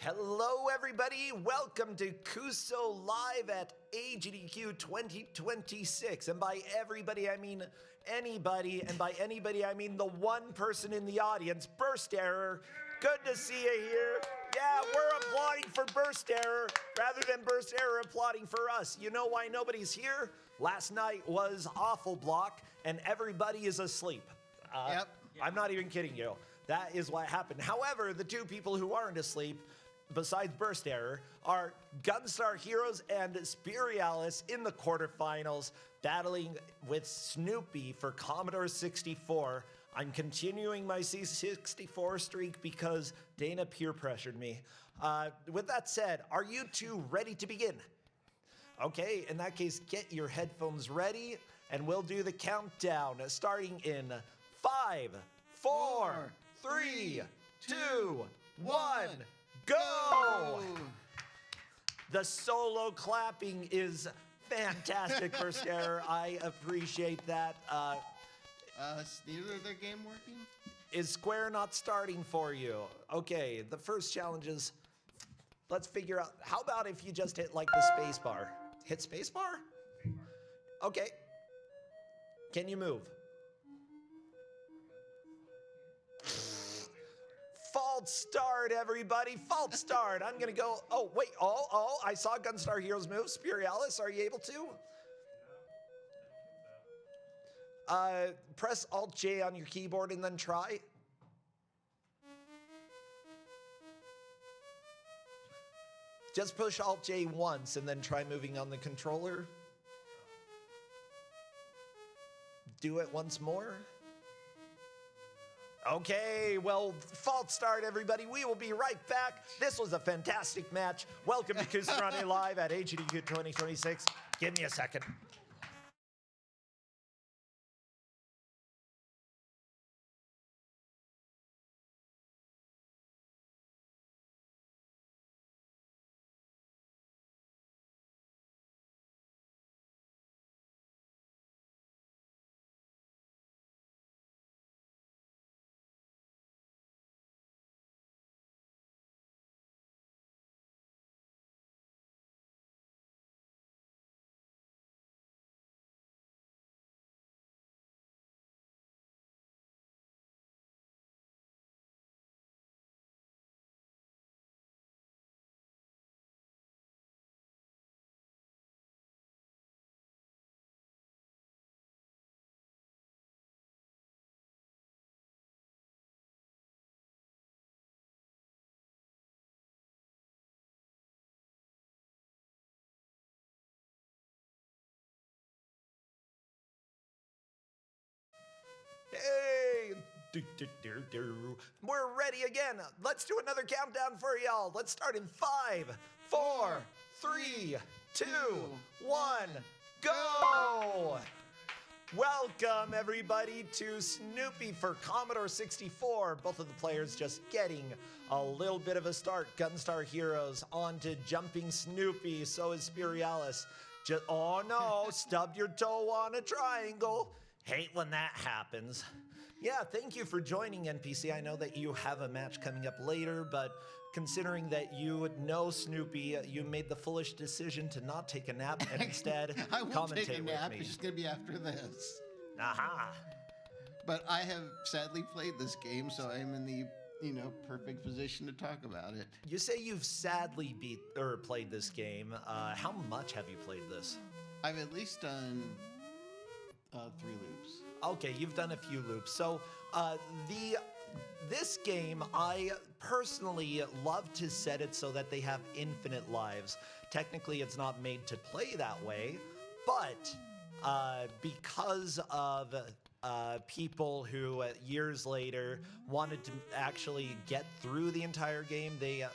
Hello, everybody. Welcome to Kuso Live at AGDQ 2026. And by everybody, I mean anybody. And by anybody, I mean the one person in the audience, Burst Error. Good to see you here. Yeah, we're applauding for Burst Error rather than Burst Error applauding for us. You know why nobody's here? Last night was Awful Block, and everybody is asleep. Yep. I'm not even kidding you. That is what happened. However, the two people who aren't asleep, besides Burst Error, are Gunstar Heroes and Spirialis in the quarterfinals, battling with Snoopy for Commodore 64. I'm continuing my C64 streak because Dana peer pressured me. With that said, are you two ready to begin? Okay, in that case, get your headphones ready, and we'll do the countdown, starting in 5, 4, 3, 2, 1, go! The solo clapping is fantastic, Burst Error. I appreciate that. Is neither of their game working? Is Square not starting for you? Okay, the first challenge is, let's figure out, how about if you just hit like the space bar? Hit space bar? Okay. Can you move? False start, everybody. False start. I'm gonna go. Oh, wait. Oh, I saw Gunstar Heroes move. Spirialis, are you able to? Press Alt-J on your keyboard and then try. Just push Alt-J once and then try moving on the controller. Do it once more. Okay, well, false start, everybody. We will be right back. This was a fantastic match. Welcome to Kusogrande Live at AGDQ 2026. Give me a second. Hey! We're ready again. Let's do another countdown for y'all. Let's start in 5, 4, 3, 2, 1, go! Welcome, everybody, to Snoopy for Commodore 64. Both of the players just getting a little bit of a start. Gunstar Heroes on to Jumping Snoopy. So is Spirialis. Oh no, stubbed your toe on a triangle. Hate when that happens. Yeah, thank you for joining, NPC. I know that you have a match coming up later, but considering that you know Snoopy, you made the foolish decision to not take a nap and instead I won't commentate take a with nap. me. It's just going to be after this. Aha. But I have sadly played this game, so I'm in the, perfect position to talk about it. You say you've sadly played this game. How much have you played this? I've at least done 3 loops. Okay, you've done a few loops. So this game, I personally love to set it so that they have infinite lives. Technically, it's not made to play that way, but because of people who years later wanted to actually get through the entire game, they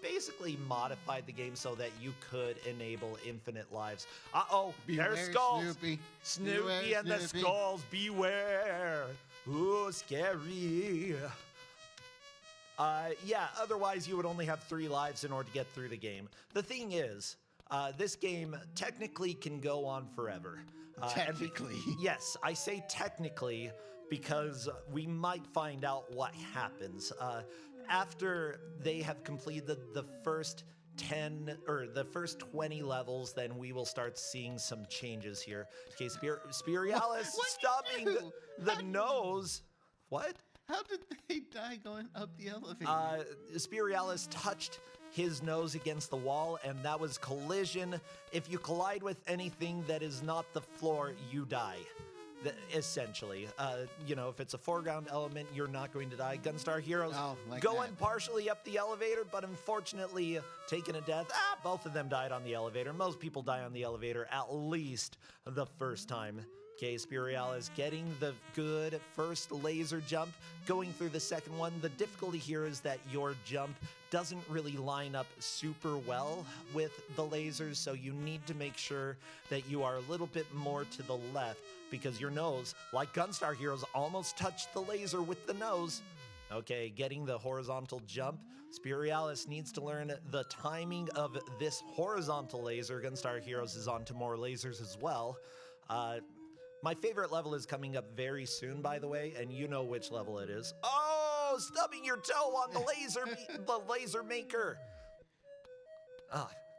basically modified the game so that you could enable infinite lives. Uh-oh, Beware, there's skulls. Snoopy. Snoopy Beware, and the Snoopy. skulls, beware. Ooh, scary. Yeah, otherwise you would only have 3 lives in order to get through the game. The thing is, this game technically can go on forever. Technically. Yes, I say technically because we might find out what happens. after they have completed the first 10 or the first 20 levels, then we will start seeing some changes here. Okay, Spirialis What'd stubbing you do? the nose. What? How did they die going up the elevator? Spirialis touched his nose against the wall, and that was collision. If you collide with anything that is not the floor, you die. Essentially, if it's a foreground element, you're not going to die. Gunstar Heroes going that. partially up the elevator, but unfortunately taking a death. Both of them died on the elevator. Most people die on the elevator at least the first time. Okay, Spirialis getting the good first laser jump. Going through the second one, the difficulty here is that your jump doesn't really line up super well with the lasers, so you need to make sure that you are a little bit more to the left, because your nose, like Gunstar Heroes, almost touched the laser with the nose. Okay, getting the horizontal jump. Spirialis needs to learn the timing of this horizontal laser. Gunstar Heroes is on to more lasers as well. My favorite level is coming up very soon, by the way, and you know which level it is. Oh, stubbing your toe on the laser maker.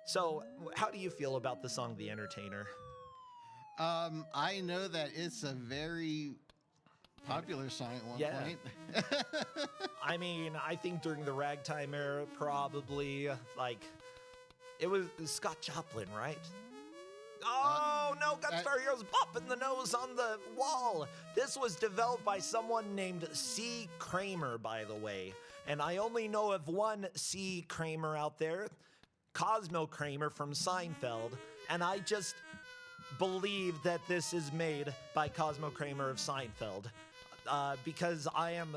So how do you feel about the song The Entertainer? I know that it's a very popular song at one point. I mean, I think during the ragtime era, probably, it was Scott Joplin, right? Oh, no, Gunstar Heroes bopping the nose on the wall. This was developed by someone named C. Kramer, by the way. And I only know of one C. Kramer out there, Cosmo Kramer from Seinfeld. And I just believe that this is made by Cosmo Kramer of Seinfeld. Because I am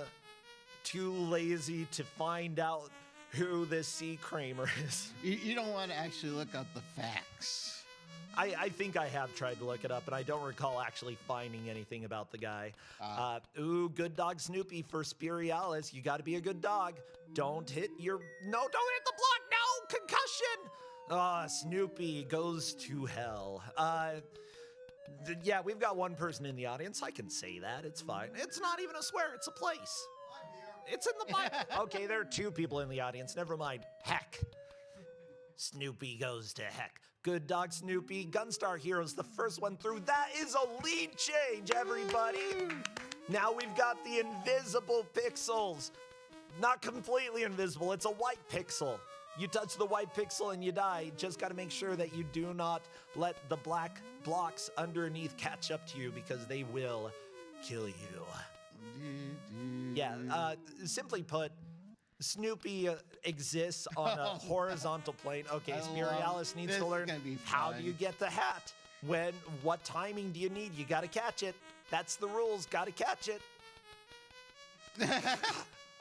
too lazy to find out who this C. Kramer is. You don't want to actually look up the facts. I think I have tried to look it up, and I don't recall actually finding anything about the guy. Good dog Snoopy for Spirialis. You got to be a good dog. Don't hit the block. No, concussion. Snoopy goes to hell. Yeah, we've got one person in the audience. I can say that. It's fine. It's not even a swear. It's a place. It's in the Bible. Okay, there are two people in the audience. Never mind. Heck. Snoopy goes to heck. Good dog Snoopy. Gunstar Heroes, the first one through. That is a lead change, everybody. Now we've got the invisible pixels. Not completely invisible. It's a white pixel. You touch the white pixel and you die. Just got to make sure that you do not let the black blocks underneath catch up to you, because they will kill you. Yeah, simply put, Snoopy exists on a horizontal plane. Okay, Spirialis needs to learn how do you get the hat? What timing do you need? You got to catch it. That's the rules. Got to catch it.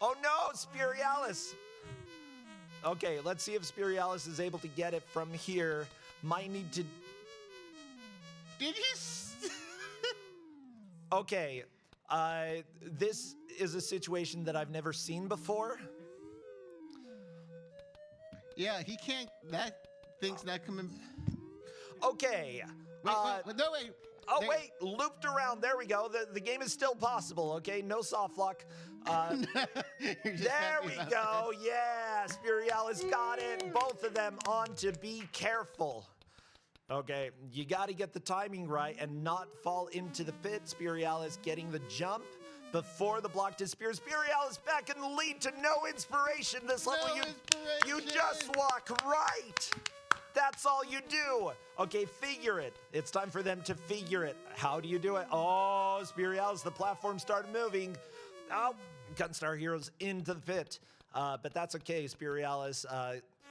Oh no, Spirialis. Okay, let's see if Spirialis is able to get it from here. Might need to... Did he? Okay, this is a situation that I've never seen before. Yeah, he can't. That thing's not coming. Okay. Wait. Oh, wait, looped around. There we go. The game is still possible, okay? No soft lock. There we go. Yeah, Spirialis got it. Both of them on to Be Careful. Okay, you got to get the timing right and not fall into the pit. Spirialis getting the jump before the block disappears. Spirialis back in the lead to no inspiration. This level, you just walk right. That's all you do. Okay, figure it. It's time for them to figure it. How do you do it? Oh, Spirialis, the platform started moving. Oh, Gunstar Heroes into the pit. But that's okay, Spirialis.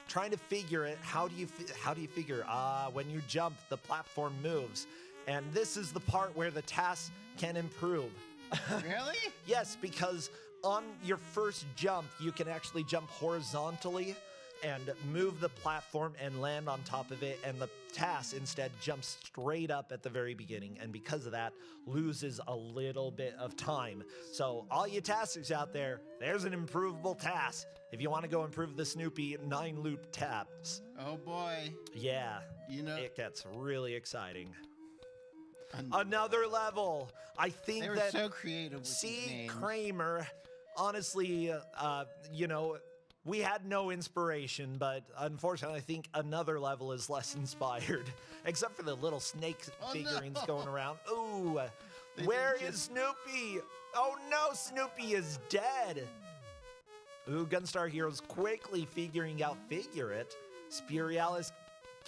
Trying to figure it. How do you figure? When you jump, the platform moves. And this is the part where the task can improve. Really? Yes, because on your first jump, you can actually jump horizontally and move the platform and land on top of it, and the task instead jumps straight up at the very beginning, and because of that, loses a little bit of time. So all you taskers out there, there's an improvable task if you want to go improve the Snoopy 9-loop taps. Oh boy. Yeah, it gets really exciting. Another level. I think they were that so creative with C. these names. Kramer honestly, you know, we had no inspiration, but unfortunately, I think another level is less inspired, except for the little snake figurines going around. Ooh, where is Snoopy? Oh no, Snoopy is dead. Ooh, Gunstar Heroes quickly figuring out Figure It. Spirialis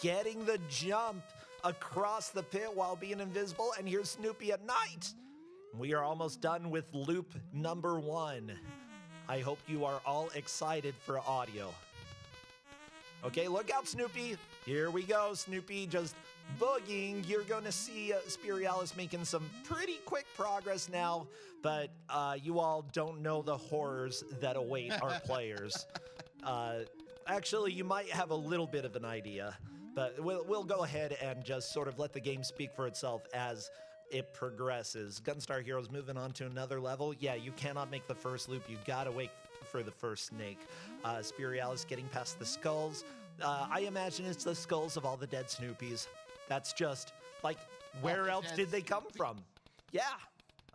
getting the jump across the pit while being invisible, and here's Snoopy at night. We are almost done with loop number 1. I hope you are all excited for audio. Okay, look out, Snoopy. Here we go, Snoopy just boogieing. You're going to see Spirialis making some pretty quick progress now, but you all don't know the horrors that await our players. Actually, you might have a little bit of an idea, but we'll go ahead and just sort of let the game speak for itself as it progresses. Gunstar Heroes moving on to another level. Yeah, you cannot make the first loop. You gotta wait for the first snake. Spirialis getting past the skulls. I imagine it's the skulls of all the dead Snoopies. That's just, like, where else did they come from? Yeah.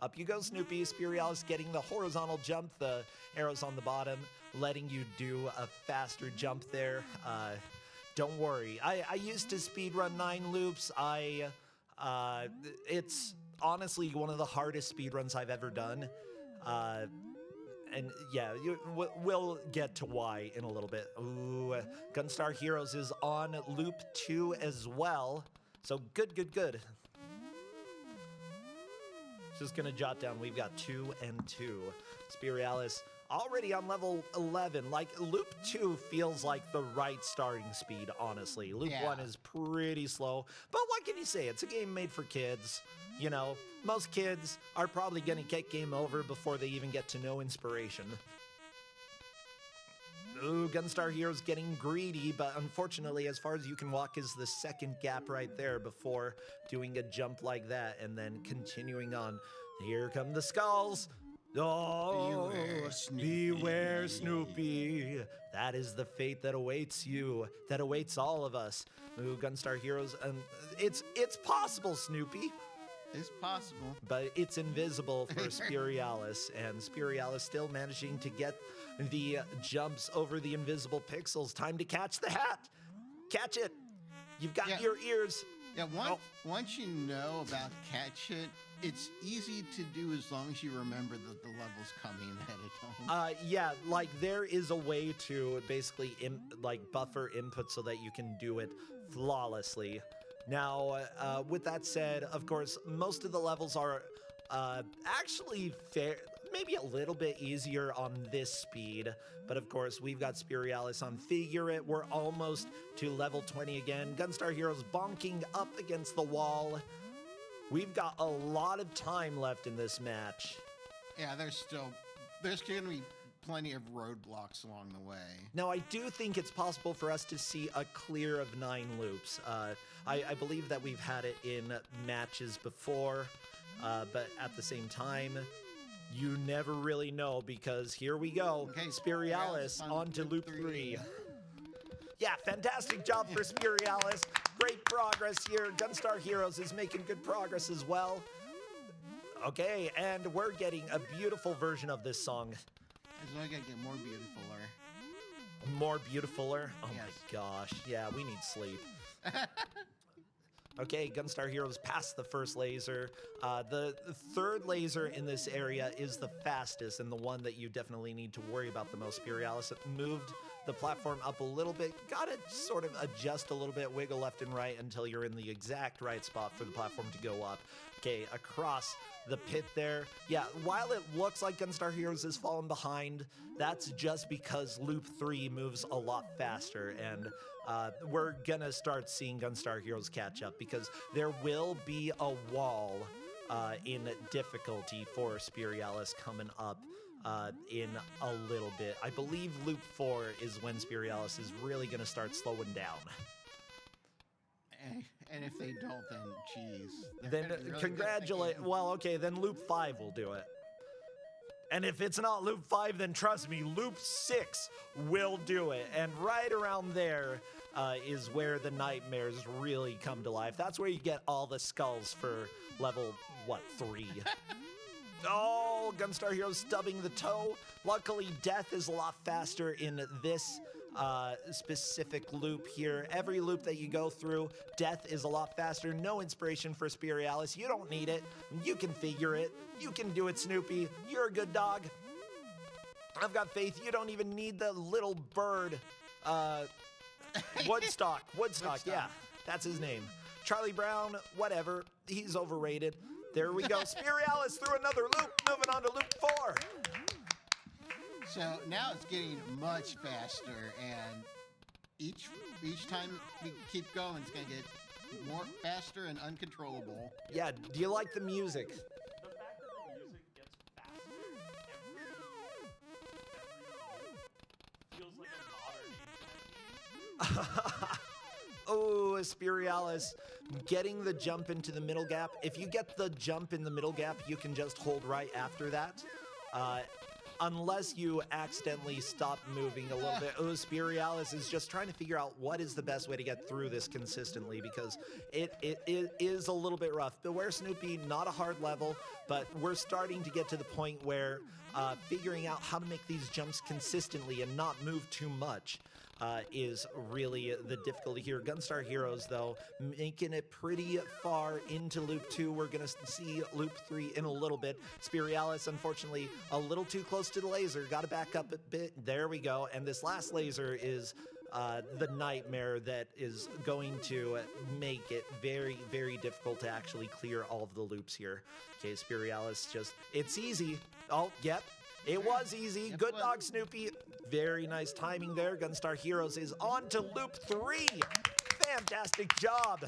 Up you go, Snoopy. Spirialis getting the horizontal jump, the arrows on the bottom, letting you do a faster jump there. Don't worry. I used to speedrun 9 loops. It's honestly one of the hardest speedruns I've ever done. And yeah, we'll get to why in a little bit. Ooh, Gunstar Heroes is on loop 2 as well. So good. Just gonna jot down, we've got 2 and 2. Spirialis already on level 11. Like, loop 2 feels like the right starting speed, honestly. Loop 1 is pretty slow, but what can you say? It's a game made for kids. You know, most kids are probably gonna get game over before they even get to know inspiration. Ooh, Gunstar Heroes getting greedy, but unfortunately, as far as you can walk is the second gap right there before doing a jump like that and then continuing on. Here come the skulls. Oh, beware, Snoopy. That is the fate that awaits you, that awaits all of us. Ooh, Gunstar Heroes, it's possible, Snoopy. It's possible. But it's invisible for Spirialis, and Spirialis still managing to get the jumps over the invisible pixels. Time to catch the hat. Catch it. You've got your ears. Yeah, once you know about catch it, it's easy to do as long as you remember that the level's coming ahead of time. Yeah, like there is a way to basically buffer input so that you can do it flawlessly. Now, with that said, of course, most of the levels are actually fair, maybe a little bit easier on this speed. But of course, we've got Spirialis on Figure It. We're almost to level 20 again. Gunstar Heroes bonking up against the wall. We've got a lot of time left in this match. Yeah, there's going to be plenty of roadblocks along the way. Now, I do think it's possible for us to see a clear of 9 loops. I believe that we've had it in matches before, but at the same time, you never really know because here we go. Okay, Spirialis on to loop 3. Yeah, fantastic job for Spirialis. Great progress here. Gunstar Heroes is making good progress as well. Okay, and we're getting a beautiful version of this song. It's only going to get more beautifuler. More beautifuler? Oh yes. My gosh. Yeah, we need sleep. Okay, Gunstar Heroes passed the first laser. The third laser in this area is the fastest and the one that you definitely need to worry about the most. Spirialis moved the platform up a little bit. Gotta sort of adjust a little bit, wiggle left and right until you're in the exact right spot for the platform to go up. Okay, across the pit there. Yeah, while it looks like Gunstar Heroes is falling behind, that's just because Loop 3 moves a lot faster, and we're gonna start seeing Gunstar Heroes catch up because there will be a wall in difficulty for Spirialis coming up in a little bit. I believe Loop 4 is when Spirialis is really gonna start slowing down. And if they don't, then geez. Then really congratulate. Well, okay, then Loop 5 will do it. And if it's not Loop 5, then trust me, Loop 6 will do it. And right around there is where the nightmares really come to life. That's where you get all the skulls for level, 3? Oh, go. Gunstar Heroes stubbing the toe. Luckily, death is a lot faster in this specific loop here. Every loop that you go through, death is a lot faster. No inspiration for Spirialis. You don't need it. You can figure it. You can do it, Snoopy. You're a good dog. I've got faith. You don't even need the little bird. Woodstock. Woodstock, yeah. That's his name. Charlie Brown, whatever. He's overrated. There we go. Spirialis through another loop. Moving on to loop 4. So now it's getting much faster, and each time we keep going, it's going to get more faster and uncontrollable. Yeah, do you like the music? The fact that the music gets faster every feels like a modern age. Oh, Spirialis getting the jump into the middle gap. If you get the jump in the middle gap, you can just hold right after that. Unless you accidentally stop moving a little bit. Oh, Spirialis is just trying to figure out what is the best way to get through this consistently, because it is a little bit rough. Beware Snoopy, not a hard level, but we're starting to get to the point where figuring out how to make these jumps consistently and not move too much is really the difficulty here. Gunstar Heroes, though, making it pretty far into Loop 2. We're going to see Loop 3 in a little bit. Spirialis, unfortunately, a little too close to the laser. Got to back up a bit. There we go. And this last laser is the nightmare that is going to make it very, very difficult to actually clear all of the loops here. Okay, Spirialis just... It's easy. Oh, yep. It was easy. Yep, Good dog, Snoopy. Very nice timing there. Gunstar Heroes is on to Loop 3. Fantastic job.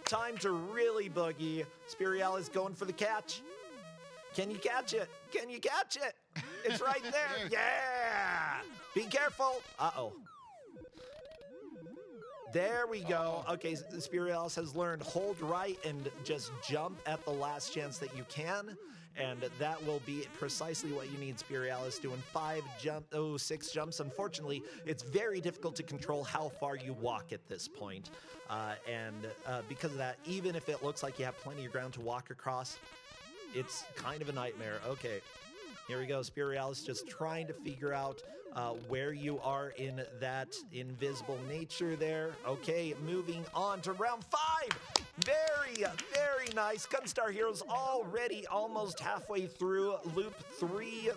Time to really boogie. Spirialis going for the catch. Can you catch it? Can you catch it? It's right there. Yeah. Be careful. Uh-oh. There we go. Okay, Spirialis has learned hold right and just jump at the last chance that you can. And that will be precisely what you need. Spirialis doing 6 jumps. Unfortunately, it's very difficult to control how far you walk at this point. And because of that, even if it looks like you have plenty of ground to walk across, it's kind of a nightmare. Okay, here we go. Spirialis just trying to figure out where you are in that invisible nature there. Okay, moving on to round 5. Very, very nice. Gunstar Heroes already almost halfway through Loop 3.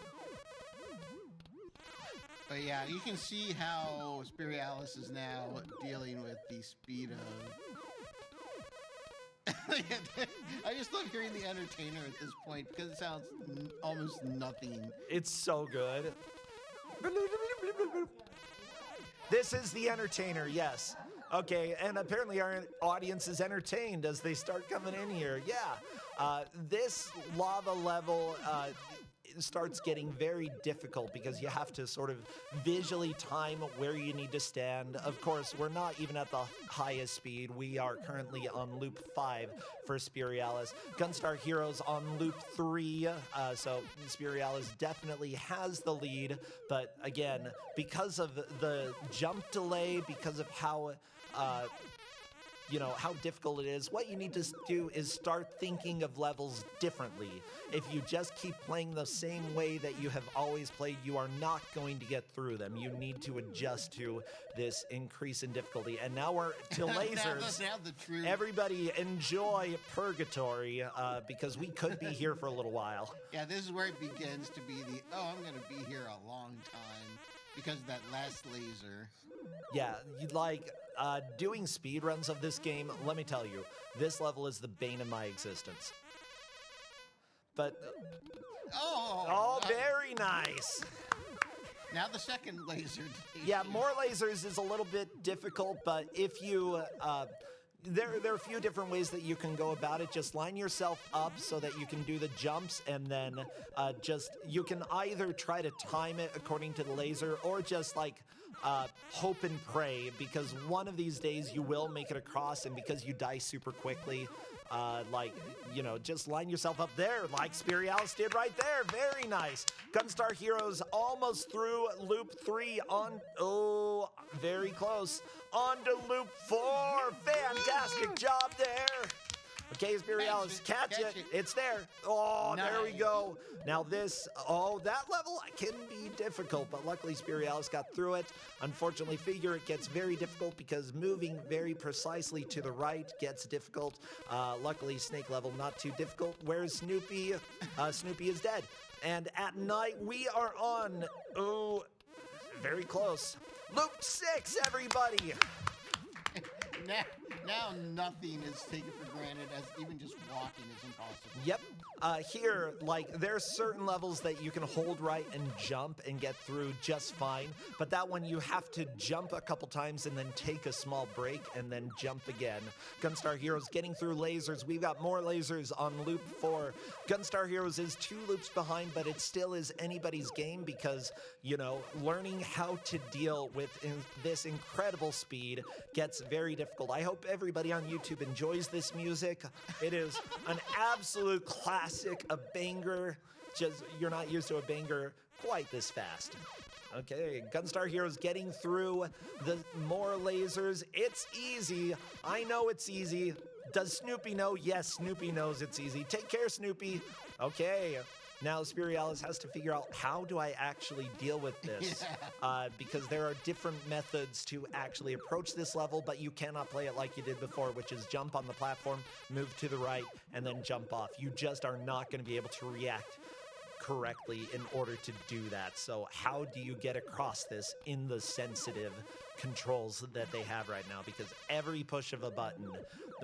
But yeah, you can see how Spirialis is now dealing with the speed of... I just love hearing the entertainer at this point because it sounds almost nothing. It's so good. This is the entertainer, yes. Okay, and apparently our audience is entertained as they start coming in here. Yeah, this lava level starts getting very difficult because you have to sort of visually time where you need to stand. Of course, we're not even at the highest speed. We are currently on Loop 5 for Spirialis. Gunstar Heroes on Loop 3, so Spirialis definitely has the lead. But again, because of the jump delay, because of how... how difficult it is, what you need to do is start thinking of levels differently. If you just keep playing the same way that you have always played, you are not going to get through them. You need to adjust to this increase in difficulty. And now we're to lasers. now the truth. Everybody enjoy Purgatory, because we could be here for a little while. Yeah, this is where it begins to be I'm going to be here a long time because of that last laser. Yeah, you'd like doing speed runs of this game. Let me tell you, this level is the bane of my existence. But very nice. Now the second laser. Yeah, more lasers is a little bit difficult, but if you there are a few different ways that you can go about it. Just line yourself up so that you can do the jumps, and then you can either try to time it according to the laser or just like hope and pray, because one of these days you will make it across, and because you die super quickly, just line yourself up there like Spirialis did right there. Very nice. Gunstar Heroes almost through Loop 3 very close. On to Loop 4. Fantastic job there. Okay, Spirialis, catch it. It's there. Oh, there we Nice. go. Now that level can be difficult, but luckily Spirialis got through it. Unfortunately, figure it gets very difficult because moving very precisely to the right gets difficult. Luckily, snake level not too difficult. Where's Snoopy? Snoopy is dead. And at night, we are on, very close. Loop 6, everybody. Now nothing is taken for granted, as even just walking is impossible. Yep. Here, there's certain levels that you can hold right and jump and get through just fine, but that one you have to jump a couple times and then take a small break and then jump again. Gunstar Heroes getting through lasers. We've got more lasers on loop 4. Gunstar Heroes is 2 loops behind, but it still is anybody's game because, learning how to deal with this incredible speed gets very difficult. I hope everybody on YouTube enjoys this music. It is an absolute classic, a banger. Just, you're not used to a banger quite this fast. Okay, Gunstar Heroes getting through the more lasers. It's easy. I know it's easy. Does Snoopy know? Yes, Snoopy knows it's easy. Take care, Snoopy. Okay. Now Spirialis has to figure out, how do I actually deal with this? Because there are different methods to actually approach this level, but you cannot play it like you did before, which is jump on the platform, move to the right, and then jump off. You just are not going to be able to react correctly in order to do that. So how do you get across this in the sensitive controls that they have right now? Because every push of a button,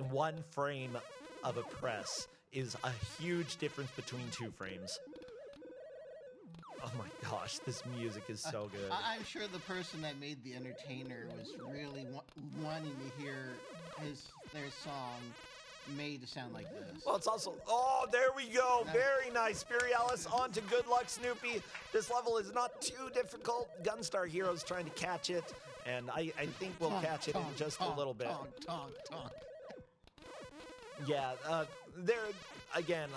1 frame of a press is a huge difference between 2 frames. Oh my gosh, this music is so good. I'm sure the person that made the entertainer was really wanting to hear their song made to sound like this. Well, it's also, there we go. Very nice. Spirialis on to Good Luck Snoopy. This level is not too difficult. Gunstar Heroes trying to catch it, and I think we'll catch it in just a little bit. Tonk. Yeah, again,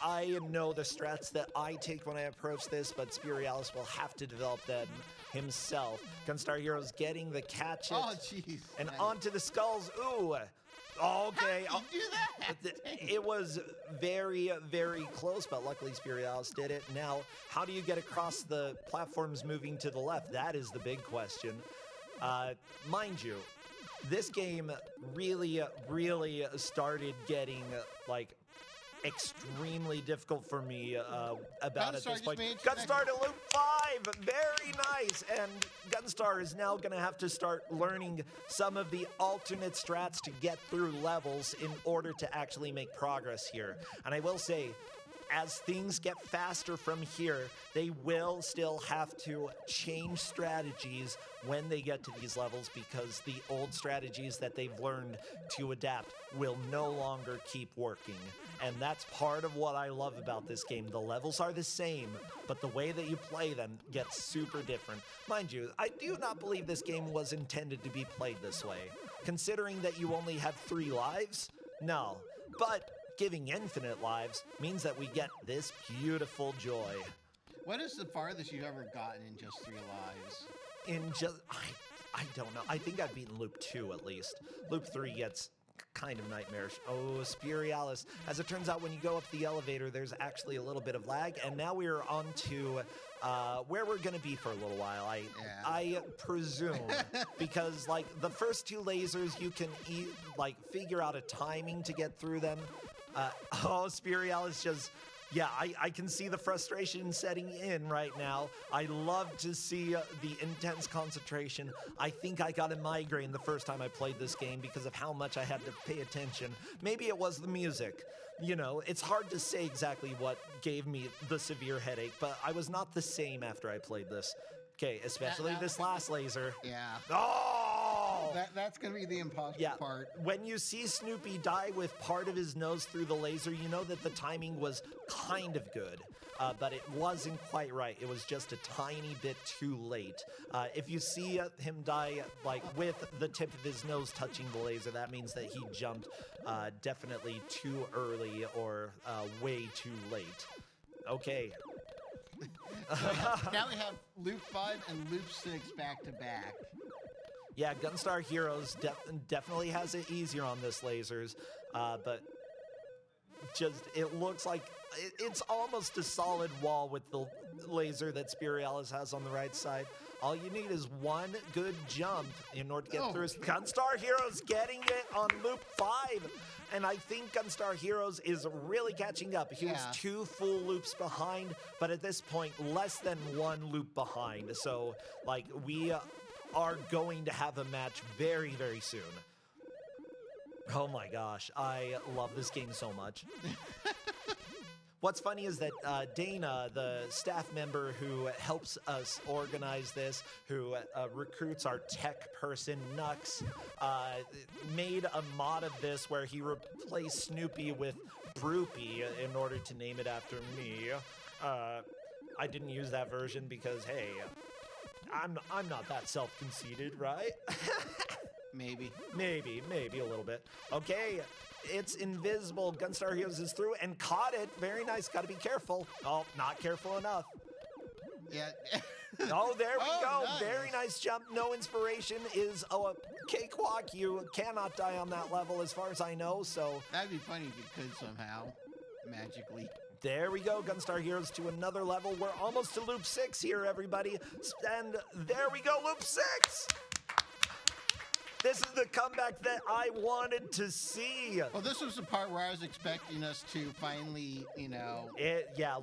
I know the strats that I take when I approach this, but Spirialis will have to develop them himself. Gunstar Heroes getting the catch it. Oh, jeez. And onto the skulls. Ooh. Okay. How did you do that? It was very, very close, but luckily Spirialis did it. Now, how do you get across the platforms moving to the left? That is the big question. Mind you, this game really, really started getting, extremely difficult for me about at this point. Gunstar to loop 5! Very nice! And Gunstar is now going to have to start learning some of the alternate strats to get through levels in order to actually make progress here. And I will say, as things get faster from here, they will still have to change strategies when they get to these levels, because the old strategies that they've learned to adapt will no longer keep working. And that's part of what I love about this game. The levels are the same, but the way that you play them gets super different. Mind you, I do not believe this game was intended to be played this way. Considering that you only have 3 lives? No. But giving infinite lives means that we get this beautiful joy. What is the farthest you've ever gotten in just 3 lives? I don't know. I think I've beaten Loop 2 at least. Loop 3 gets kind of nightmarish. Oh, Spirialis. As it turns out, when you go up the elevator, there's actually a little bit of lag, and now we're on to where we're going to be for a little while, I presume. Because, the first 2 lasers, you can, figure out a timing to get through them. Spirialis just... Yeah, I can see the frustration setting in right now. I love to see the intense concentration. I think I got a migraine the first time I played this game because of how much I had to pay attention. Maybe it was the music. It's hard to say exactly what gave me the severe headache, but I was not the same after I played this. Okay, especially this last laser. Yeah. Oh! That's going to be the impossible part. When you see Snoopy die with part of his nose through the laser, you know that the timing was kind of good, but it wasn't quite right. It was just a tiny bit too late. If you see him die, with the tip of his nose touching the laser, that means that he jumped definitely too early or way too late. Okay. Now we have Loop 5 and Loop 6 back to back. Yeah, Gunstar Heroes definitely has it easier on this lasers, but it looks like it's almost a solid wall with the laser that Spirialis has on the right side. All you need is one good jump in order to get through. Gunstar Heroes getting it on loop 5. And I think Gunstar Heroes is really catching up. He was 2 full loops behind, but at this point, less than 1 loop behind. So, like, we are going to have a match very, very soon. Oh my gosh, I love this game so much. What's funny is that Dana, the staff member who helps us organize this, who recruits our tech person, Nux, made a mod of this where he replaced Snoopy with Broopy in order to name it after me. I didn't use that version because, hey, I'm not that self-conceited, right? Maybe Maybe a little bit. Okay. It's invisible. Gunstar Heroes is through and caught it. Very nice. Got to be careful. Oh, not careful enough. Yeah. Oh, there we go. Nice. Very nice jump. No inspiration is a cakewalk. You cannot die on that level as far as I know. So That'd be funny if you could somehow, magically. there we go. Gunstar Heroes to another level. We're almost to loop 6 here, everybody. And there we go. Loop 6. This is the comeback that I wanted to see. Well, this was the part where I was expecting us to finally,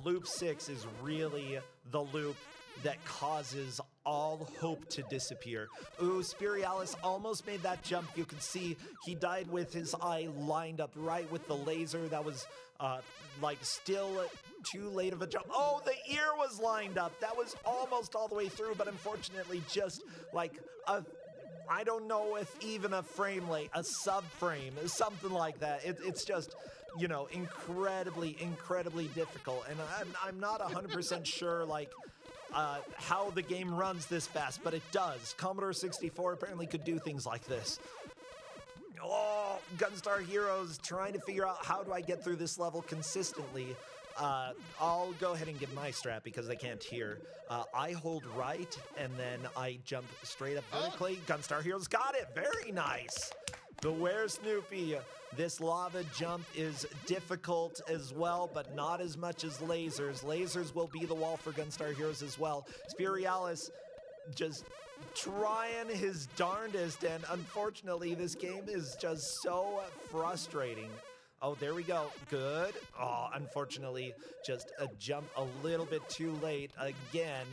Loop 6 is really the loop that causes all hope to disappear. Ooh, Spirialis almost made that jump. You can see he died with his eye lined up right with the laser. That was, still too late of a jump. Oh, the ear was lined up. That was almost all the way through, but unfortunately just like I don't know if even a frame late, a subframe, something like that. It's just, incredibly, incredibly difficult. And I'm not 100% sure, how the game runs this fast, but it does. Commodore 64 apparently could do things like this. Oh, Gunstar Heroes trying to figure out how do I get through this level consistently. I'll go ahead and give my strat because they can't hear. I hold right, and then I jump straight up vertically. Gunstar Heroes got it. Very nice. Beware, Snoopy. This lava jump is difficult as well, but not as much as lasers. Lasers will be the wall for Gunstar Heroes as well. Spirialis just trying his darndest, and unfortunately, this game is just so frustrating. Oh, there we go. Good. Oh, unfortunately, just a jump a little bit too late again.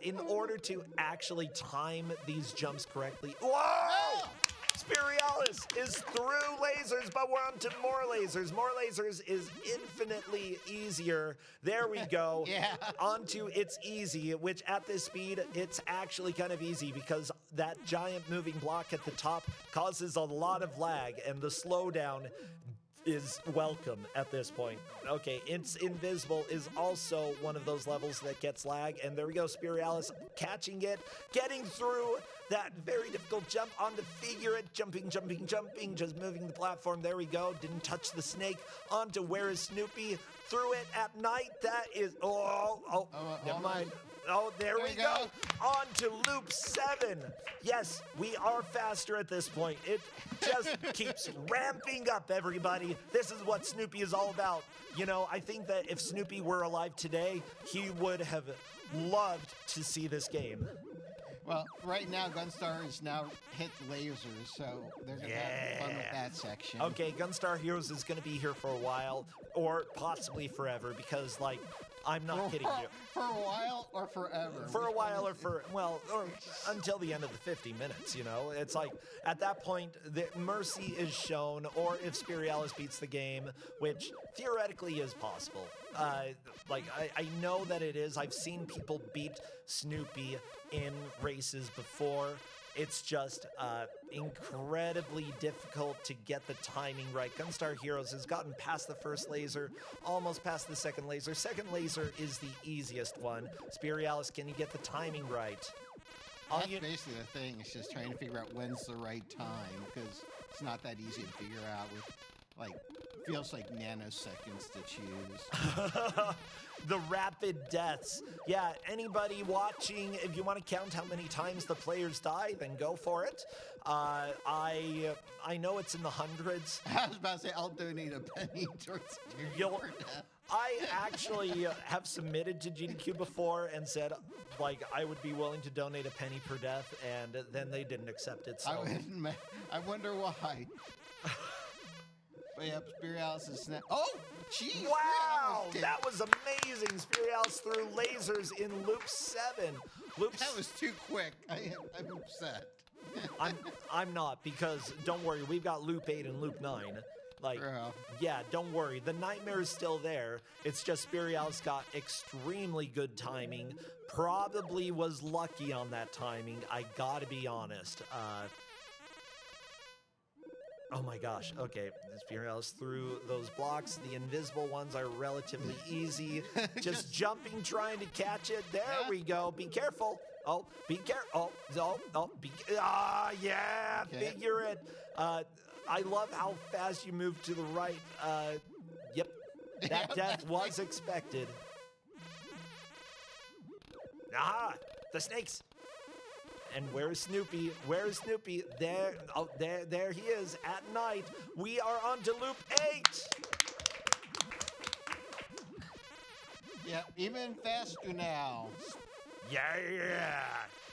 In order to actually time these jumps correctly. Whoa! Spirialis is through lasers, but we're on to more lasers. More lasers is infinitely easier. There we go. Yeah. Onto It's Easy, which at this speed, it's actually kind of easy because that giant moving block at the top causes a lot of lag, and the slowdown is welcome at this point. Okay, It's Invisible is also one of those levels that gets lag, and there we go, Spirialis catching it, getting through that very difficult jump onto Figure It, jumping, just moving the platform. There we go, didn't touch the snake. Onto Where is Snoopy? Through it at night. That is, never mind. Oh, there we go. On to loop 7. Yes, we are faster at this point. It just keeps ramping up, everybody. This is what Snoopy is all about. I think that if Snoopy were alive today, he would have loved to see this game. Well, right now, Gunstar has now hit lasers, so they're going to have fun with that section. Okay, Gunstar Heroes is going to be here for a while, or possibly forever, because, I'm not kidding you. For a while or forever? For a while or until the end of the 50 minutes, It's like, at that point, the mercy is shown, or if Spirialis beats the game, which theoretically is possible. I know that it is. I've seen people beat Snoopy in races before. It's just incredibly difficult to get the timing right. Gunstar Heroes has gotten past the first laser, almost past the second laser. Second laser is the easiest one. Spirialis, can you get the timing right? That's basically the thing. It's just trying to figure out when's the right time, because it's not that easy to figure out with, feels like nanoseconds to choose. The rapid deaths. Yeah, anybody watching, if you want to count how many times the players die, then go for it. I know it's in the hundreds. I was about to say, I'll donate a penny towards You'll- your death. I actually have submitted to GDQ before and said, like, I would be willing to donate a penny per death, and then they didn't accept it. So I wonder why. But yep, Spirialis is snap. Oh, jeez. wow, Spirialis did- that was amazing. Spirialis threw lasers in loop 7. That was too quick. I'm upset. I'm not, because don't worry, we've got loop 8 and loop 9. Like, Bro. yeah, don't worry. The nightmare is still there. It's just Spirialis got extremely good timing. Probably was lucky on that timing. I gotta be honest. Oh my gosh. Okay, Spirialis threw those blocks. The invisible ones are relatively easy. Just jumping, trying to catch it. There Yeah. we go. Be careful. Oh, be careful. Yeah, Okay. figure it. I love how fast you move to the right. Yep, that death was expected. Aha, the snakes. And where's Snoopy? Where's Snoopy? There, oh, there he is at night. We are on to loop 8. Yeah, even faster now. Yeah,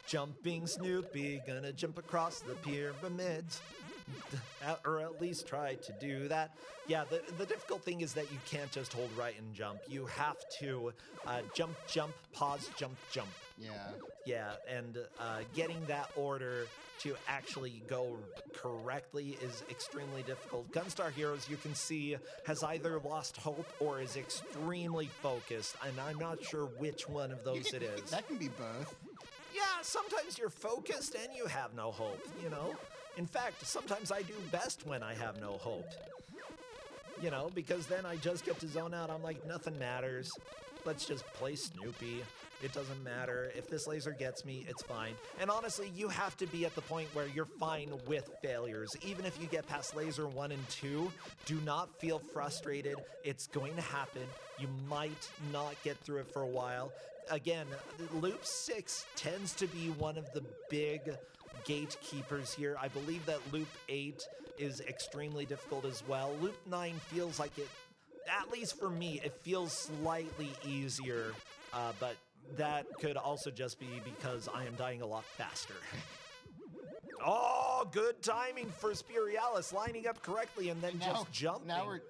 jumping Snoopy, gonna jump across the pyramids. Or at least try to do that. Yeah, the difficult thing is that you can't just hold right and jump. You have to jump, jump, pause, jump, jump. Yeah. Yeah, and getting that order to actually go correctly is extremely difficult. Gunstar Heroes, you can see, has either lost hope or is extremely focused, and I'm not sure which one of those it is. That can be both. Yeah, sometimes you're focused and you have no hope, you know? In fact, sometimes I do best when I have no hope. You know, because then I just get to zone out. I'm like, nothing matters. Let's just play Snoopy. It doesn't matter. If this laser gets me, it's fine. And honestly, you have to be at the point where you're fine with failures. Even if you get past laser 1 and 2, do not feel frustrated. It's going to happen. You might not get through it for a while. Again, loop 6 tends to be one of the big gatekeepers here. I believe that loop 8 is extremely difficult as well. Loop 9 feels like it, at least for me, it feels slightly easier, but that could also just be because I am dying a lot faster. Oh, good timing for Spirialis, lining up correctly and then just jumping. Now we're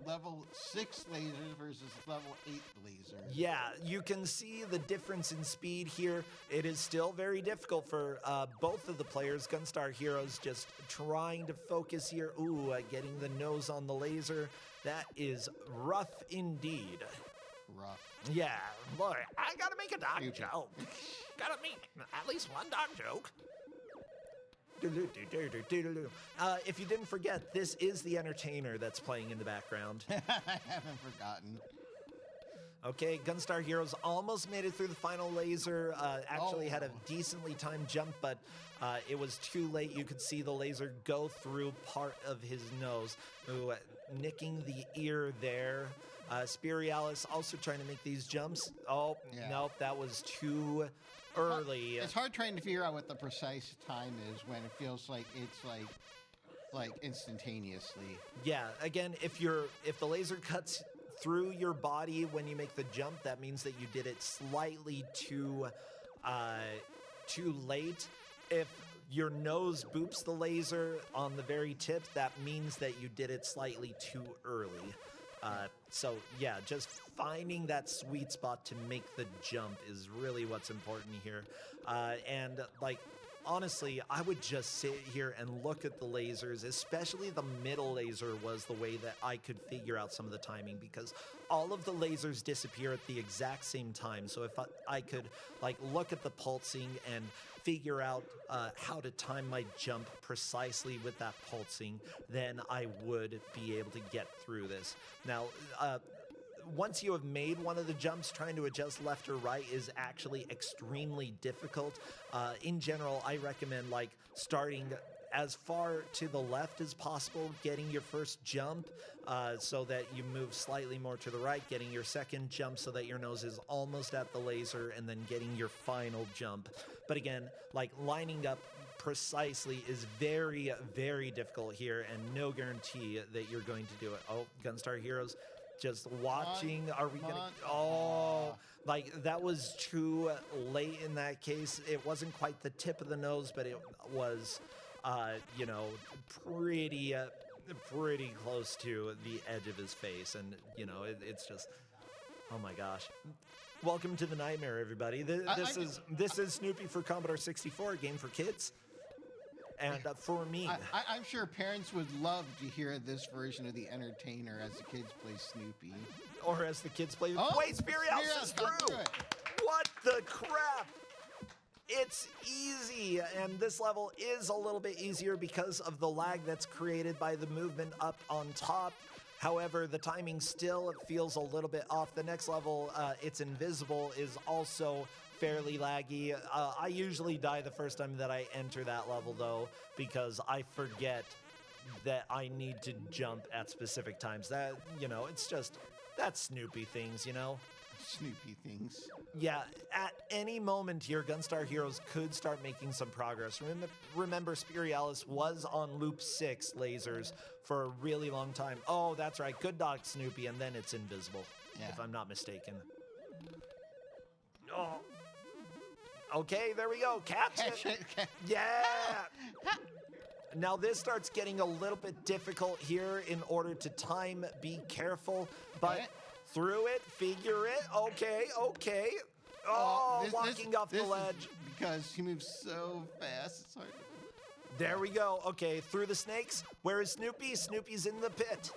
level 6 lasers versus level 8 laser. Yeah, you can see the difference in speed here. It is still very difficult for both of the players. Gunstar Heroes just trying to focus here. Ooh, getting the nose on the laser. That is rough indeed. Rough. Yeah, boy, I gotta make a dog joke. Gotta make at least one dog joke. If you didn't forget, this is the entertainer that's playing in the background. I haven't forgotten. Okay, Gunstar Heroes almost made it through the final laser. Actually had a decently timed jump, but it was too late. You could see the laser go through part of his nose. Ooh, nicking the ear there. Spirialis also trying to make these jumps. Oh, Yeah. nope, that was too early. It's hard trying to figure out what the precise time is when it feels like it's like instantaneously. Yeah, again, if the laser cuts through your body when you make the jump, that means that you did it slightly too late. If your nose boops the laser on the very tip, that means that you did it slightly too early. So yeah, just finding that sweet spot to make the jump is really what's important here. And like, honestly, I would just sit here and look at the lasers, especially the middle laser was the way that I could figure out some of the timing, because all of the lasers disappear at the exact same time. So if I could like look at the pulsing and figure out how to time my jump precisely with that pulsing, then I would be able to get through this. Now, once you have made one of the jumps, trying to adjust left or right is actually extremely difficult. In general, I recommend like starting as far to the left as possible, getting your first jump so that you move slightly more to the right, getting your second jump so that your nose is almost at the laser, and then getting your final jump. But again, like lining up precisely is very, very difficult here, and no guarantee that you're going to do it. Oh, Gunstar Heroes just watching. Are we going to... Oh, like that was too late in that case. It wasn't quite the tip of the nose, but it was, you know, pretty close to the edge of his face. And, you know, it's just, oh my gosh. Welcome to the nightmare, everybody. This is Snoopy for Commodore 64, a game for kids. And for me, I'm sure parents would love to hear this version of the entertainer as the kids play Snoopy. or as the kids play, Oh, wait, Spirialis is got through. it. What the crap? It's easy, and this level is a little bit easier because of the lag that's created by the movement up on top. However, the timing still feels a little bit off. The next level, It's Invisible, is also fairly laggy. I usually die the first time that I enter that level, though, because I forget that I need to jump at specific times. That, you know, it's just, that's Snoopy things, you know? Snoopy things. Yeah, at any moment here, Gunstar Heroes could start making some progress. Remember, Spirialis was on loop 6 lasers for a really long time. Oh, that's right. Good dog, Snoopy, and then It's Invisible, if I'm not mistaken. Oh. Okay, there we go. Catch it. Yeah. Now this starts getting a little bit difficult here in order to time. Be careful, but through it, figure it. Okay. Oh, walking off the ledge. Because he moves so fast. It's hard to... There we go. Okay, through the snakes. Where is Snoopy? Snoopy's in the pit.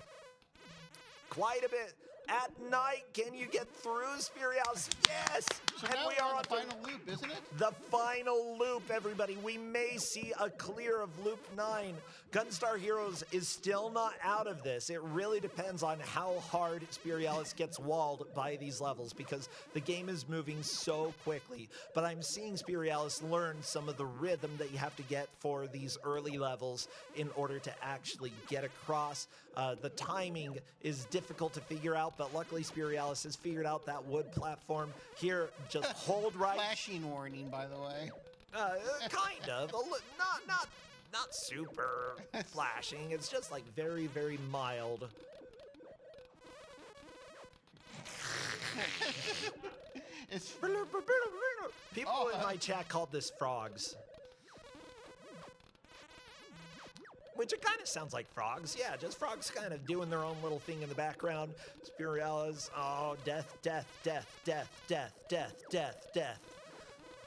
Quite a bit. At night, can you get through, Spirialis? Yes! So and now we we're are on the final loop, isn't it? The final loop, everybody. We may see a clear of loop 9. Gunstar Heroes is still not out of this. It really depends on how hard Spirialis gets walled by these levels, because the game is moving so quickly. But I'm seeing Spirialis learn some of the rhythm that you have to get for these early levels in order to actually get across. The timing is difficult to figure out, but luckily Spirialis has figured out that wood platform. Here, just hold right. Flashing warning, by the way. Kind of. Not super flashing. It's just like very, very mild. It's... People in my chat called this frogs. Which it kind of sounds like frogs. Yeah, just frogs kind of doing their own little thing in the background. Spirialis, oh, death.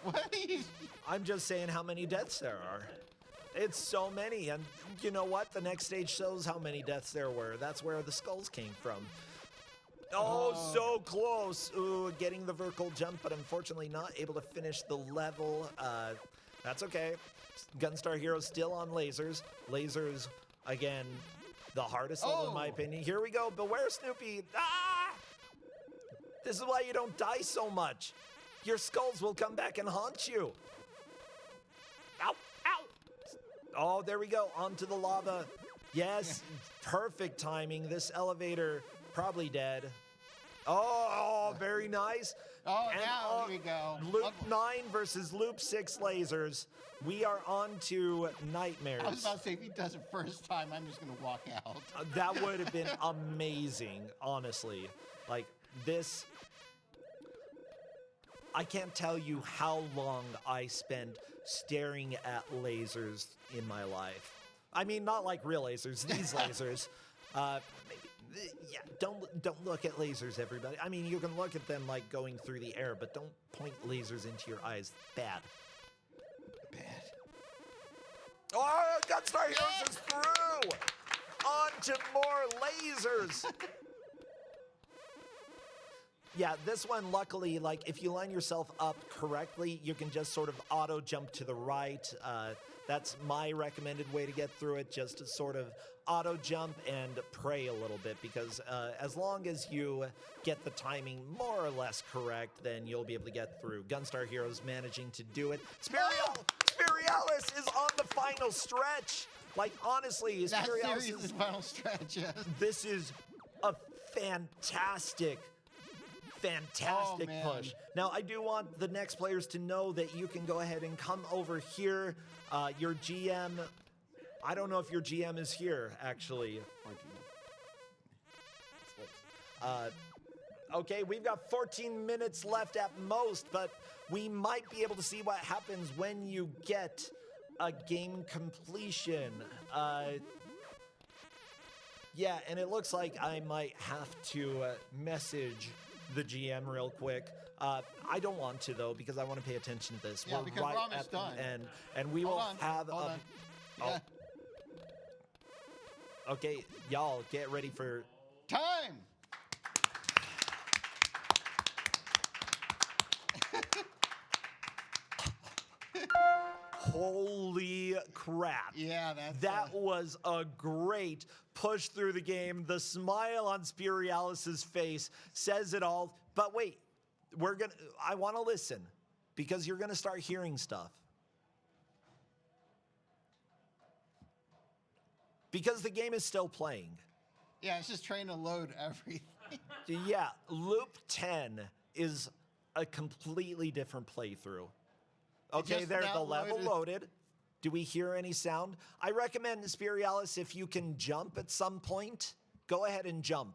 What? I'm just saying how many deaths there are. It's so many, and you know what? The next stage shows how many deaths there were. That's where the skulls came from. Oh, so close. Ooh, getting the vertical jump, but unfortunately not able to finish the level. That's okay. Gunstar Heroes still on lasers. Lasers, again, the hardest level in my opinion. Here we go. Beware, Snoopy. Ah! This is why you don't die so much. Your skulls will come back and haunt you. Ow, ow. Oh, there we go. Onto the lava. Yes, perfect timing. This elevator, probably dead. Oh, very nice. Oh, and now here we go. Loop 9 versus Loop 6 lasers. We are on to Nightmares. I was about to say, if he does it first time, I'm just going to walk out. That would have been amazing, honestly. Like, this... I can't tell you how long I spent staring at lasers in my life. I mean, not like real lasers, these lasers. Yeah, don't look at lasers, everybody. I mean, you can look at them like going through the air, but don't point lasers into your eyes. Bad. Oh, Gunstar Heroes is through! On to more lasers! Yeah, this one, luckily, like if you line yourself up correctly, you can just sort of auto jump to the right. That's my recommended way to get through it, just to sort of auto jump and pray a little bit, because as long as you get the timing more or less correct, then you'll be able to get through. Gunstar Heroes managing to do it. Spirialis is on the final stretch. Like, honestly, That Spirialis series is final stretch, yes. this is a fantastic man. push. Now, I do want the next players to know that you can go ahead and come over here. Your GM, I don't know if your GM is here, actually. Okay, we've got 14 minutes left at most, but we might be able to see what happens when you get a game completion. Yeah, and it looks like I might have to message the GM real quick. I don't want to, though, because I want to pay attention to this. Yeah, We're because right we're almost at the done. end, and we Hold will on, have hold a... on. Oh. Yeah. Okay, y'all, get ready for... Time! Holy crap. Yeah, That was a great push through the game. The smile on Spirialis's face says it all. But wait, I want to listen, because you're gonna start hearing stuff. Because the game is still playing. yeah, it's just trying to load everything. Yeah, Loop 10 is a completely different playthrough. Okay, just there, the now level loaded. loaded. Do we hear any sound? I recommend, Spirialis, if you can jump at some point, go ahead and jump.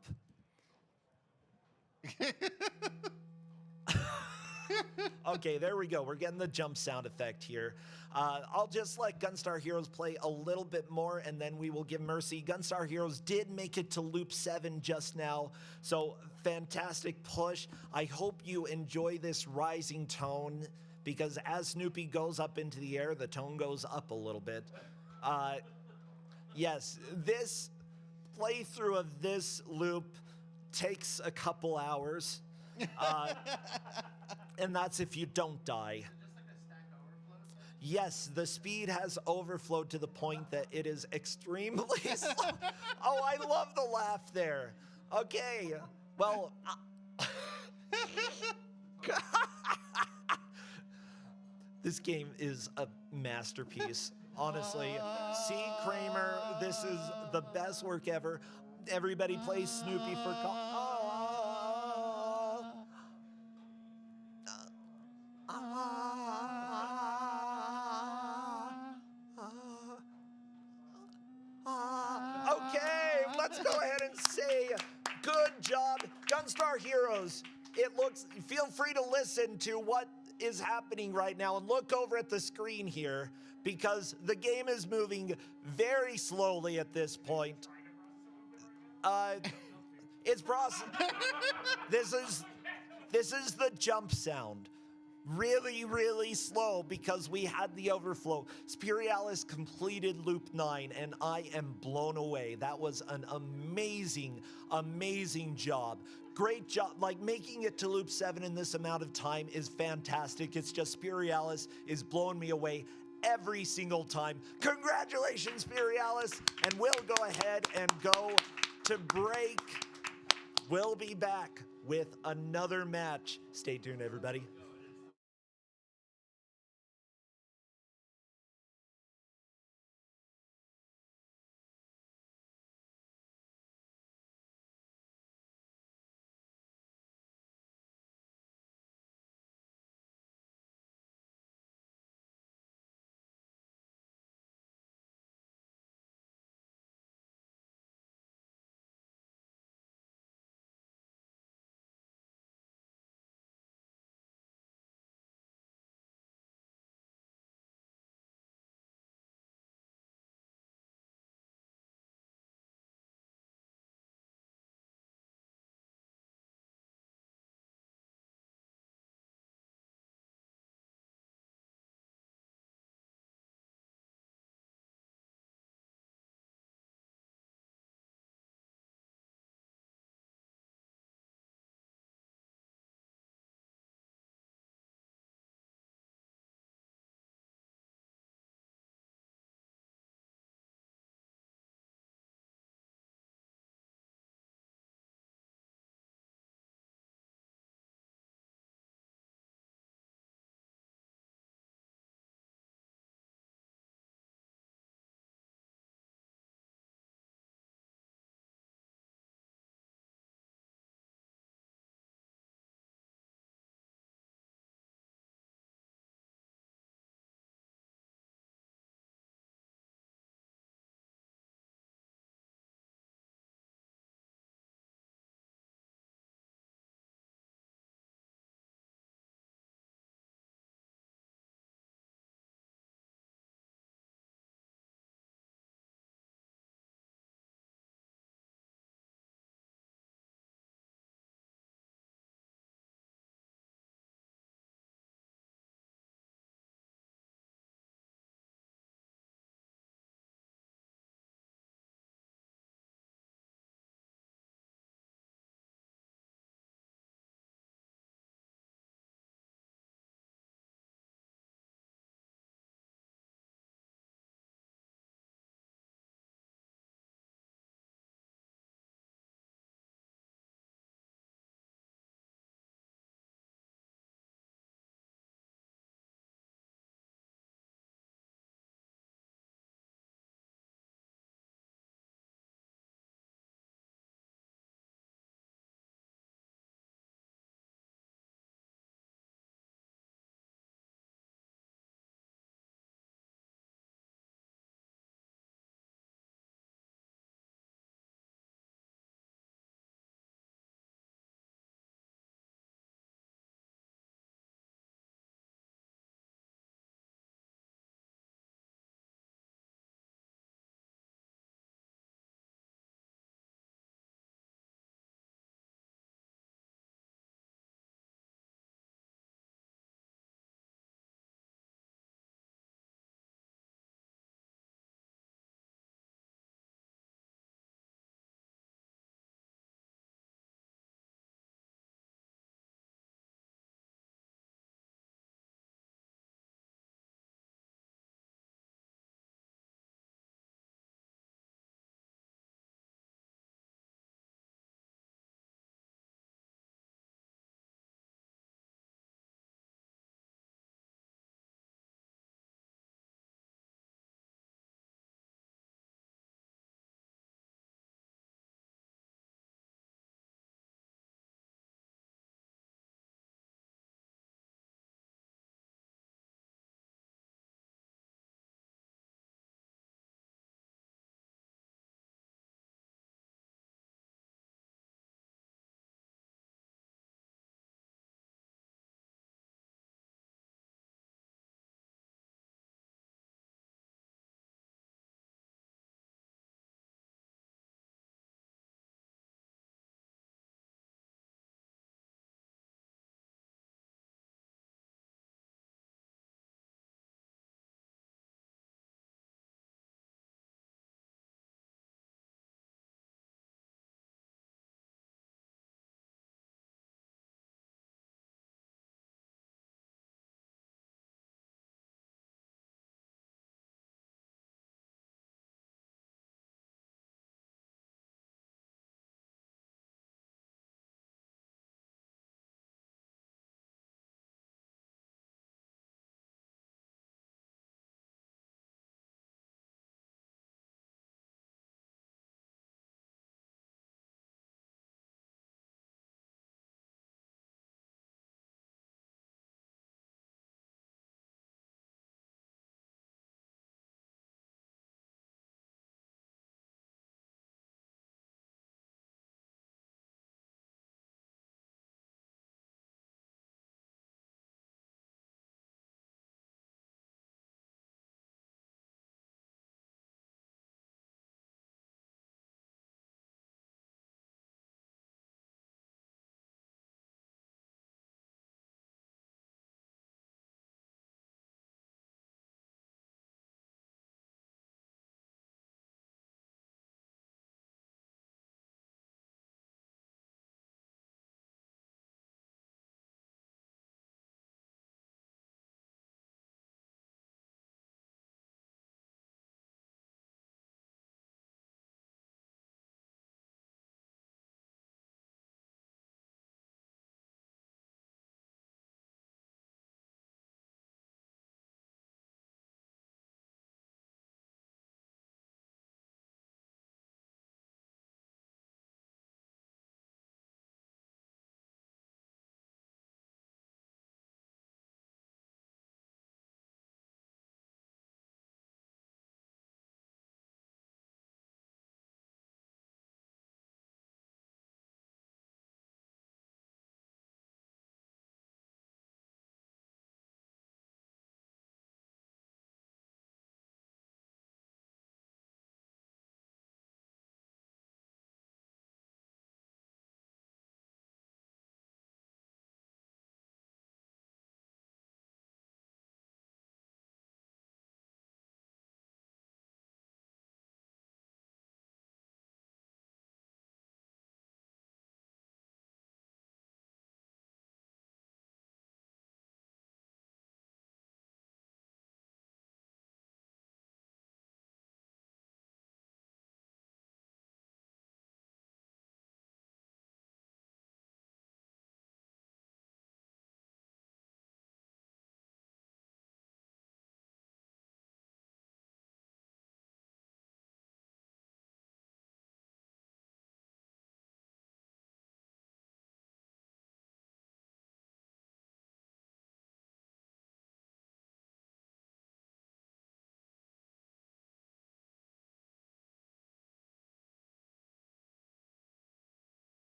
Okay, there we go. We're getting the jump sound effect here. I'll just let Gunstar Heroes play a little bit more, and then we will give mercy. Gunstar Heroes did make it to Loop 7 just now, so fantastic push. I hope you enjoy this rising tone, because as Snoopy goes up into the air, the tone goes up a little bit. Yes, this playthrough of this loop takes a couple hours. And that's if you don't die. Yes, the speed has overflowed to the point that it is extremely slow. Oh, I love the laugh there. Okay, well... This game is a masterpiece. Honestly, C. Kramer, this is the best work ever. Everybody plays Snoopy for... Okay, let's go ahead and say good job, Gunstar Heroes. Feel free to listen to what is happening right now and look over at the screen here, because the game is moving very slowly at this point. It's process. This is the jump sound. Really, really slow, because we had the overflow. Spirialis completed Loop 9, and I am blown away. That was an amazing, amazing job. Great job. Like, making it to Loop 7 in this amount of time is fantastic. It's just Spirialis is blowing me away every single time. Congratulations, Spirialis. And we'll go ahead and go to break. We'll be back with another match. Stay tuned, everybody.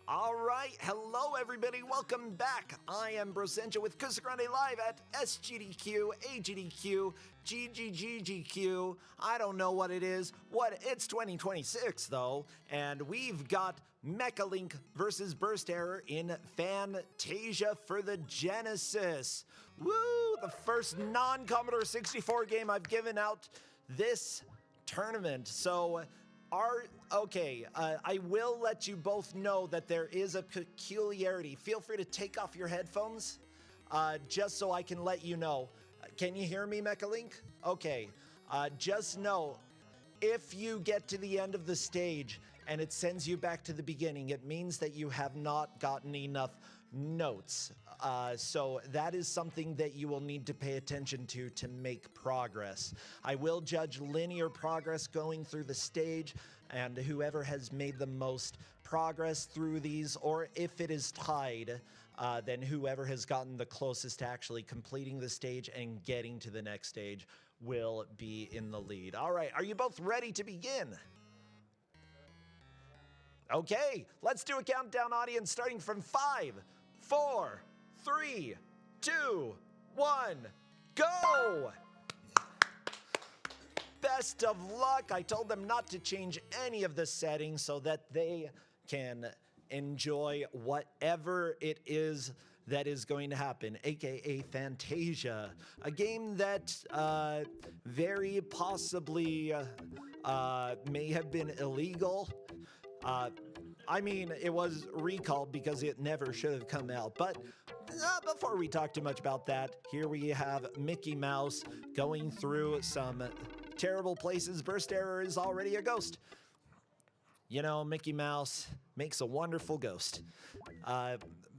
All right, hello everybody, welcome back. I am Brosenja with Kusogrande live at SGDQ, AGDQ, GGGGQ. I don't know what it is. It's 2026 though, and we've got Mechalink versus Burst Error in Fantasia for the Genesis. Woo! The first non-Commodore 64 game I've given out this tournament. So I will let you both know that there is a peculiarity. Feel free to take off your headphones, just so I can let you know. Can you hear me, Mechalink? Okay, just know, if you get to the end of the stage and it sends you back to the beginning, it means that you have not gotten enough notes. So that is something that you will need to pay attention to make progress. I will judge linear progress going through the stage, and whoever has made the most progress through these, or if it is tied, then whoever has gotten the closest to actually completing the stage and getting to the next stage will be in the lead. All right, are you both ready to begin? Okay, let's do a countdown, audience, starting from 5, 4, 3, 2, 1, go! Best of luck. I told them not to change any of the settings so that they can enjoy whatever it is that is going to happen, aka Fantasia, a game that very possibly may have been illegal. I mean, it was recalled because it never should have come out. But before we talk too much about that, here we have Mickey Mouse going through some terrible places. Burst Error is already a ghost. You know, Mickey Mouse makes a wonderful ghost.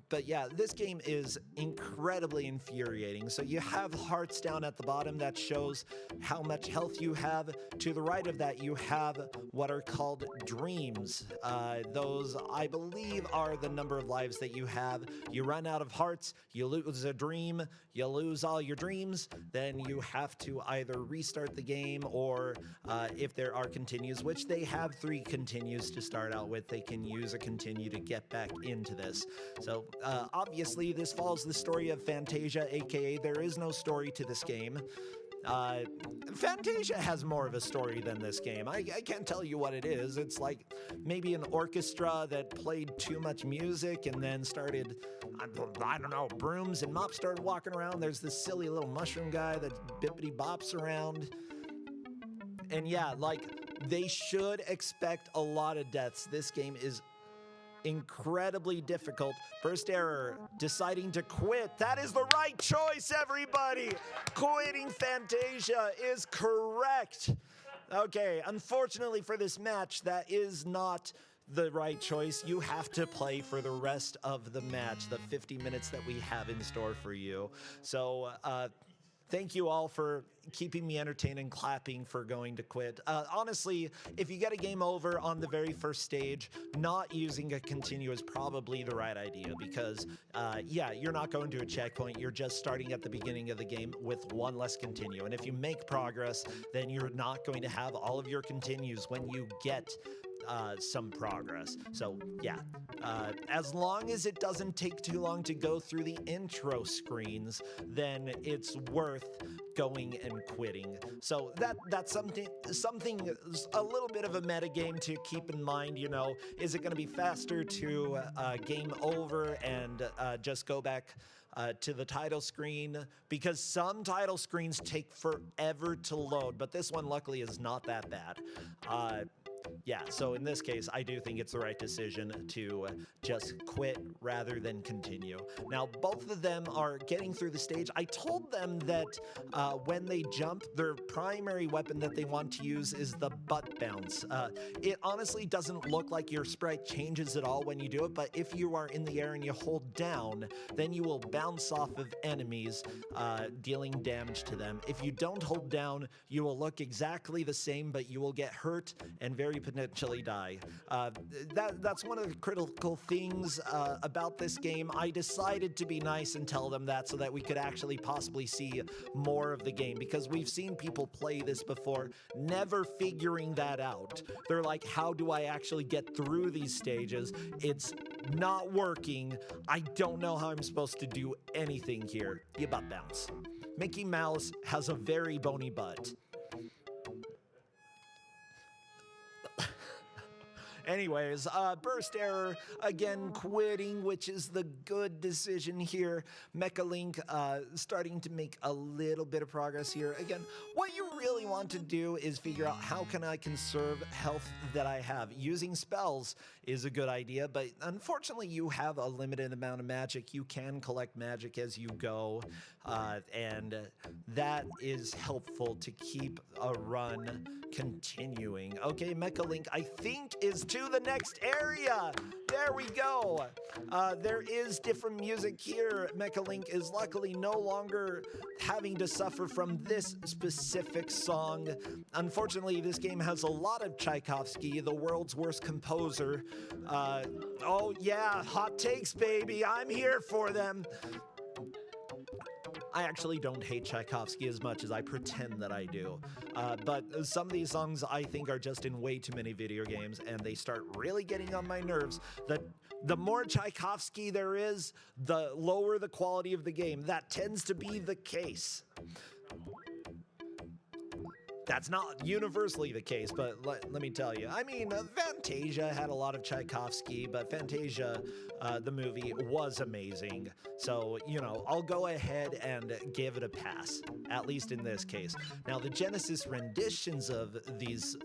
But yeah, this game is incredibly infuriating. So you have hearts down at the bottom that shows how much health you have. To the right of that, you have what are called dreams. Those, I believe, are the number of lives that you have. You run out of hearts, you lose a dream, you lose all your dreams, then you have to either restart the game, or if there are continues, which they have 3 continues to start out with, they can use a continue to get back into this. So obviously, this follows the story of Fantasia, aka there is no story to this game. Fantasia has more of a story than this game. I can't tell you what it is. It's like maybe an orchestra that played too much music and then started, I don't know, brooms and mops started walking around. There's this silly little mushroom guy that bippity bops around. And yeah, like, they should expect a lot of deaths. This game is incredibly difficult. Burst Error deciding to quit. That is the right choice, everybody. Quitting Fantasia is correct. Okay, unfortunately for this match, that is not the right choice. You have to play for the rest of the match, the 50 minutes that we have in store for you. So, thank you all for keeping me entertained and clapping for going to quit. Honestly, if you get a game over on the very first stage, not using a continue is probably the right idea because, yeah, you're not going to a checkpoint. You're just starting at the beginning of the game with one less continue. And if you make progress, then you're not going to have all of your continues when you get some progress. So yeah, as long as it doesn't take too long to go through the intro screens, then it's worth going and quitting. So that's something a little bit of a meta game to keep in mind. You know, is it going to be faster to game over and just go back to the title screen, because some title screens take forever to load, but this one luckily is not that bad. Yeah, so in this case, I do think it's the right decision to just quit rather than continue. Now, both of them are getting through the stage. I told them that when they jump, their primary weapon that they want to use is the butt bounce. It honestly doesn't look like your sprite changes at all when you do it, but if you are in the air and you hold down, then you will bounce off of enemies, dealing damage to them. If you don't hold down, you will look exactly the same, but you will get hurt and very potentially die. That's one of the critical things about this game. I decided to be nice and tell them that so that we could actually possibly see more of the game, because we've seen people play this before, never figuring that out. They're like, how do I actually get through these stages? It's not working. I don't know how I'm supposed to do anything here. You butt bounce. Mickey Mouse has a very bony butt. Anyways, burst error, again quitting, which is the good decision here. Mecha Link starting to make a little bit of progress here. Again, what you really want to do is figure out how can I conserve health that I have. Using spells is a good idea, but unfortunately you have a limited amount of magic. You can collect magic as you go, and that is helpful to keep a run continuing. Okay, Mecha Link, I think, is to the next area. There we go. There is different music here. Mecha Link is luckily no longer having to suffer from this specific song. Unfortunately, this game has a lot of Tchaikovsky, the world's worst composer. Oh yeah, hot takes, baby. I'm here for them. I actually don't hate Tchaikovsky as much as I pretend that I do. But some of these songs I think are just in way too many video games, and they start really getting on my nerves. The more Tchaikovsky there is, the lower the quality of the game. That tends to be the case. That's not universally the case, but let me tell you. I mean, Fantasia had a lot of Tchaikovsky, but Fantasia, the movie, was amazing. So, you know, I'll go ahead and give it a pass, at least in this case. Now, the Genesis renditions of these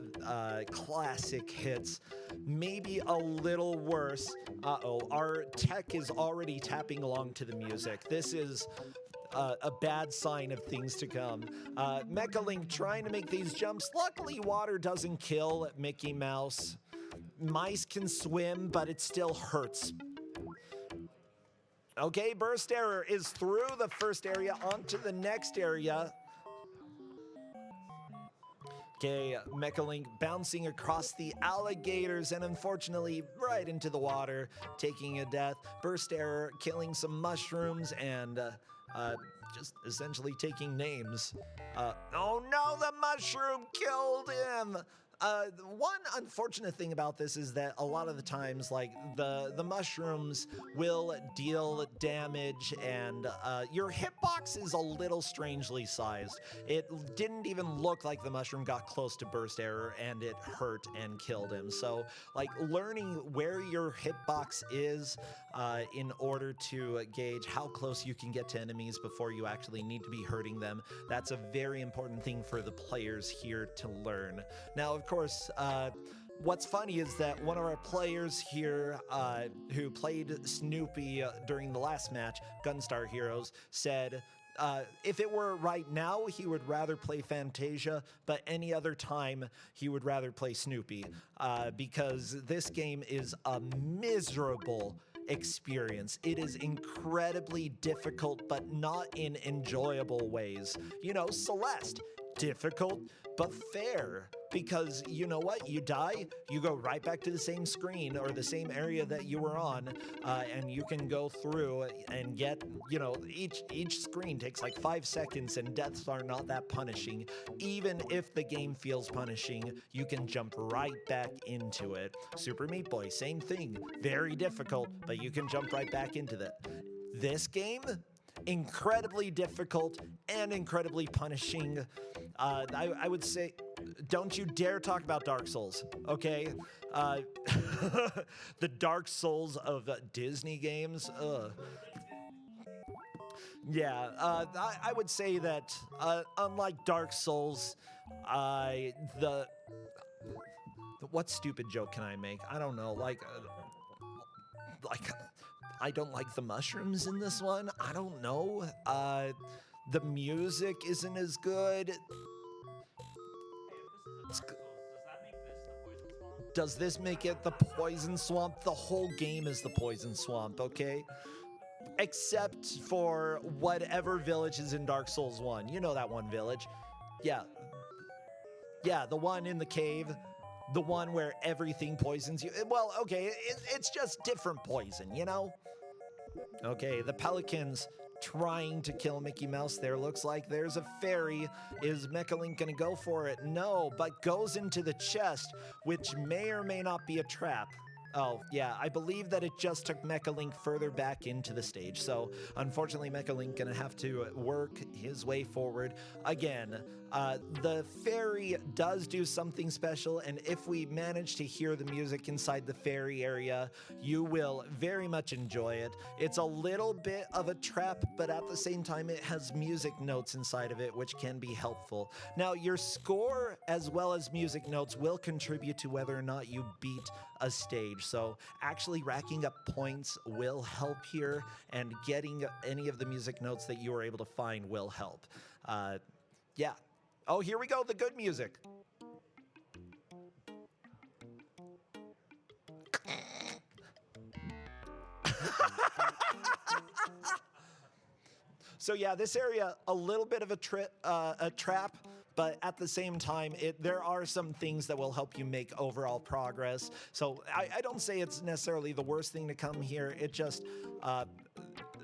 classic hits may be a little worse. Our tech is already tapping along to the music. This is a bad sign of things to come. Mecha Link trying to make these jumps. Luckily, water doesn't kill Mickey Mouse. Mice can swim, but it still hurts. Okay, burst error is through the first area onto the next area. Okay, Mecha Link bouncing across the alligators and unfortunately right into the water, taking a death. Burst error, killing some mushrooms and just essentially taking names. Oh no, the mushroom killed him! One unfortunate thing about this is that a lot of the times, like, the mushrooms will deal damage, and your hitbox is a little strangely sized. It didn't even look like the mushroom got close to burst error, and it hurt and killed him. So, like, learning where your hitbox is in order to gauge how close you can get to enemies before you actually need to be hurting them, that's a very important thing for the players here to learn. Now, of course, what's funny is that one of our players here who played Snoopy during the last match, Gunstar Heroes, said if it were right now, he would rather play Fantasia, but any other time, he would rather play Snoopy, because this game is a miserable experience. It is incredibly difficult, but not in enjoyable ways. You know, Celeste, difficult, but fair. Because you know what? You die, you go right back to the same screen or the same area that you were on, and you can go through and get, you know, each screen takes like 5 seconds and deaths are not that punishing. Even if the game feels punishing, you can jump right back into it. Super Meat Boy, same thing. Very difficult, but you can jump right back into that. This game, incredibly difficult and incredibly punishing. I would say, don't you dare talk about Dark Souls, okay? The Dark Souls of Disney games, Yeah, I would say that unlike Dark Souls, what stupid joke can I make? I don't know, like I don't like the mushrooms in this one. I don't know. The music isn't as good. Does this make it the Poison Swamp? The whole game is the Poison Swamp, okay? Except for whatever village is in Dark Souls 1. You know that one village. Yeah. Yeah, the one in the cave. the one where everything poisons you. Well, okay, it's just different poison, you know? Okay, the Pelicans trying to kill Mickey Mouse there. Looks like there's a fairy. Is Mecha Link gonna go for it? No, but goes into the chest, which may or may not be a trap. Oh, yeah, I believe that it just took Mecha Link further back into the stage. So, unfortunately, Mecha Link gonna have to work his way forward. Again, the fairy does do something special, and if we manage to hear the music inside the fairy area, you will very much enjoy it. It's a little bit of a trap, but at the same time, it has music notes inside of it, which can be helpful. Now, your score as well as music notes will contribute to whether or not you beat a stage. So actually racking up points will help here, and getting any of the music notes that you are able to find will help. Yeah. Oh, here we go, the good music. So yeah, this area, a little bit of a trap, but at the same time, there are some things that will help you make overall progress. So I don't say it's necessarily the worst thing to come here. It just,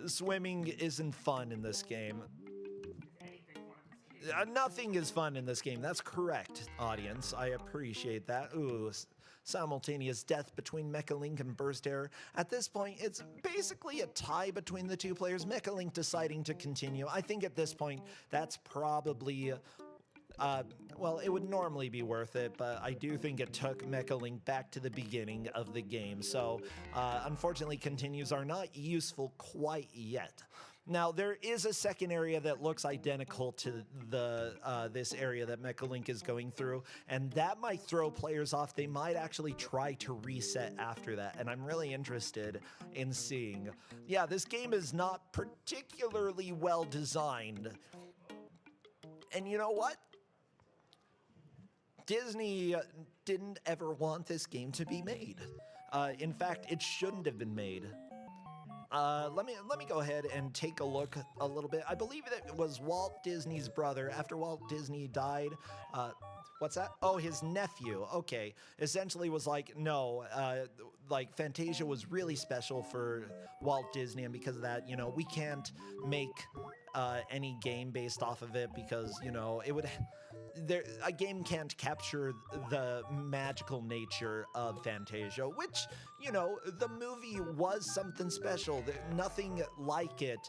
swimming isn't fun in this game. Nothing is fun in this game. That's correct, audience. I appreciate that. Ooh, simultaneous death between Mecha Link and Burst Error. At this point, it's basically a tie between the two players. Mecha Link deciding to continue. I think at this point, that's probably... well, it would normally be worth it, but I do think it took Mecha Link back to the beginning of the game. So, unfortunately, continues are not useful quite yet. Now, there is a second area that looks identical to this area that Mecha Link is going through, and that might throw players off. They might actually try to reset after that, and I'm really interested in seeing. Yeah, this game is not particularly well designed. And you know what? Disney didn't ever want this game to be made. In fact, it shouldn't have been made. Let me go ahead and take a look a little bit. I believe that it was Walt Disney's brother. After Walt Disney died, what's that? Oh, his nephew. Okay, essentially was like, no, like Fantasia was really special for Walt Disney, and because of that, you know, we can't make any game based off of it because, you know, it would. A game can't capture the magical nature of Fantasia, which, you know, the movie was something special. Nothing like it.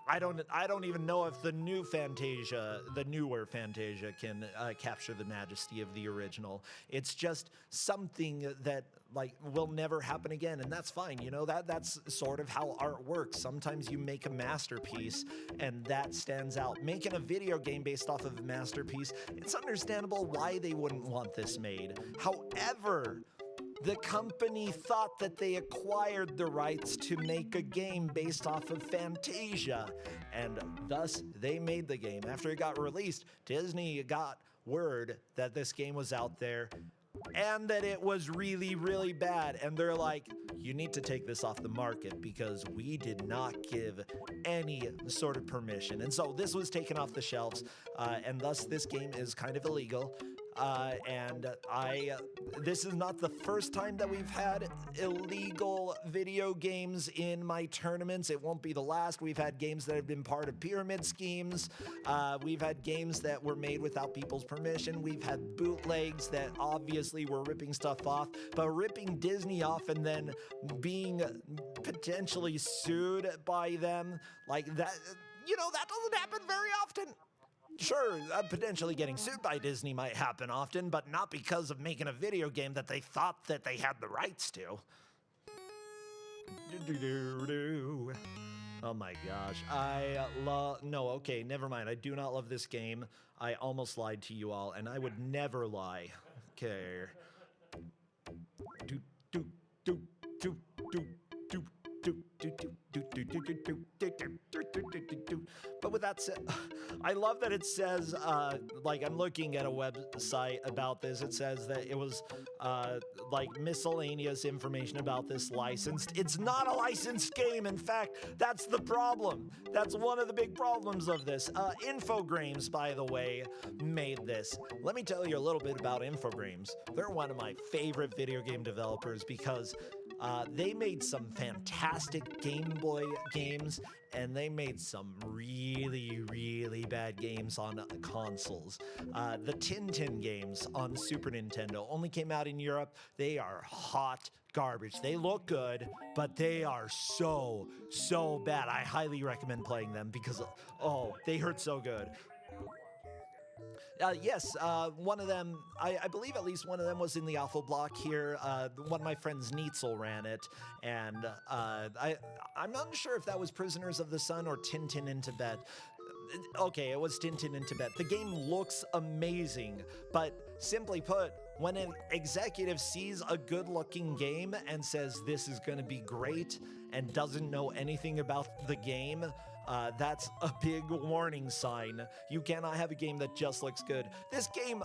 I don't even know if the new Fantasia, the newer Fantasia, can capture the majesty of the original. It's just something that like will never happen again, and that's fine. You know, that's sort of how art works. Sometimes you make a masterpiece, and that stands out. Making a video game based off of a masterpiece, it's understandable why they wouldn't want this made. However, the company thought that they acquired the rights to make a game based off of Fantasia, and thus they made the game. After it got released, Disney got word that this game was out there and that it was really, really bad. And they're like, you need to take this off the market because we did not give any sort of permission. And so this was taken off the shelves, and thus this game is kind of illegal. This is not the first time that we've had illegal video games in my tournaments. It won't be the last. We've had games that have been part of pyramid schemes. We've had games that were made without people's permission. We've had bootlegs that obviously were ripping stuff off, but ripping Disney off and then being potentially sued by them like that, you know, that doesn't happen very often. Sure, potentially getting sued by Disney might happen often, but not because of making a video game that they thought that they had the rights to. Oh my gosh, no, okay, never mind. I do not love this game. I almost lied to you all, and I would never lie. Okay. Do, do, do, do, do, do, do, do, do, But with that said, I love that it says, like, I'm looking at a website about this. It says that it was, like, miscellaneous information about this licensed. It's not a licensed game. In fact, that's the problem. That's one of the big problems of this. Infogrames, by the way, made this. Let me tell you a little bit about Infogrames. They're one of my favorite video game developers because they made some fantastic Game Boy games, and they made some really, really bad games on consoles. The Tintin games on Super Nintendo only came out in Europe. They are hot garbage. They look good, but they are so bad. I highly recommend playing them because, oh, they hurt so good. Yes, one of them, I believe at least one of them was in the Alpha Block here. One of my friends, Neitzel, ran it, and I'm not sure if that was Prisoners of the Sun or Tintin in Tibet. Okay, it was Tintin in Tibet. The game looks amazing, but simply put, when an executive sees a good-looking game and says this is going to be great and doesn't know anything about the game, that's a big warning sign. You cannot have a game that just looks good. This game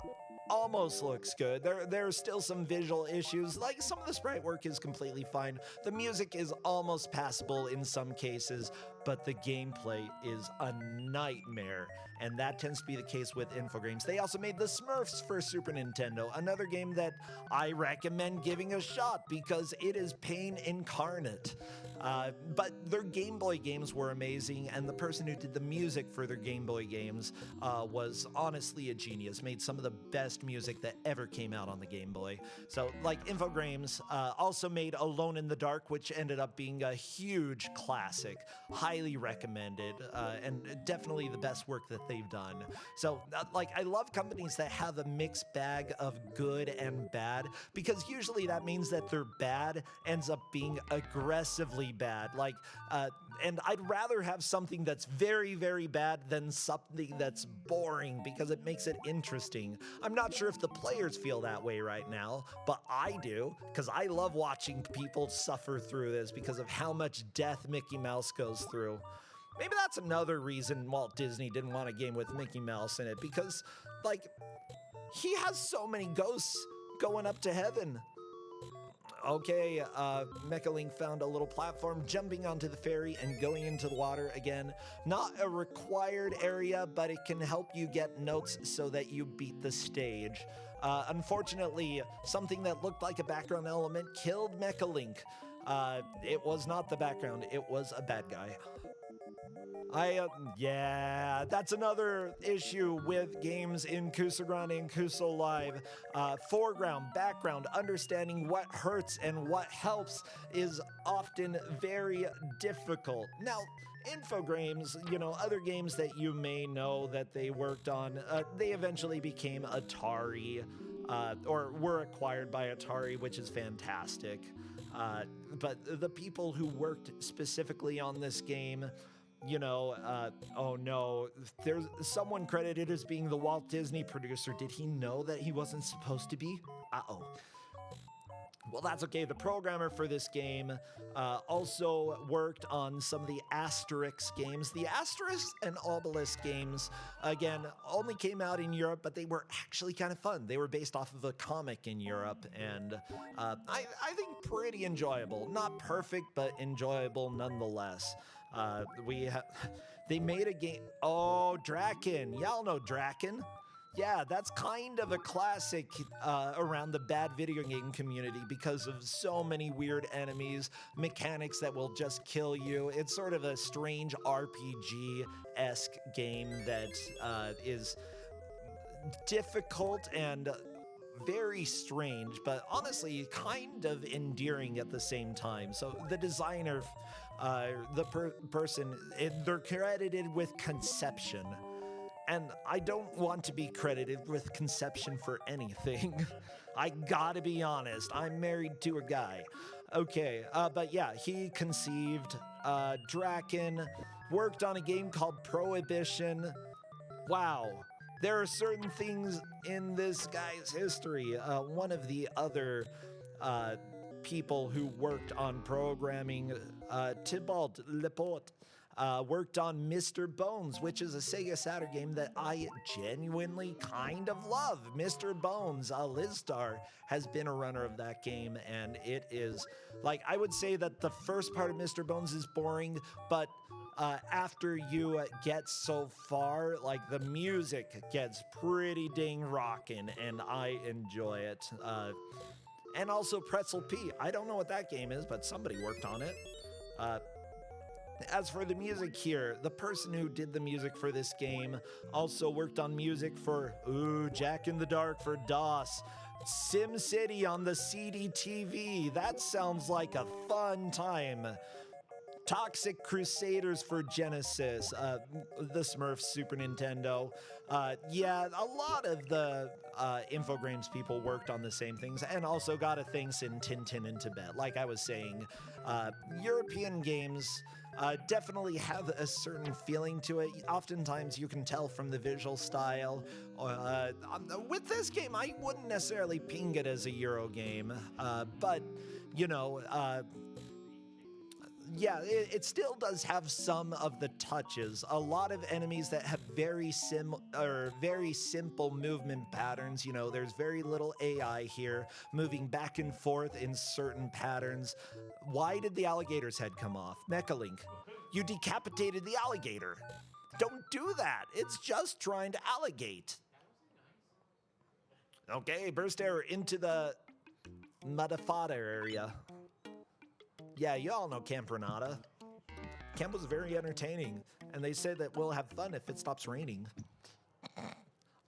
almost looks good. There are still some visual issues. Like, some of the sprite work is completely fine. The music is almost passable in some cases, but the gameplay is a nightmare. And that tends to be the case with Infogrames. They also made the Smurfs for Super Nintendo, another game that I recommend giving a shot because it is pain incarnate. But their Game Boy games were amazing, and the person who did the music for their Game Boy games was honestly a genius, made some of the best music that ever came out on the Game Boy. So, like, Infogrames also made Alone in the Dark, which ended up being a huge classic. Highly recommended, and definitely the best work that they've done. So, like, I love companies that have a mixed bag of good and bad, because usually that means that their bad ends up being aggressively bad. Like, and I'd rather have something that's very, very bad than something that's boring because it makes it interesting. I'm not sure if the players feel that way right now, but I do, because I love watching people suffer through this because of how much death Mickey Mouse goes through. Maybe that's another reason Walt Disney didn't want a game with Mickey Mouse in it, because, like, he has so many ghosts going up to heaven. Okay, Mecha Link found a little platform, jumping onto the ferry and going into the water again. Not a required area, but it can help you get notes so that you beat the stage. Unfortunately, something that looked like a background element killed Mecha Link. It was not the background, it was a bad guy. Yeah, that's another issue with games in Kusogrande and Kuso Live. Foreground, background, understanding what hurts and what helps is often very difficult. Now, Infogrames, you know, other games that you may know that they worked on, they eventually became Atari, or were acquired by Atari, which is fantastic. But the people who worked specifically on this game, you know, oh no, there's someone credited as being the Walt Disney producer. Did he know that he wasn't supposed to be? Uh-oh. Well, that's okay. The programmer for this game also worked on some of the Asterix games. The Asterix and Obelisk games, again, only came out in Europe, but they were actually kind of fun. They were based off of a comic in Europe, and I think pretty enjoyable. Not perfect, but enjoyable nonetheless. They made a game. Oh, Draken. Y'all know Draken. Yeah, that's kind of a classic around the bad video game community because of so many weird enemies, mechanics that will just kill you. It's sort of a strange RPG-esque game that is difficult and very strange, but honestly kind of endearing at the same time. So the designer, person, they're credited with conception. And I don't want to be credited with conception for anything. I gotta be honest, I'm married to a guy. Okay, but yeah, he conceived Draken, worked on a game called Prohibition. Wow. There are certain things in this guy's history. One of the other people who worked on programming. Thibault Leporte worked on Mr. Bones, which is a Sega Saturn game that I genuinely kind of love. Mr. Bones, Lizstar, has been a runner of that game, and it is, like, I would say that the first part of Mr. Bones is boring, but after you get so far, like, the music gets pretty dang rockin', and I enjoy it. And also Pretzel P. I don't know what that game is, but somebody worked on it. As for the music here, the person who did the music for this game also worked on music for, Jack in the Dark for DOS, SimCity on the CDTV. That sounds like a fun time. Toxic Crusaders for Genesis, the Smurfs Super Nintendo. Yeah, a lot of the Infogrames people worked on the same things, and also got a thanks in Tintin in Tibet. Like I was saying, European games definitely have a certain feeling to it. Oftentimes you can tell from the visual style. With this game, I wouldn't necessarily ping it as a Euro game, but, you know, yeah, it still does have some of the touches. A lot of enemies that have very simple movement patterns. You know, there's very little AI here, moving back and forth in certain patterns. Why did the alligator's head come off? Mechalink, you decapitated the alligator. Don't do that. It's just trying to alligate. Okay, burst error into the Madafada area. Yeah, you all know Camp Renata. Camp was very entertaining, and they say that we'll have fun if it stops raining.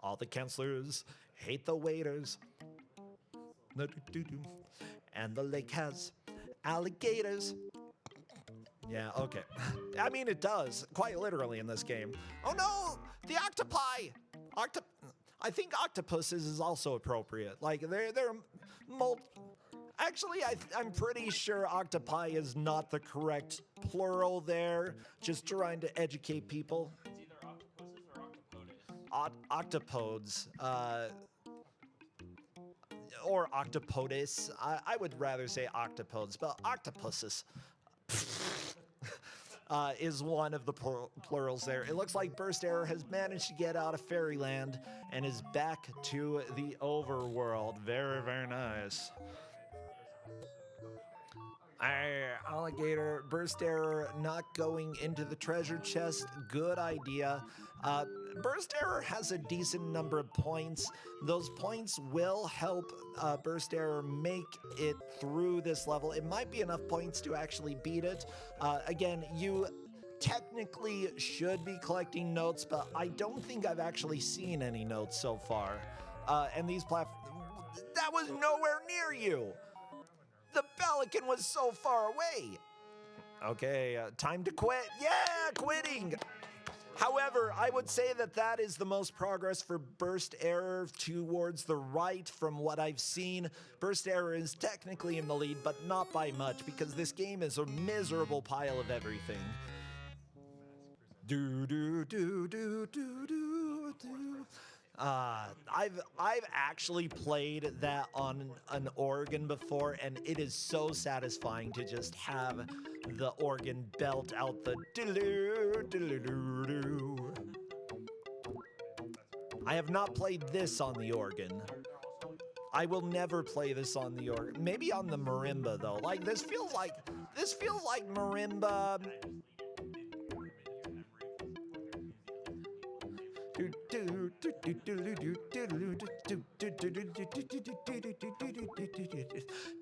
All the counselors hate the waiters. And the lake has alligators. Yeah, okay. I mean, it does, quite literally in this game. Oh no, the octopi! I think octopuses is also appropriate. Like, they're Actually, I'm pretty sure octopi is not the correct plural there. Just trying to educate people. It's either octopuses or Octopodes. octopodes. Or octopodus. I would rather say octopodes, but octopuses is one of the plurals there. It looks like Burst Error has managed to get out of Fairyland and is back to the overworld. Very, very nice. Alligator, burst error, not going into the treasure chest. Good idea. Burst error has a decent number of points. Those points will help burst error make it through this level. It might be enough points to actually beat it. Again, you technically should be collecting notes, but I don't think I've actually seen any notes so far. And these that was nowhere near you. The pelican was so far away. Okay, time to quit. Yeah, quitting. However, I would say that that is the most progress for Burst Error towards the right from what I've seen. Burst Error is technically in the lead, but not by much, because this game is a miserable pile of everything. Do do do do do do do. I've actually played that on an organ before, and it is so satisfying to just have the organ belt out the doo-doo-doo-doo-doo. I have not played this on the organ. I will never play this on the organ. Maybe on the marimba though. Like this feels like marimba.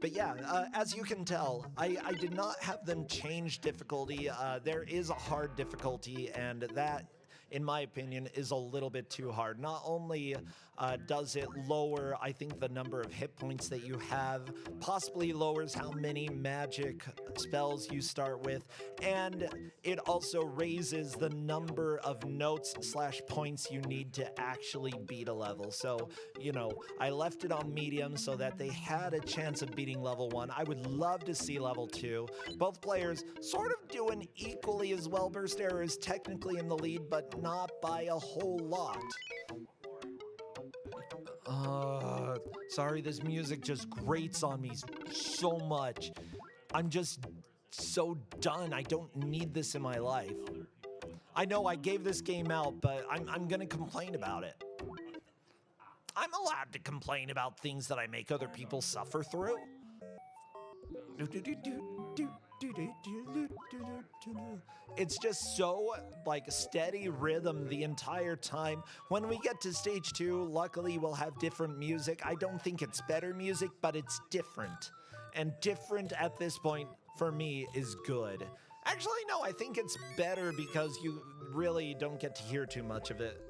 But yeah, as you can tell, I did not have them change difficulty. There is a hard difficulty, and that, in my opinion, is a little bit too hard. Not only does it lower, I think, the number of hit points that you have, possibly lowers how many magic spells you start with, and it also raises the number of notes / points you need to actually beat a level. So, you know, I left it on medium so that they had a chance of beating level 1. I would love to see level 2. Both players sort of doing equally as well. Burst Error is technically in the lead, but not by a whole lot. Sorry, this music just grates on me so much. I'm just so done. I don't need this in my life. I know I gave this game out, but I'm gonna complain about it. I'm allowed to complain about things that I make other people suffer through. It's just so like steady rhythm the entire time. When we get to stage 2, luckily we'll have different music. I don't think it's better music, but it's different. And different at this point for me is good. Actually, no, I think it's better because you really don't get to hear too much of it.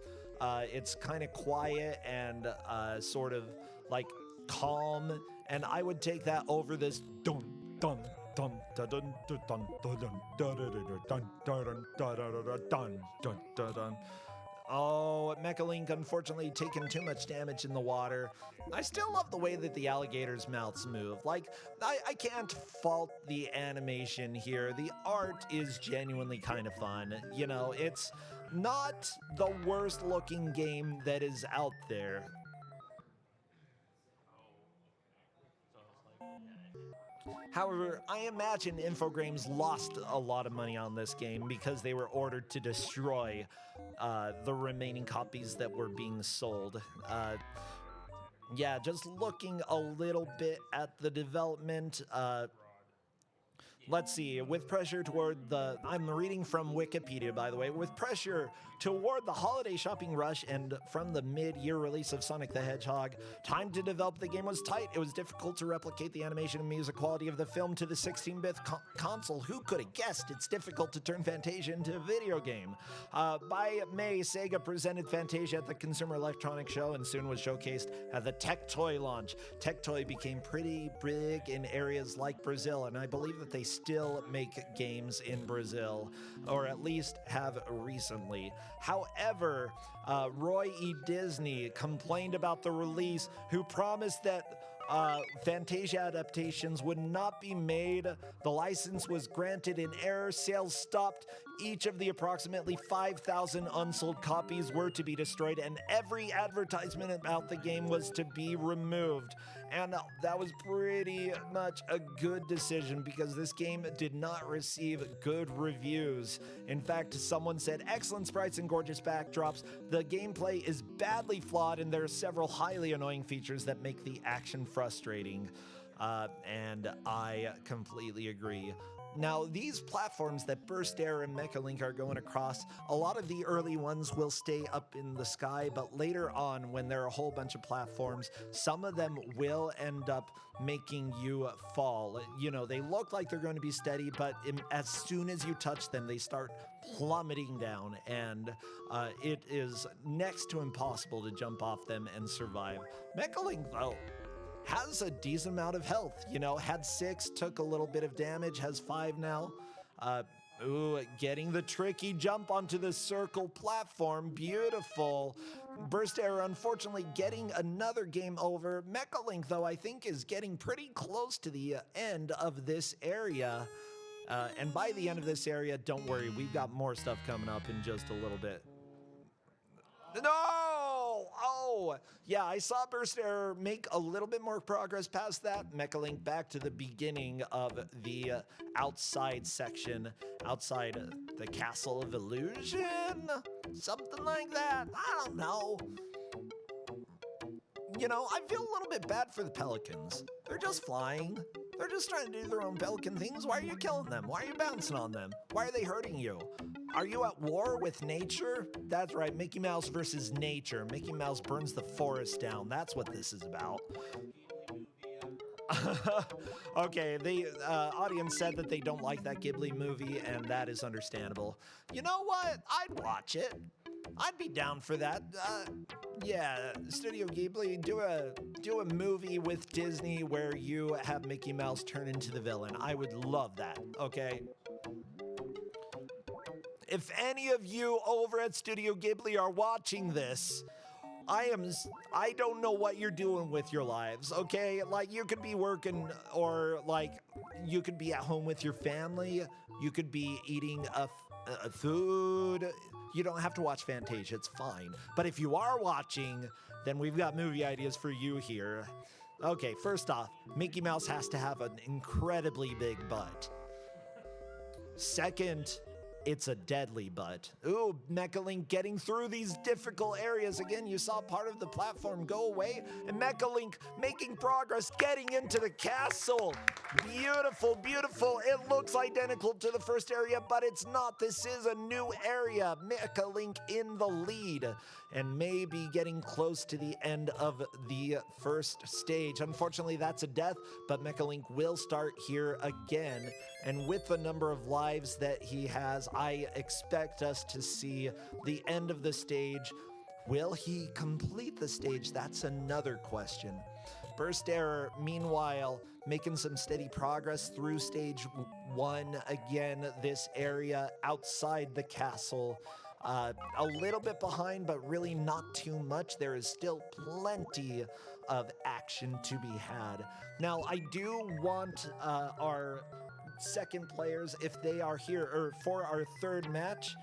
It's kind of quiet and sort of like calm, and I would take that over this dun dun dun dun dun dun dun dun dun dun dun dun dun dun dun. Oh, Mecha Link unfortunately taken too much damage in the water. I still love the way that the alligators' mouths move. Like, I can't fault the animation here. The art is genuinely kind of fun. You know, it's not the worst looking game that is out there. However, I imagine Infogrames lost a lot of money on this game because they were ordered to destroy the remaining copies that were being sold. Yeah, just looking a little bit at the development, let's see, with pressure toward the, I'm reading from Wikipedia, by the way, with pressure toward the holiday shopping rush and from the mid-year release of Sonic the Hedgehog, time to develop the game was tight. It was difficult to replicate the animation and music quality of the film to the 16-bit console. Who could have guessed it's difficult to turn Fantasia into a video game? By May, Sega presented Fantasia at the Consumer Electronics Show and soon was showcased at the Tech Toy launch. Tech Toy became pretty big in areas like Brazil, and I believe that they still make games in Brazil, or at least have recently. However, Roy E. Disney complained about the release, who promised that Fantasia adaptations would not be made. The license was granted in error, sales stopped, each of the approximately 5,000 unsold copies were to be destroyed, and every advertisement about the game was to be removed. And that was pretty much a good decision because this game did not receive good reviews. In fact, someone said, excellent sprites and gorgeous backdrops. The gameplay is badly flawed and there are several highly annoying features that make the action frustrating. And I completely agree. Now, these platforms that Burst Air and Mecha Link are going across, a lot of the early ones will stay up in the sky, but later on, when there are a whole bunch of platforms, some of them will end up making you fall. You know, they look like they're going to be steady, but as soon as you touch them, they start plummeting down, and it is next to impossible to jump off them and survive. Mecha Link, though, has a decent amount of health. You know, had 6, took a little bit of damage, has 5 now. Getting the tricky jump onto the circle platform. Beautiful. Burst Air, unfortunately, getting another game over. Mecha Link, though, I think is getting pretty close to the end of this area. And by the end of this area, don't worry, we've got more stuff coming up in just a little bit. No! Oh! Yeah, I saw Burst Air make a little bit more progress past that. Mecha Link back to the beginning of the outside section, outside the Castle of Illusion? Something like that. I don't know. You know, I feel a little bit bad for the pelicans. They're just flying. They're just trying to do their own pelican things. Why are you killing them? Why are you bouncing on them? Why are they hurting you? Are you at war with nature? That's right, Mickey Mouse versus nature. Mickey Mouse burns the forest down. That's what this is about. Okay, the audience said that they don't like that Ghibli movie, and that is understandable. You know what? I'd watch it. I'd be down for that. Yeah, Studio Ghibli, do a movie with Disney where you have Mickey Mouse turn into the villain. I would love that, okay? If any of you over at Studio Ghibli are watching this, I don't know what you're doing with your lives, okay? Like, you could be working, or like you could be at home with your family. You could be eating a food. You don't have to watch Fantasia, it's fine. But if you are watching, then we've got movie ideas for you here. Okay, first off, Mickey Mouse has to have an incredibly big butt. Second, it's a deadly butt. Ooh, Mecha Link getting through these difficult areas. Again, you saw part of the platform go away, and Mecha Link making progress, getting into the castle. Beautiful, beautiful. It looks identical to the first area, but it's not. This is a new area. Mecha Link in the lead, and maybe getting close to the end of the first stage. Unfortunately, that's a death, but Mecha Link will start here again, and with the number of lives that he has, I expect us to see the end of the stage. Will he complete the stage? That's another question. Burst Error, meanwhile, making some steady progress through stage 1. Again, this area outside the castle. A little bit behind, but really not too much. There is still plenty of action to be had. Now, I do want our second players, if they are here, or for our third match,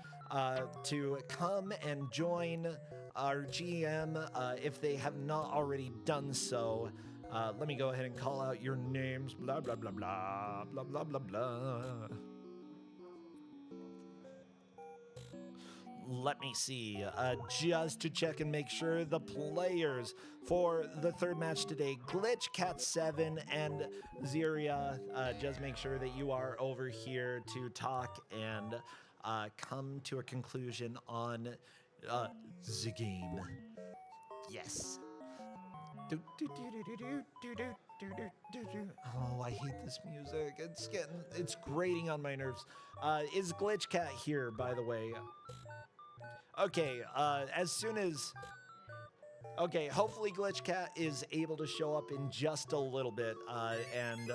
to come and join our GM if they have not already done so. Let me go ahead and call out your names. Blah, blah, blah, blah, blah, blah, blah, blah. Let me see, just to check and make sure the players for the third match today, Glitch Cat 7 and Ziria, just make sure that you are over here to talk and come to a conclusion on the game. Yes. Oh, I hate this music. It's grating on my nerves. Is Glitch Cat here, by the way? Okay, as soon as... Okay, hopefully Glitch Cat is able to show up in just a little bit, and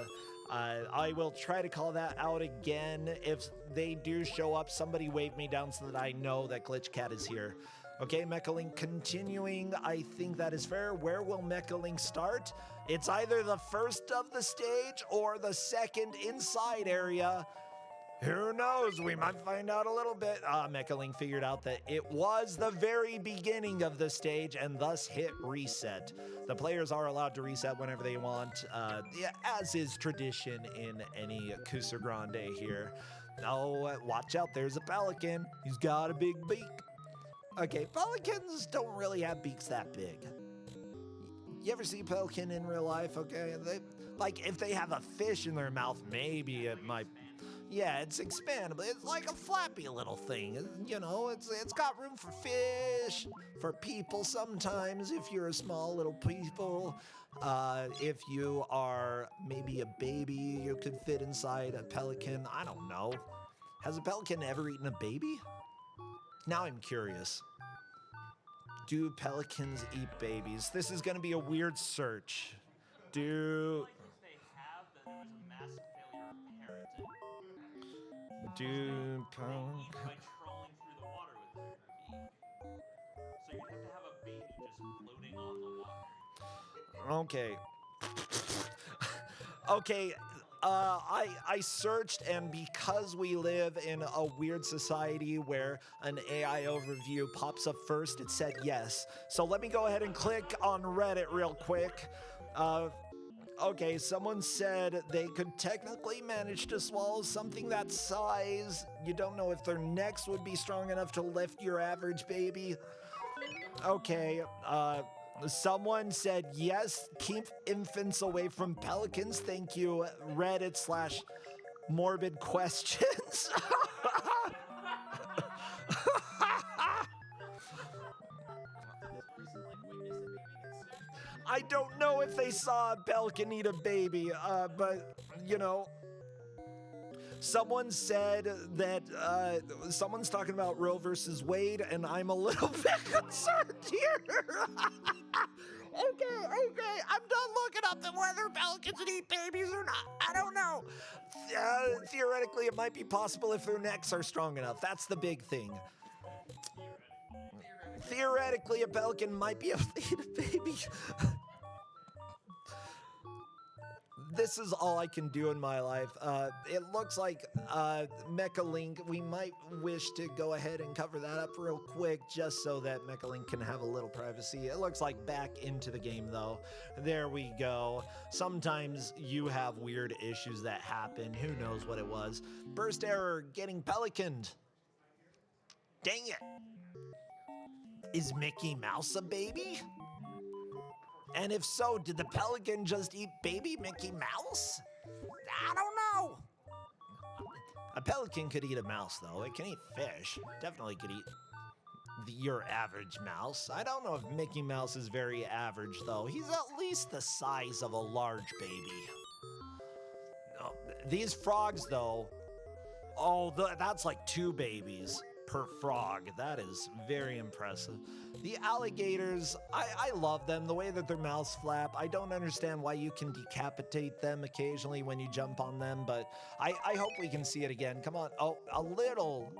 I will try to call that out again. If they do show up, somebody wave me down so that I know that Glitch Cat is here. Okay, Mecha Link continuing. I think that is fair. Where will Mecha Link start? It's either the first of the stage or the second inside area. Who knows? We might find out a little bit. Mecha Link figured out that it was the very beginning of the stage and thus hit reset. The players are allowed to reset whenever they want, as is tradition in any Kusogrande here. Oh, watch out, there's a pelican. He's got a big beak. Okay, pelicans don't really have beaks that big. You ever see a pelican in real life? Okay, like if they have a fish in their mouth, maybe it might... Yeah, it's expandable. It's like a flappy little thing. You know, it's got room for fish, for people sometimes if you're a small little people. If you are maybe a baby, you could fit inside a pelican. I don't know. Has a pelican ever eaten a baby? Now I'm curious. Do pelicans eat babies? This is going to be a weird search. Do... Do By trolling through the water with their feet. So you'd have to have a baby just floating on the water. Okay. Okay, I searched, and because we live in a weird society where an AI overview pops up first, it said yes. So let me go ahead and click on Reddit real quick. Okay, someone said they could technically manage to swallow something that size. You don't know if their necks would be strong enough to lift your average baby. Okay, someone said yes, keep infants away from pelicans. Thank you, Reddit/morbid questions. I don't know if they saw a pelican eat a baby, but, you know, someone said that, someone's talking about Roe versus Wade, and I'm a little bit concerned here. Okay, I'm done looking up whether pelicans can eat babies or not. I don't know. Theoretically, it might be possible if their necks are strong enough. That's the big thing. Theoretically, a pelican might be able to eat a baby. this is all I can do in my life. It looks like Mecha Link, we might wish to go ahead and cover that up real quick just so that Mecha Link can have a little privacy. It looks like back into the game though. There we go. Sometimes you have weird issues that happen. Who knows what it was? Burst error getting pelicaned. Dang it. Is Mickey Mouse a baby? And if so, did the pelican just eat baby Mickey Mouse? I don't know. A pelican could eat a mouse, though. It can eat fish. Definitely could eat your average mouse. I don't know if Mickey Mouse is very average, though. He's at least the size of a large baby. Oh, these frogs, though. Oh, that's like 2 babies per frog. That is very impressive. The alligators, I love them. The way that their mouths flap, I don't understand why you can decapitate them occasionally when you jump on them, but I hope we can see it again. Come on. Oh, a little.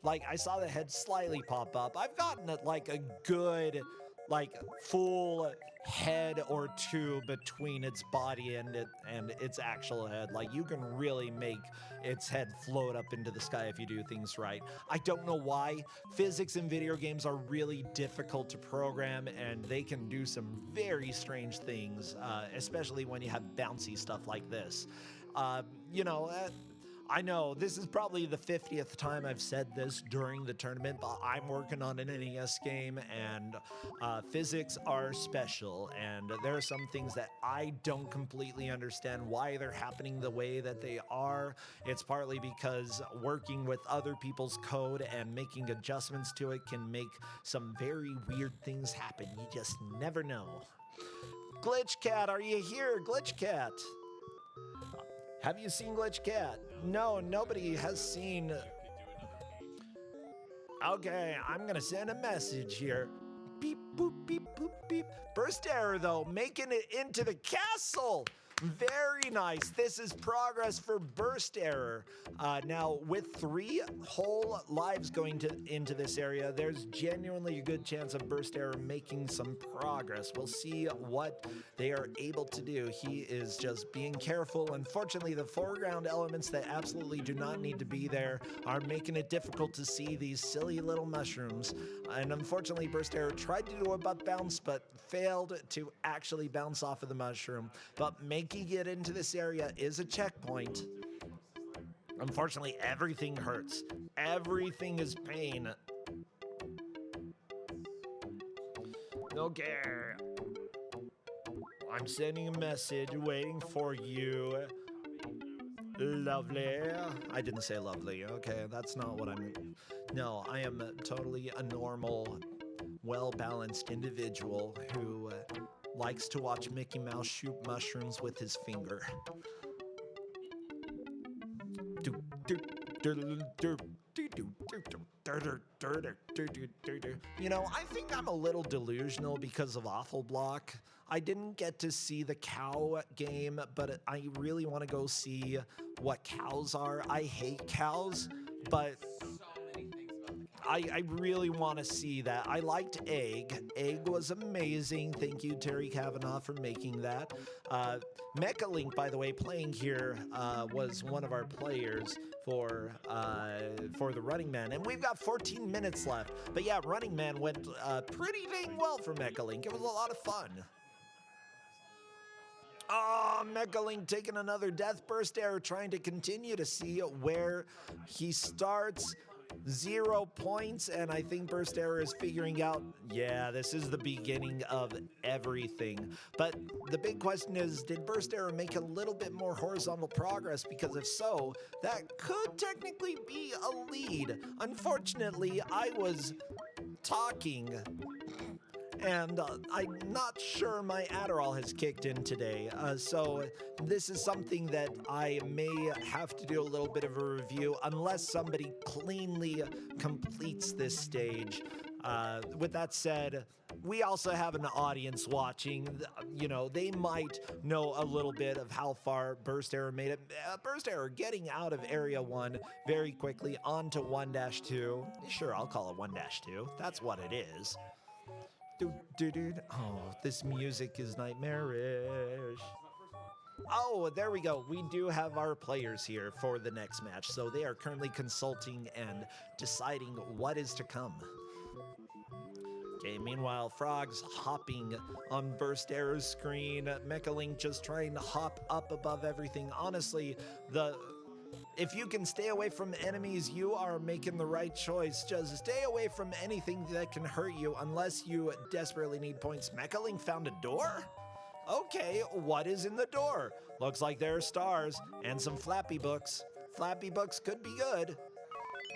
Like, I saw the head slightly pop up. I've gotten like a good, like, full head or 2 between its body and its actual head. Like, you can really make its head float up into the sky if you do things right. I don't know why. Physics in video games are really difficult to program, and they can do some very strange things, especially when you have bouncy stuff like this. You know, I know this is probably the 50th time I've said this during the tournament, but I'm working on an NES game, and physics are special, and there are some things that I don't completely understand why they're happening the way that they are. It's partly because working with other people's code and making adjustments to it can make some very weird things happen. You just never know. Glitch Cat, are you here? Glitch Cat. Have you seen Glitch Cat? No, nobody has seen. Okay, I'm gonna send a message here. Beep, boop, beep, boop, beep. Burst error, though, making it into the castle. Very nice. This is progress for Burst error. Now, with 3 whole lives going into this area, there's genuinely a good chance of Burst error making some progress. We'll see what they are able to do. He is just being careful. Unfortunately, the foreground elements that absolutely do not need to be there are making it difficult to see these silly little mushrooms. And unfortunately, Burst error tried to do a butt bounce, but failed to actually bounce off of the mushroom. But making it into this area is a checkpoint. Unfortunately, everything hurts. Everything is pain. Okay. I'm sending a message, waiting for you. Lovely. I didn't say lovely. Okay, that's not what I'm... No, I am totally a normal, well-balanced individual who likes to watch Mickey Mouse shoot mushrooms with his finger. You know, I think I'm a little delusional because of Awful Block. I didn't get to see the cow game, but I really want to go see what cows are. I hate cows, but I really want to see that. I liked Egg. Egg was amazing. Thank you, Terry Kavanaugh, for making that. Mecha Link, by the way, playing here was one of our players for the Running Man, and we've got 14 minutes left. But yeah, Running Man went pretty dang well for Mecha Link. It was a lot of fun. Oh, Mecha Link taking another death burst error, trying to continue to see where he starts. 0 points, and I think Burst Error is figuring out, yeah, this is the beginning of everything. But the big question is, did Burst Error make a little bit more horizontal progress? Because if so, that could technically be a lead. Unfortunately, I was talking, and I'm not sure my Adderall has kicked in today. So this is something that I may have to do a little bit of a review unless somebody cleanly completes this stage. With that said, we also have an audience watching. You know, they might know a little bit of how far Burst Error made it. Burst Error getting out of Area 1 very quickly onto 1-2. Sure, I'll call it 1-2. That's what it is. Oh, this music is nightmarish. Oh, there we go. We do have our players here for the next match. So they are currently consulting and deciding what is to come. Okay, meanwhile, Frog's hopping on Burst Arrow's screen. Mechalink just trying to hop up above everything. Honestly, if you can stay away from enemies, you are making the right choice. Just stay away from anything that can hurt you unless you desperately need points. Mechalink found a door? Okay, what is in the door? Looks like there are stars and some Flappy Books. Flappy Books could be good.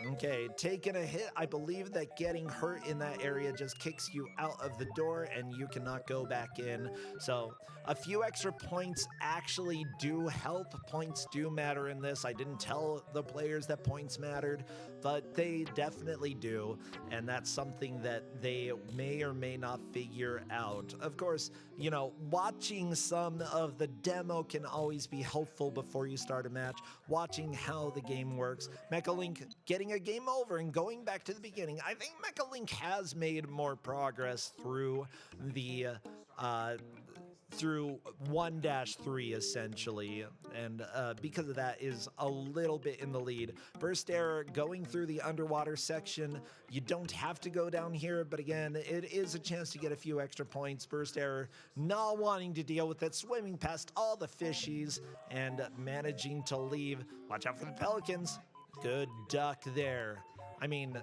Okay, taking a hit. I believe that getting hurt in that area just kicks you out of the door and you cannot go back in. So a few extra points actually do help. Points do matter in this. I didn't tell the players that points mattered, but they definitely do. And that's something that they may or may not figure out. Of course, you know, watching some of the demo can always be helpful before you start a match. Watching how the game works. Mechalink getting a game over and going back to the beginning. I think Mechalink has made more progress through the through 1-3 essentially, and because of that is a little bit in the lead. Burst Error going through the underwater section. You don't have to go down here, but again, it is a chance to get a few extra points. Burst Error not wanting to deal with it, swimming past all the fishies and managing to leave. Watch out for the pelicans. Good duck there. I mean,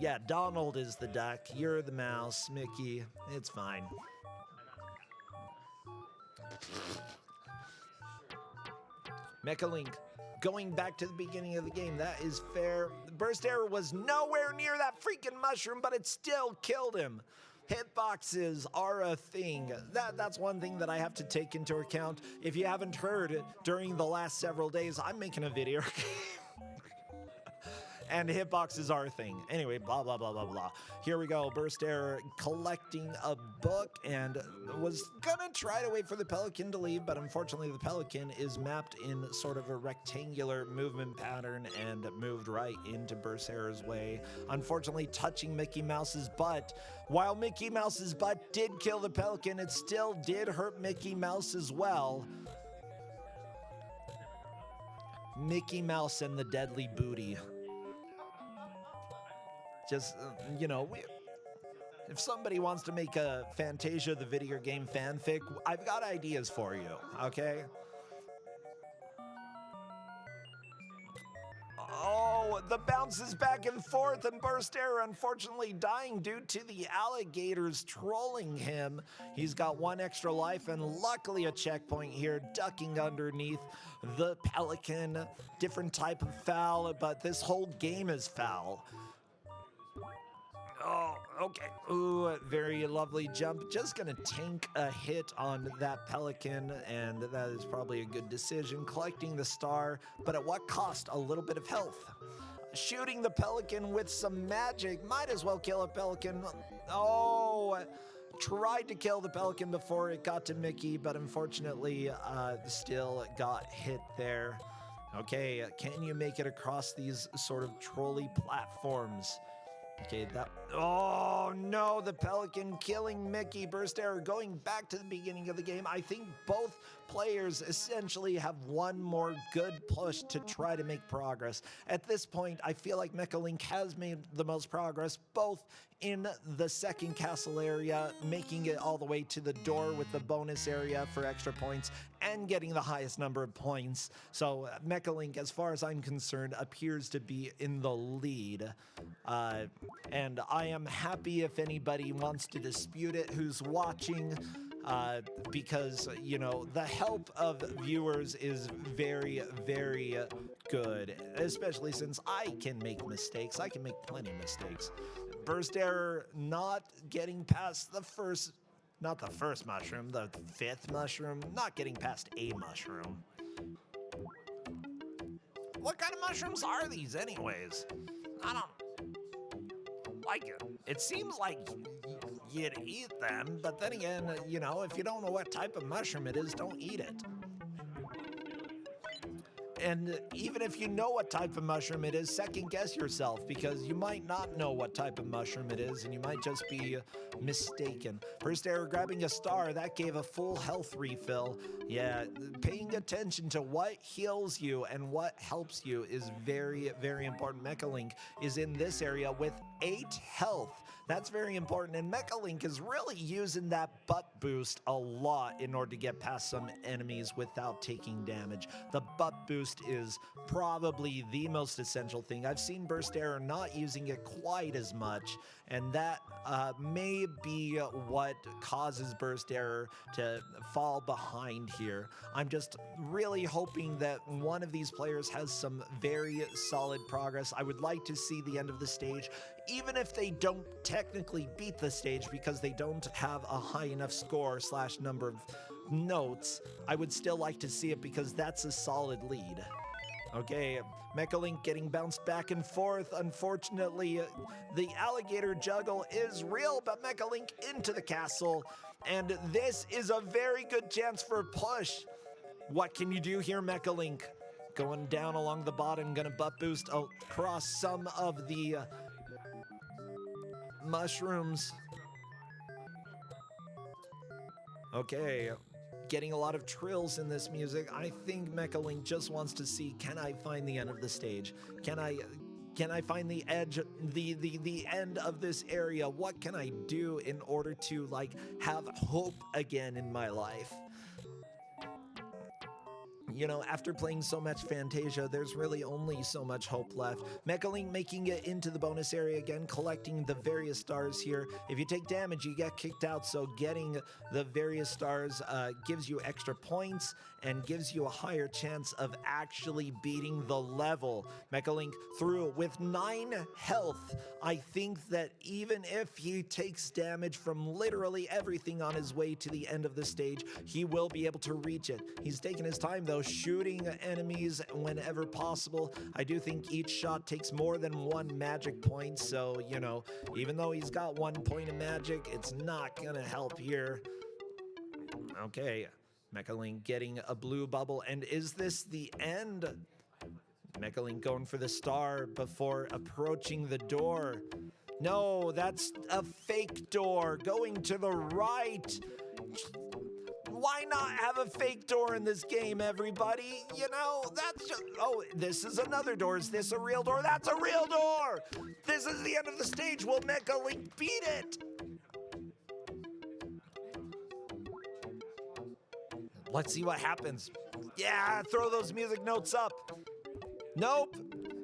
yeah, Donald is the duck. You're the mouse, Mickey. It's fine. Mechalink going back to the beginning of the game. That is fair. Burst Arrow was nowhere near that freaking mushroom, but it still killed him. Hitboxes are a thing. That's one thing that I have to take into account. If you haven't heard, during the last several days, I'm making a video and hitboxes are a thing. Anyway, blah, blah, blah, blah, blah. Here we go. Burst Error collecting a book and was gonna try to wait for the pelican to leave, but unfortunately the pelican is mapped in sort of a rectangular movement pattern and moved right into Burst Error's way. Unfortunately, touching Mickey Mouse's butt. While Mickey Mouse's butt did kill the pelican, it still did hurt Mickey Mouse as well. Mickey Mouse and the deadly booty. Just, you know, if somebody wants to make a Fantasia the video game fanfic, I've got ideas for you, okay? Oh, the bounces back and forth, and Burst Error unfortunately dying due to the alligators trolling him. He's got one extra life and luckily a checkpoint here, ducking underneath the pelican. Different type of foul, but this whole game is foul. Oh, okay. Ooh, very lovely jump. Just gonna tank a hit on that pelican, and that is probably a good decision. Collecting the star, but at what cost? A little bit of health. Shooting the pelican with some magic. Might as well kill a pelican. Oh, tried to kill the pelican before it got to Mickey, but unfortunately, still got hit there. Okay, can you make it across these sort of trolley platforms? Okay, oh no, the pelican killing Mickey. Burst Error going back to the beginning of the game. I think both players essentially have one more good push to try to make progress. At this point, I feel like Mechalink has made the most progress, both in the second castle area, making it all the way to the door with the bonus area for extra points, and getting the highest number of points. So Mechalink, as far as I'm concerned, appears to be in the lead. And I am happy if anybody wants to dispute it who's watching, because, you know, the help of viewers is very, very good, especially since I can make mistakes. I can make plenty of mistakes. Burst Error not getting past not the first mushroom, the fifth mushroom, not getting past a mushroom. What kind of mushrooms are these anyways? I don't like it. It seems like you'd eat them, but then again, you know, if you don't know what type of mushroom it is, don't eat it. And even if you know what type of mushroom it is, second guess yourself because you might not know what type of mushroom it is and you might just be mistaken. First error grabbing a star, that gave a full health refill. Yeah, paying attention to what heals you and what helps you is very, very important. Mecha Link is in this area with 8 health. That's very important, and Mecha Link is really using that butt boost a lot in order to get past some enemies without taking damage. The butt boost is probably the most essential thing. I've seen Burst Error not using it quite as much, and that may be what causes Burst Error to fall behind here. I'm just really hoping that one of these players has some very solid progress. I would like to see the end of the stage, even if they don't technically beat the stage because they don't have a high enough score / number of notes. I would still like to see it because that's a solid lead. Okay, Mecha Link getting bounced back and forth. Unfortunately, the alligator juggle is real, but Mecha Link into the castle, and this is a very good chance for a push. What can you do here, Mecha Link? Going down along the bottom, gonna butt boost across some of the mushrooms. Okay, getting a lot of trills in this music. I think Mecha Link just wants to see, can I find the end of the stage? Can I find the edge, the end of this area? What can I do in order to like have hope again in my life? You know, after playing so much Fantasia, there's really only so much hope left. Mecha Link making it into the bonus area again, collecting the various stars here. If you take damage, you get kicked out, so getting the various stars gives you extra points and gives you a higher chance of actually beating the level. Mecha Link through with 9 health. I think that even if he takes damage from literally everything on his way to the end of the stage, he will be able to reach it. He's taking his time though, shooting enemies whenever possible. I do think each shot takes more than 1 magic point, so, you know, even though he's got 1 point of magic, it's not gonna help here. Okay, Mecha Link getting a blue bubble, and is this the end? Mecha Link going for the star before approaching the door. No, that's a fake door going to the right. Why not have a fake door in this game, everybody? You know, that's just... Oh, this is another door. Is this a real door? That's a real door! This is the end of the stage. Will Mecha Link beat it? Let's see what happens. Yeah, throw those music notes up. Nope.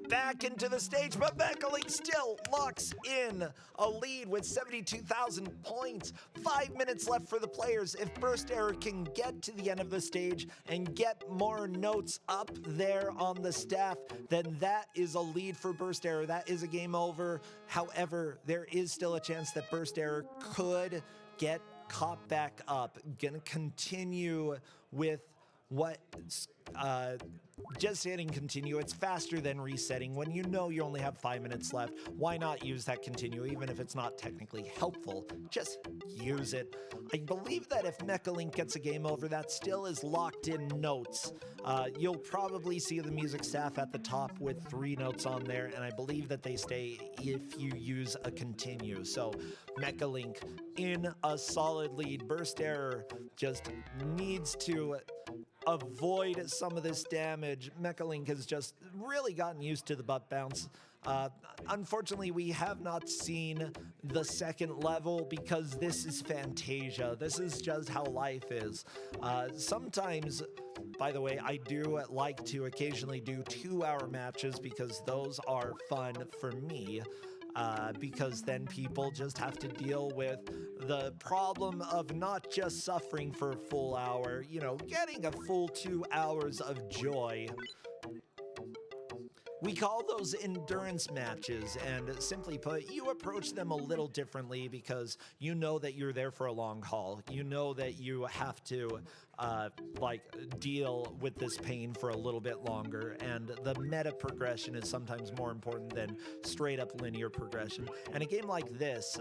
Back into the stage, but Mecha Link still locks in a lead with 72,000 points. 5 minutes left for the players. If Burst Error can get to the end of the stage and get more notes up there on the staff, then that is a lead for Burst Error. That is a game over. However, there is still a chance that Burst Error could get caught back up. Gonna continue with what just hitting continue. It's faster than resetting. When you know you only have 5 minutes left, why not use that continue? Even if it's not technically helpful, just use it. I believe that if Mecha Link gets a game over, that still is locked in notes. You'll probably see the music staff at the top with 3 notes on there, and I believe that they stay if you use a continue. So Mecha Link in a solid lead. Burst Error just needs to avoid some of this damage. Mecha Link has just really gotten used to the butt bounce. Unfortunately, we have not seen the second level because this is Fantasia. This is just how life is. Sometimes, by the way, I do like to occasionally do 2-hour matches because those are fun for me. Because then people just have to deal with the problem of not just suffering for a full hour, you know, getting a full 2 hours of joy. We call those endurance matches, and simply put, you approach them a little differently because you know that you're there for a long haul. You know that you have to like deal with this pain for a little bit longer, and the meta progression is sometimes more important than straight up linear progression. And a game like this,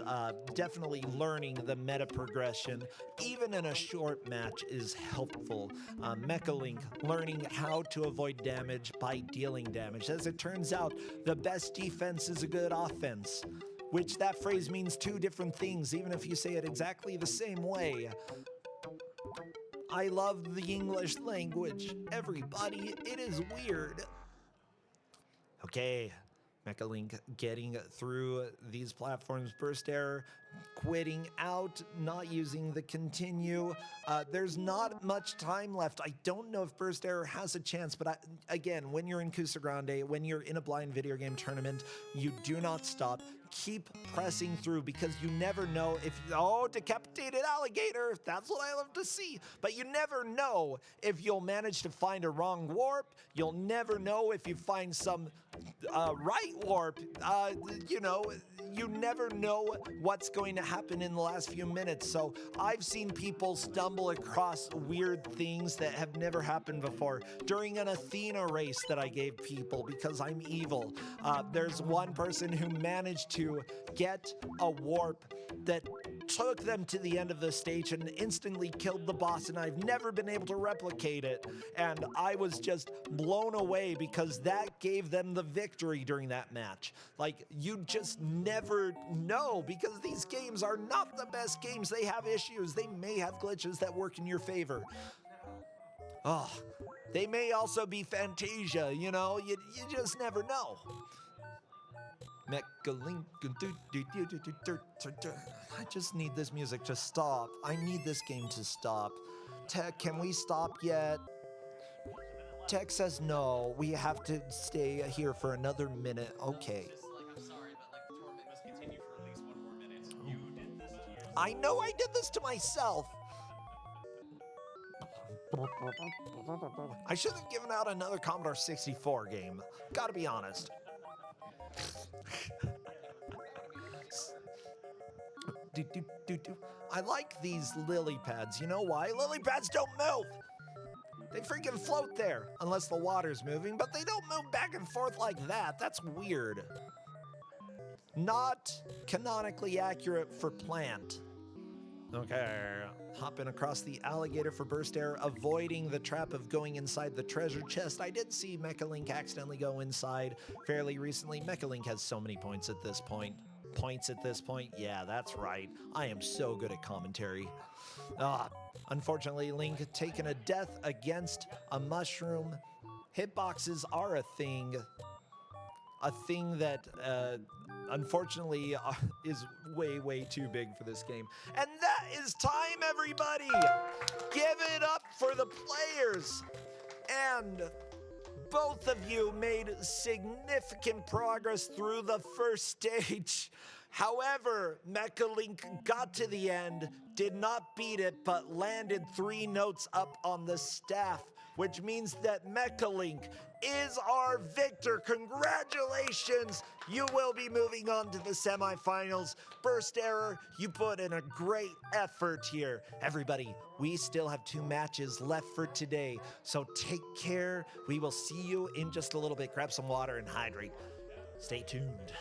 definitely learning the meta progression, even in a short match, is helpful. Mecha Link learning how to avoid damage by dealing damage. As it turns out, the best defense is a good offense, which that phrase means two different things, even if you say it exactly the same way. I love the English language. Everybody, it is weird. Okay, Mecha Link getting through these platforms. Burst error, quitting out, not using the continue. There's not much time left. I don't know if Burst error has a chance, but again, when you're in Kusogrande, when you're in a blind video game tournament, you do not stop. Keep pressing through, because you never know if, oh, decapitated alligator, that's what I love to see. But you never know if you'll manage to find a wrong warp. You'll never know if you find some right warp. You know, you never know what's going to happen in the last few minutes. So I've seen people stumble across weird things that have never happened before. During an Athena race that I gave people because I'm evil, there's one person who managed to get a warp that took them to the end of the stage and instantly killed the boss, and I've never been able to replicate it. And I was just blown away because that gave them the victory during that match. Like, you just never know, because these games are not the best games. They have issues. They may have glitches that work in your favor. Oh, they may also be Fantasia, you know? You just never know. I just need this music to stop. I need this game to stop. Tech, can we stop yet? Tech says no. We have to stay here for another minute. Okay. Just like, I'm sorry, but like the tournament must continue for at least 1 more minute. You did this to yourself. I know I did this to myself. I should have given out another Commodore 64 game. Gotta be honest. I like these lily pads. You know why? Lily pads don't move. They freaking float there, unless the water's moving, but they don't move back and forth like that. That's weird. Not canonically accurate for plant. Okay, hopping across the alligator for burst error, avoiding the trap of going inside the treasure chest. I did see Mecha Link accidentally go inside fairly recently. Mecha Link has so many points at this point. Yeah, that's right. I am so good at commentary. Unfortunately, Link taking a death against a mushroom. Hitboxes are a thing. A thing that, unfortunately, is way, way too big for this game. And that is time, everybody! Give it up for the players! And both of you made significant progress through the first stage. However, Mecha Link got to the end, did not beat it, but landed 3 notes up on the staff, which means that Mecha Link is our victor. Congratulations! You will be moving on to the semifinals. Burst error, you put in a great effort here. Everybody, we still have 2 matches left for today, so take care. We will see you in just a little bit. Grab some water and hydrate. Stay tuned.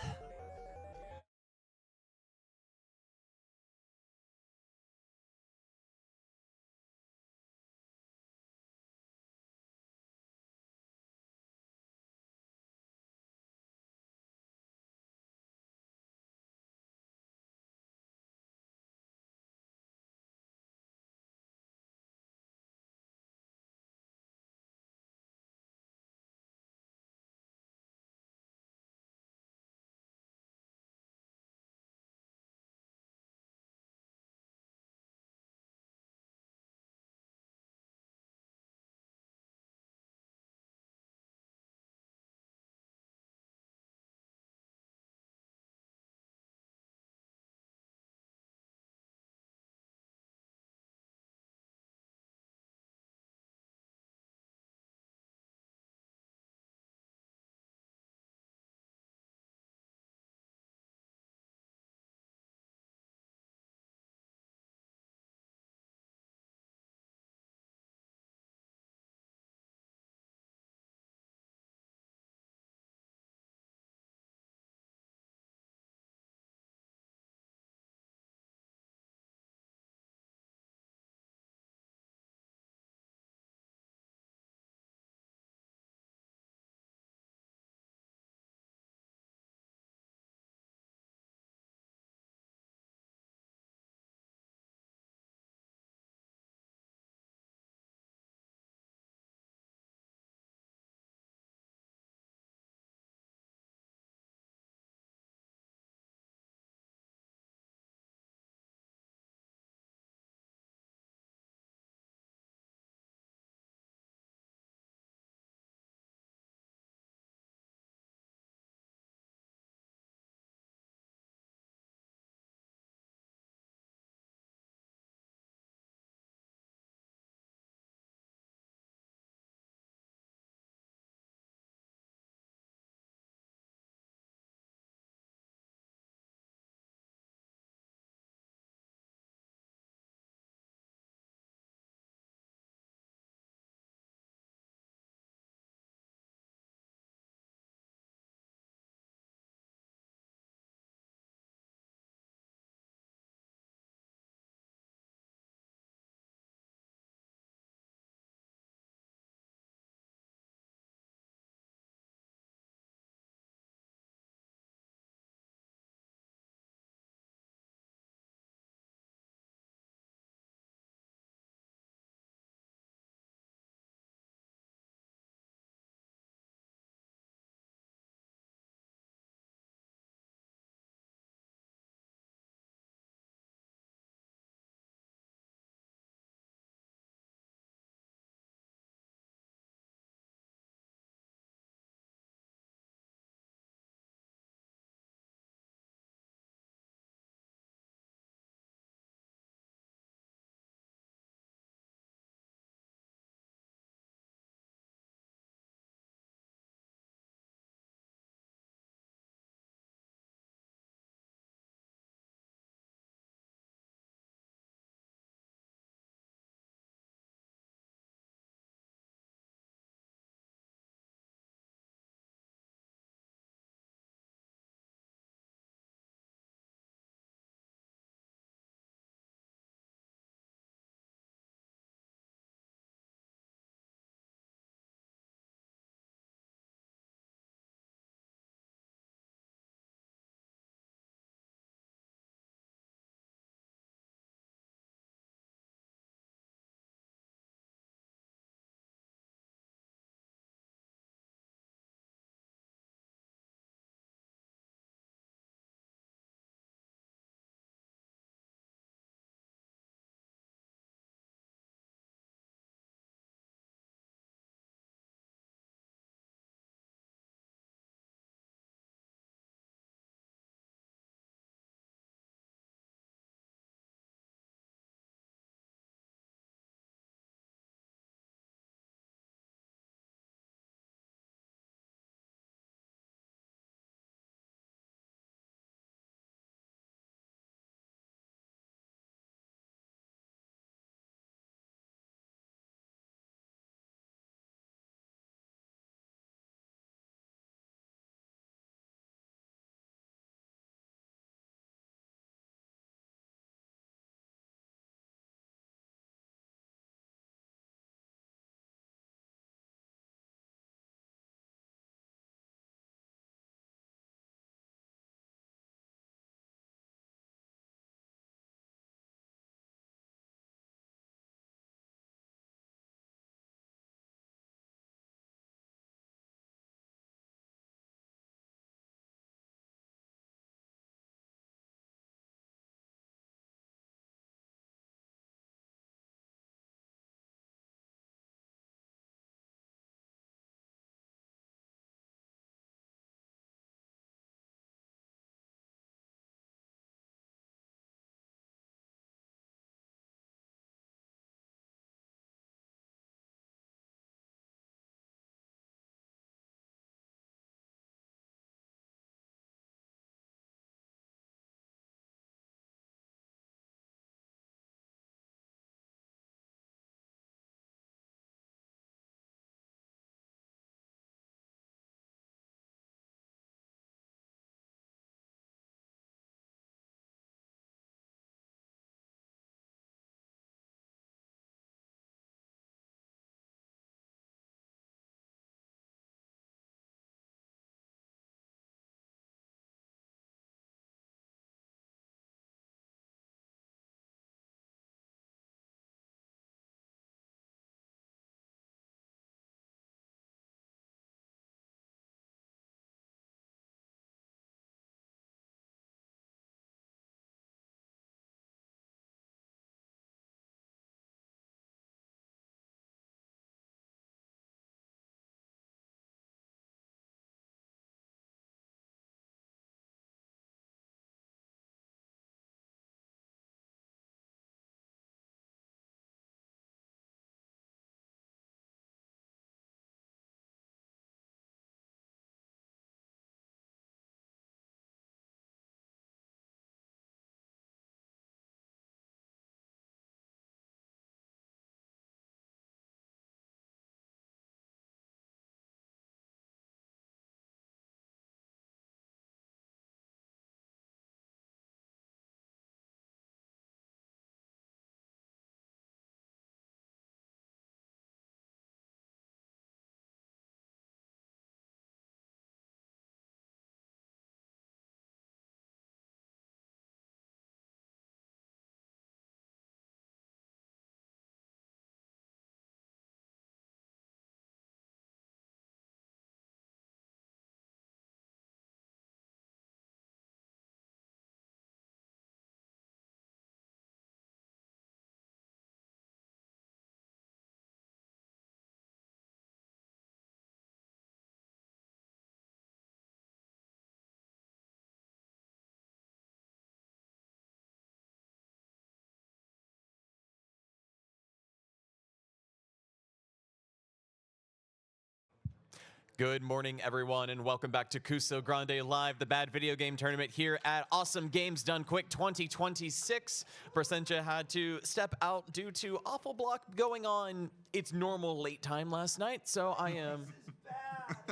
Good morning, everyone, and welcome back to Kusogrande Live, the bad video game tournament here at Awesome Games Done Quick 2026. Percentia had to step out due to awful block going on its normal late time last night, so I am...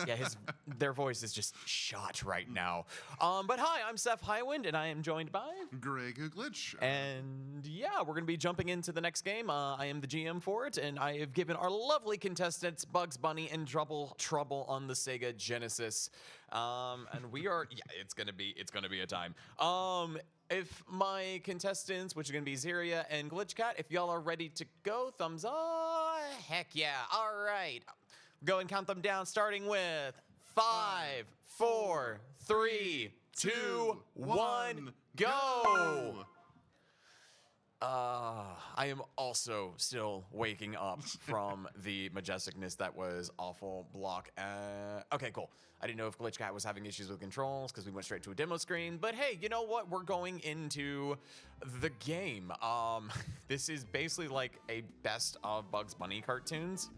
Yeah, their voice is just shot right now. But hi, I'm Seth Highwind, and I am joined by... Greg Glitch. And yeah, we're going to be jumping into the next game. I am the GM for it, and I have given our lovely contestants Bugs Bunny and Trouble on the Sega Genesis. And we are... Yeah, it's gonna be a time. If my contestants, which are going to be Ziria and Glitchcat, if y'all are ready to go, thumbs up. Heck yeah. All right. Go and count them down, starting with 5, 4, 3, 2, 1, go! I am also still waking up from the majesticness that was awful block. Okay, cool. I didn't know if Glitchcat was having issues with controls because we went straight to a demo screen, but hey, you know what? We're going into the game. This is basically like a best of Bugs Bunny cartoons.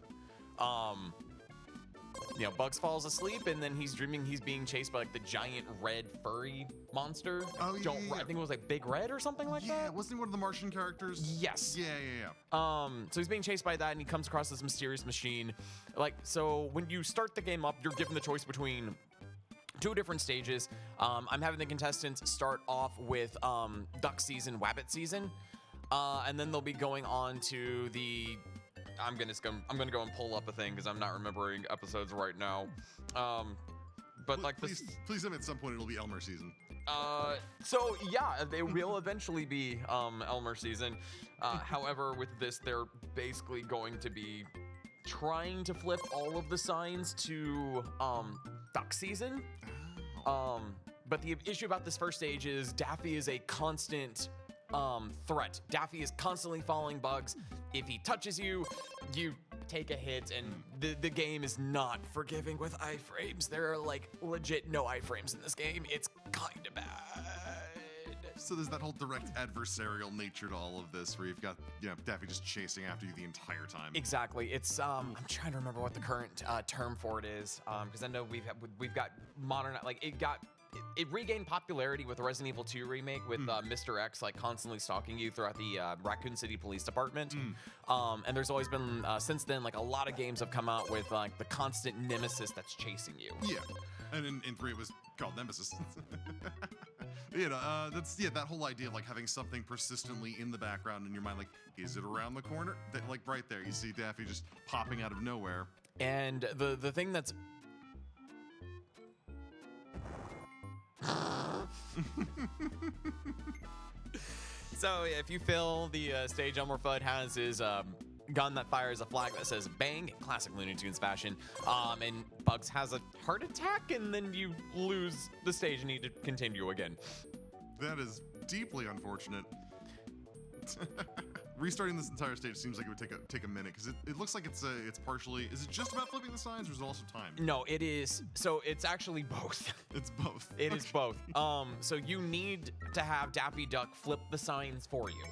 You know, Bugs falls asleep, and then he's dreaming he's being chased by like the giant red furry monster. Oh, yeah. I think it was like Big Red or something like that. Yeah, wasn't he one of the Martian characters? Yes. Yeah. So he's being chased by that, and he comes across this mysterious machine. Like, so when you start the game up, you're given the choice between two different stages. I'm having the contestants start off with duck season, wabbit season, and then they'll be going on to the... I'm gonna go and pull up a thing because I'm not remembering episodes right now. But like please tell me at some point it'll be Elmer season. So yeah, they will eventually be Elmer season. However, with this, they're basically going to be trying to flip all of the signs to duck season. But the issue about this first stage is Daffy is a constant threat. Daffy is constantly following Bugs. If he touches you, you take a hit, and the game is not forgiving with iframes. There are like legit no iframes in this game. It's kind of bad. So there's that whole direct adversarial nature to all of this, where you've got Daffy just chasing after you the entire time. Exactly. It's I'm trying to remember what the current term for it is, because I know we've got modern, like it regained popularity with the Resident Evil 2 remake with Mr. X like constantly stalking you throughout the Raccoon City Police Department. And there's always been, since then, like a lot of games have come out with like the constant nemesis that's chasing you. Yeah. And in 3 it was called Nemesis. That's that whole idea of like having something persistently in the background in your mind, like, is it around the corner? That, like right there, you see Daffy just popping out of nowhere. And the thing that's so yeah, if you fill the stage, Elmer Fudd has his gun that fires a flag that says bang, in classic Looney Tunes fashion, and Bugs has a heart attack, and then you lose the stage and need to continue again. That is deeply unfortunate. Restarting this entire stage seems like it would take a minute, because it looks like it's partially... Is it just about flipping the signs, or is it also timed? No, it is. So it's actually both. It's both. It is both. So you need to have Daffy Duck flip the signs for you.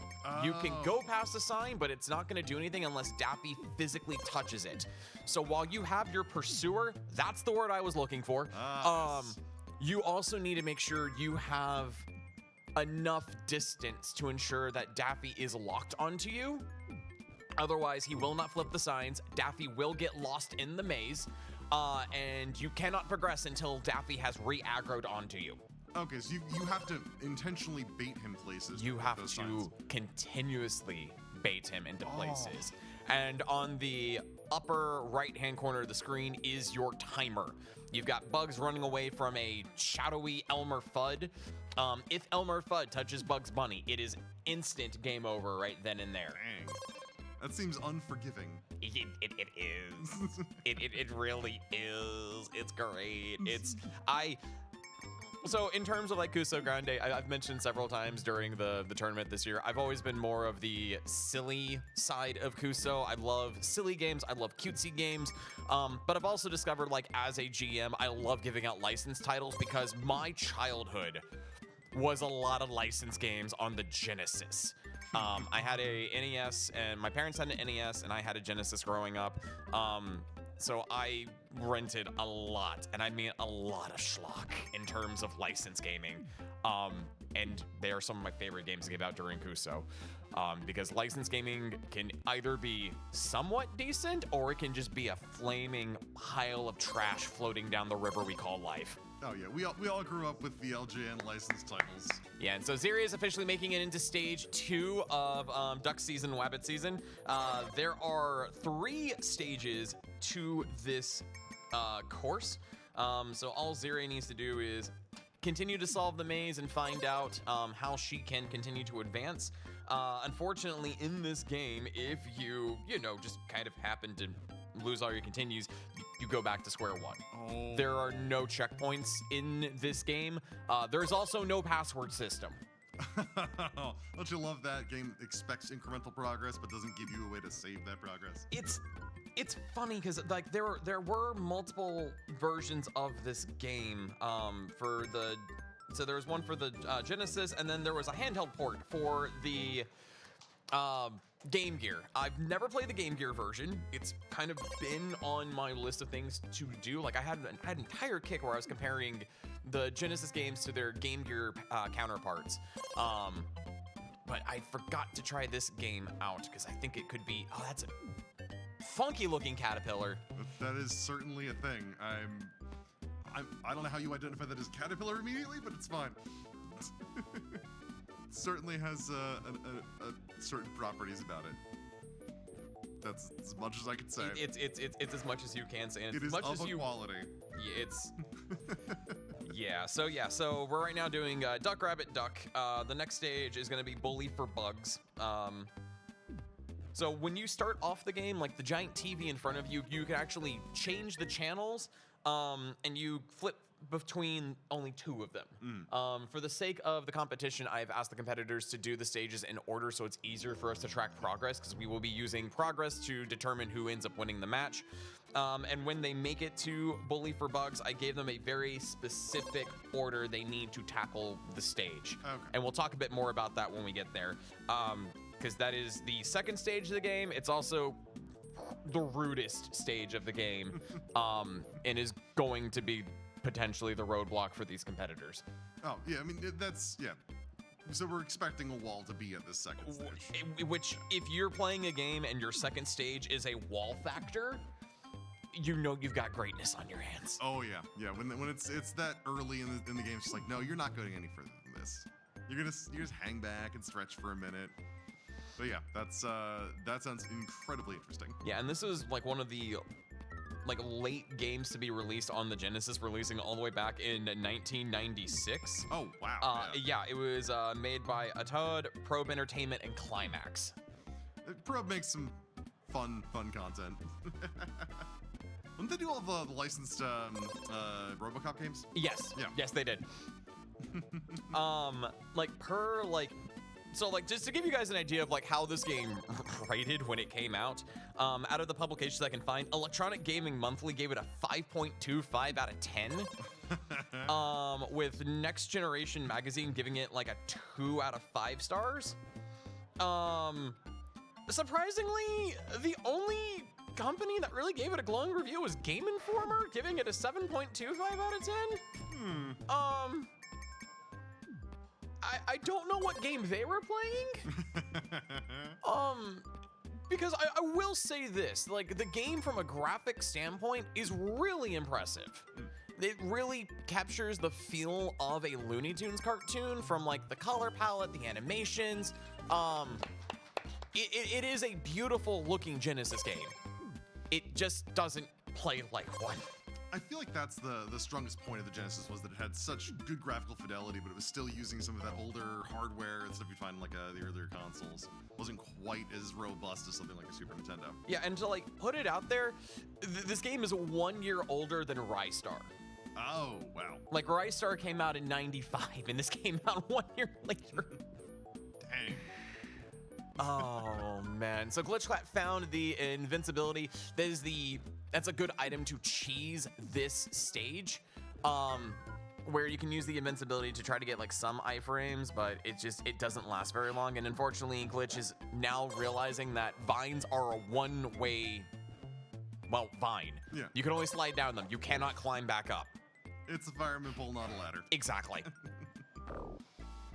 You can go past the sign, but it's not going to do anything unless Daffy physically touches it. So while you have your pursuer, that's the word I was looking for. Yes. You also need to make sure you have enough distance to ensure that Daffy is locked onto you. Otherwise, he will not flip the signs. Daffy will get lost in the maze, and you cannot progress until Daffy has re-aggroed onto you. Okay, so you have to intentionally bait him places. You have to signs. continuously bait him into places. And on the upper right-hand corner of the screen is your timer. You've got Bugs running away from a shadowy Elmer Fudd. If Elmer Fudd touches Bugs Bunny, it is instant game over right then and there. Dang. That seems unforgiving. It is. it really is. It's great. So in terms of like Kusogrande, I've mentioned several times during the tournament this year, I've always been more of the silly side of Kuso. I love silly games. I love cutesy games. But I've also discovered, like, as a GM, I love giving out licensed titles because my childhood was a lot of licensed games on the Genesis. I had a NES, and my parents had an NES, and I had a Genesis growing up. So I rented a lot, and I mean a lot of schlock in terms of licensed gaming. And they are some of my favorite games to give out during Kuso. Because licensed gaming can either be somewhat decent, or it can just be a flaming pile of trash floating down the river we call life. Oh yeah, we all grew up with the LJN licensed titles. Yeah, and so Ziri is officially making it into stage 2 of Duck Season, Wabbit Season. There are 3 stages to this course. So all Ziri needs to do is continue to solve the maze and find out how she can continue to advance. Unfortunately, in this game, if you just kind of happen to lose all your continues, you go back to square one. Oh. There are no checkpoints in this game. There's also no password system. Don't you love that? Game expects incremental progress, but doesn't give you a way to save that progress. It's funny because like there were multiple versions of this game so there was one for the Genesis, and then there was a handheld port for the Game Gear. I've never played the Game Gear version. It's kind of been on my list of things to do. Like I had an entire kick where I was comparing the Genesis games to their Game Gear counterparts. But I forgot to try this game out because I think it could be. Oh, that's a funky looking caterpillar. That is certainly a thing. I don't know how you identify that as caterpillar immediately, but it's fine. It certainly has certain properties about it. That's as much as I can say. It's as much as you can say. And It as is much of as a you, quality. It's So we're right now doing Duck Rabbit Duck. The next stage is going to be Bully for Bugs. So when you start off the game, like the giant TV in front of you, you can actually change the channels, and you flip between only 2 of them. For the sake of the competition, I've asked the competitors to do the stages in order so it's easier for us to track progress, because we will be using progress to determine who ends up winning the match. And when they make it to Bully for Bugs, I gave them a very specific order they need to tackle the stage. Okay. And we'll talk a bit more about that when we get there. Because that is the second stage of the game. It's also the rudest stage of the game, and is going to be potentially the roadblock for these competitors. Oh yeah, I mean yeah. So we're expecting a wall to be at this second stage. Which, if you're playing a game and your second stage is a wall factor, you know you've got greatness on your hands. Oh yeah. When it's that early in the game, it's just like, no, you're not going any further than this. You just hang back and stretch for a minute. But yeah, that sounds incredibly interesting. Yeah, and this is like one of the late games to be released on the Genesis, releasing all the way back in 1996. Oh wow. Yeah, it was made by Atod, Probe Entertainment, and Climax. Probe makes some fun content. Didn't they do all the licensed RoboCop games? Yes. Yeah. Yes, they did. So just to give you guys an idea of like how this game rated when it came out, out of the publications I can find, Electronic Gaming Monthly gave it a 5.25 out of 10. With Next Generation Magazine giving it like a 2 out of 5 stars. Surprisingly, the only company that really gave it a glowing review was Game Informer, giving it a 7.25 out of 10. I don't know what game they were playing. Because I will say this, like the game from a graphic standpoint is really impressive. It really captures the feel of a Looney Tunes cartoon, from like the color palette, the animations. It is a beautiful looking Genesis game. It just doesn't play like one. I feel like that's the strongest point of the Genesis, was that it had such good graphical fidelity, but it was still using some of that older hardware and stuff you find in like the earlier consoles. It wasn't quite as robust as something like a Super Nintendo. Yeah, and to like put it out there, this game is 1 year older than Rystar. Oh, wow. Like Rystar came out in 95 and this came out 1 year later. Dang. Oh man. So Glitchclap found the invincibility. That's a good item to cheese this stage. Where you can use the invincibility to try to get like some iframes, but it doesn't last very long. And unfortunately, Glitch is now realizing that vines are a one-way well, vine. Yeah. You can only slide down them. You cannot climb back up. It's a fireman pole, not a ladder. Exactly.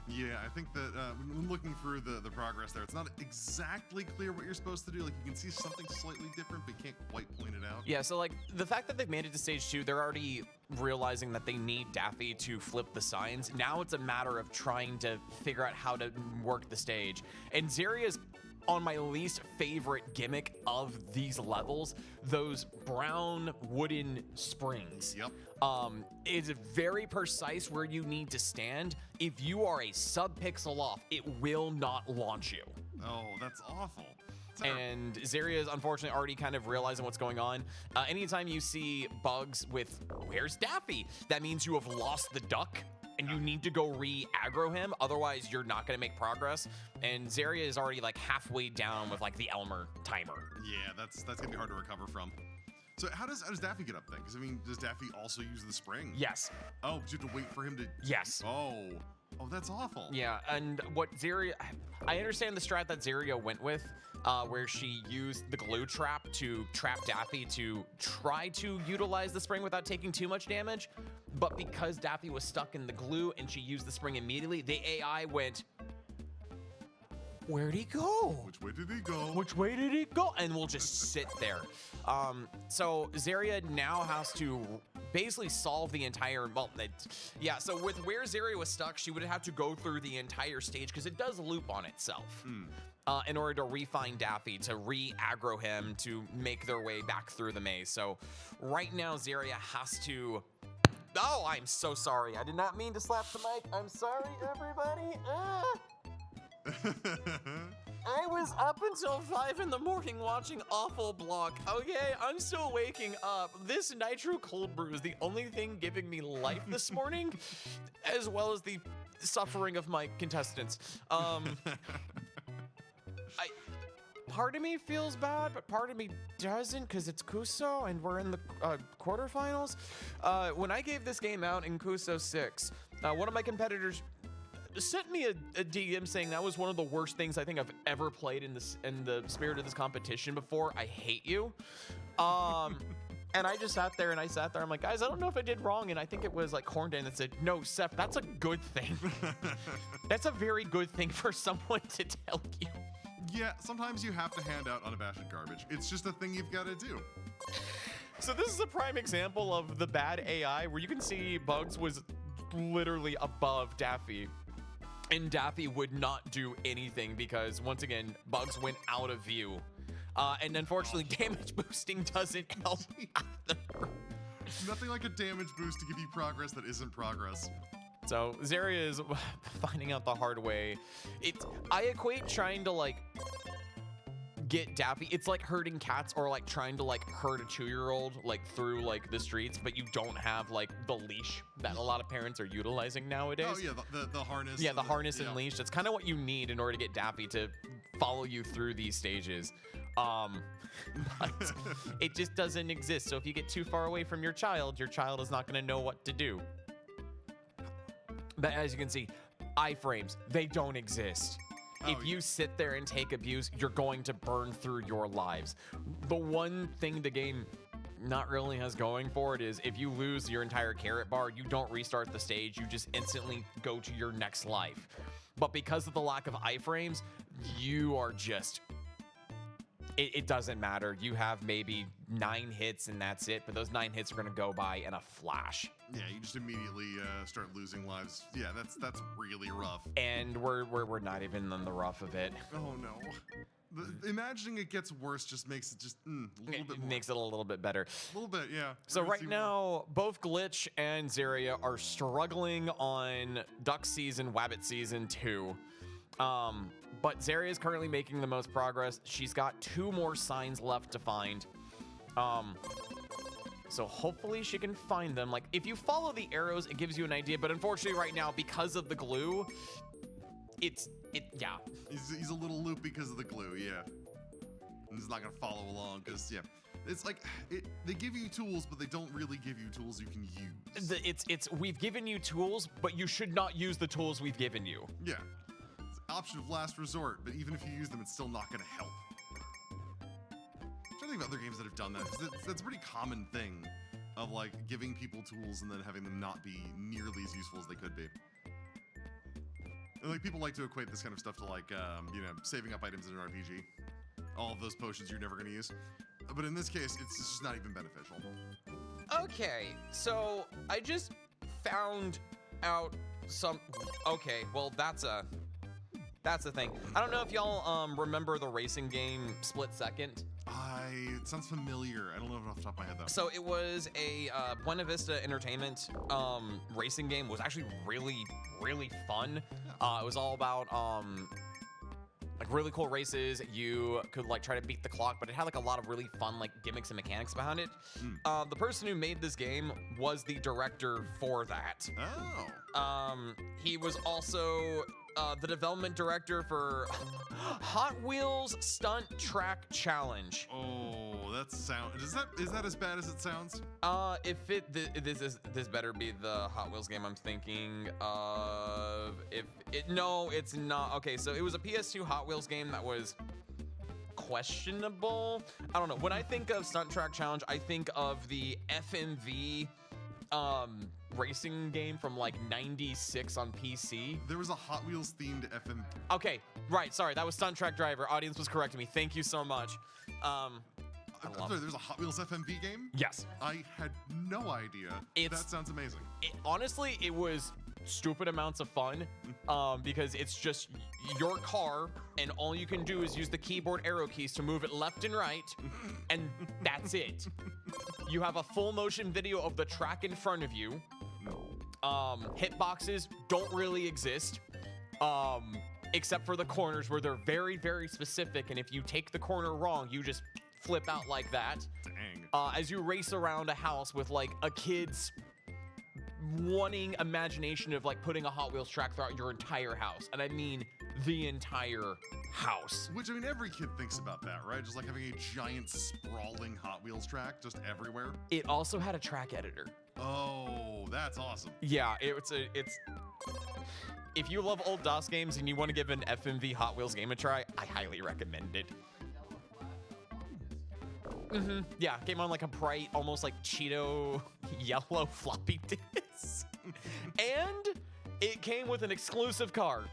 Yeah, I think that when looking through the progress there, it's not exactly clear what you're supposed to do. Like, you can see something slightly different, but you can't quite point it out. Yeah, so like the fact that they've made it to stage 2, they're already realizing that they need Daffy to flip the signs. Now it's a matter of trying to figure out how to work the stage. And Zeria's on my least favorite gimmick of these levels, those brown wooden springs. Yep. It's very precise where you need to stand. If you are a sub-pixel off, it will not launch you. Oh, that's awful. Terrible. And Zeria is unfortunately already kind of realizing what's going on. Anytime you see bugs with, where's Daffy? That means you have lost the duck and you need to go re-aggro him. Otherwise, you're not going to make progress. And Zeria is already like halfway down with like the Elmer timer. Yeah, that's gonna be hard to recover from. So how does Daffy get up then? Because I mean, does Daffy also use the spring? Yes. Oh, but you have to wait for him to. Yes. Oh, that's awful. Yeah, and what Zeria, I understand the strat that Zeria went with, where she used the glue trap to trap Daffy to try to utilize the spring without taking too much damage. But because Daffy was stuck in the glue and she used the spring immediately, the AI went, where'd he go? Which way did he go? Which way did he go? And we'll just sit there. So Zeria now has to basically solve the entire, yeah, so with where Zeria was stuck, she would have to go through the entire stage because it does loop on itself in order to refine Daffy, to re-aggro him, to make their way back through the maze. So right now, Zeria has to, oh, I'm so sorry. I did not mean to slap the mic. I'm sorry, everybody. I was up until 5 in the morning watching Awful Block. Okay, I'm still waking up. This Nitro Cold Brew is the only thing giving me life this morning, as well as the suffering of my contestants. Part of me feels bad, but part of me doesn't because it's Kuso and we're in the quarterfinals. When I gave this game out in Kuso 6, one of my competitors sent me a DM saying that was one of the worst things I think I've ever played in the spirit of this competition before. I hate you. And I just sat there. I'm like, guys, I don't know if I did wrong. And I think it was like Horndan that said, no, Seth, that's a good thing. That's a very good thing for someone to tell you. Yeah, sometimes you have to hand out unabashed garbage. It's just a thing you've got to do. So this is a prime example of the bad AI where you can see Bugs was literally above Daffy. And Daffy would not do anything because, once again, Bugs went out of view. And unfortunately, damage boosting doesn't help either. Nothing like a damage boost to give you progress that isn't progress. So Zeria is finding out the hard way. I equate trying to like get Daffy. It's like herding cats or like trying to like herd a 2-year-old like through like the streets, but you don't have like the leash that a lot of parents are utilizing nowadays. Oh yeah, the harness. Yeah, the harness and leash. That's kind of what you need in order to get Daffy to follow you through these stages. But it just doesn't exist. So if you get too far away from your child is not going to know what to do. But as you can see, iframes, they don't exist. If you sit there and take abuse, you're going to burn through your lives. The one thing the game not really has going for it is if you lose your entire carrot bar, you don't restart the stage, you just instantly go to your next life. But because of the lack of iframes, you are just... It doesn't matter. You have maybe 9 hits and that's it, but those 9 hits are going to go by in a flash. Yeah, you just immediately start losing lives. Yeah, that's really rough. And we're not even in the rough of it. Oh no. Imagining it gets worse just makes it just a little bit more. Makes it a little bit better. A little bit, yeah. So right now, both Glitch and Zeria are struggling on Duck Season, Wabbit Season 2. But Zeria is currently making the most progress. She's got 2 more signs left to find. So hopefully she can find them. Like, if you follow the arrows, it gives you an idea. But unfortunately right now, because of the glue, yeah. He's a little loop because of the glue, yeah. And he's not gonna follow along because, yeah. It's like, they give you tools, but they don't really give you tools you can use. We've given you tools, but you should not use the tools we've given you. Yeah. It's option of last resort, but even if you use them, it's still not gonna help. Which trying to think of other games that have done that. 'Cause that's a pretty common thing of like giving people tools and then having them not be nearly as useful as they could be. And, like people like to equate this kind of stuff to like you know, saving up items in an RPG. All of those potions you're never going to use. But in this case, it's just not even beneficial. Okay, so I just found out some. Okay, well that's a thing. I don't know if y'all remember the racing game Split Second. It sounds familiar. I don't know it off the top of my head though. So it was a Buena Vista Entertainment racing game. It was actually really fun. It was all about like really cool races. You could like try to beat the clock, but it had like a lot of really fun like gimmicks and mechanics behind it. The person who made this game was the director for that. Oh. He was also the development director for Hot Wheels Stunt Track Challenge. Oh, that sound. Is that as bad as it sounds? This better be the Hot Wheels game I'm thinking of. No, it's not. Okay, so it was a PS2 Hot Wheels game that was questionable. I don't know. When I think of Stunt Track Challenge, I think of the FMV racing game from like '96 on PC. There was a Hot Wheels themed FM. Okay, right. Sorry, that was Stunt Track Driver. Audience was correcting me. Thank you so much. I'm sorry, there's a Hot Wheels FMV game? Yes. I had no idea. That sounds amazing. Honestly, it was stupid amounts of fun because it's just your car and all you can do is use the keyboard arrow keys to move it left and right and that's it. You have a full motion video of the track in front of you. Hitboxes don't really exist except for the corners where they're very specific, and if you take the corner wrong, you just flip out like that. Dang. As you race around a house with like a kid's wanting imagination of like putting a Hot Wheels track throughout your entire house, and I mean the entire house. Which, I mean, every kid thinks about that, right? Just like having a giant sprawling Hot Wheels track just everywhere. It also had a track editor. Oh, that's awesome. Yeah, it's if you love old DOS games and you want to give an FMV Hot Wheels game a try, I highly recommend it. Yeah, came on like a bright, almost like Cheeto yellow floppy disk. And it came with an exclusive card.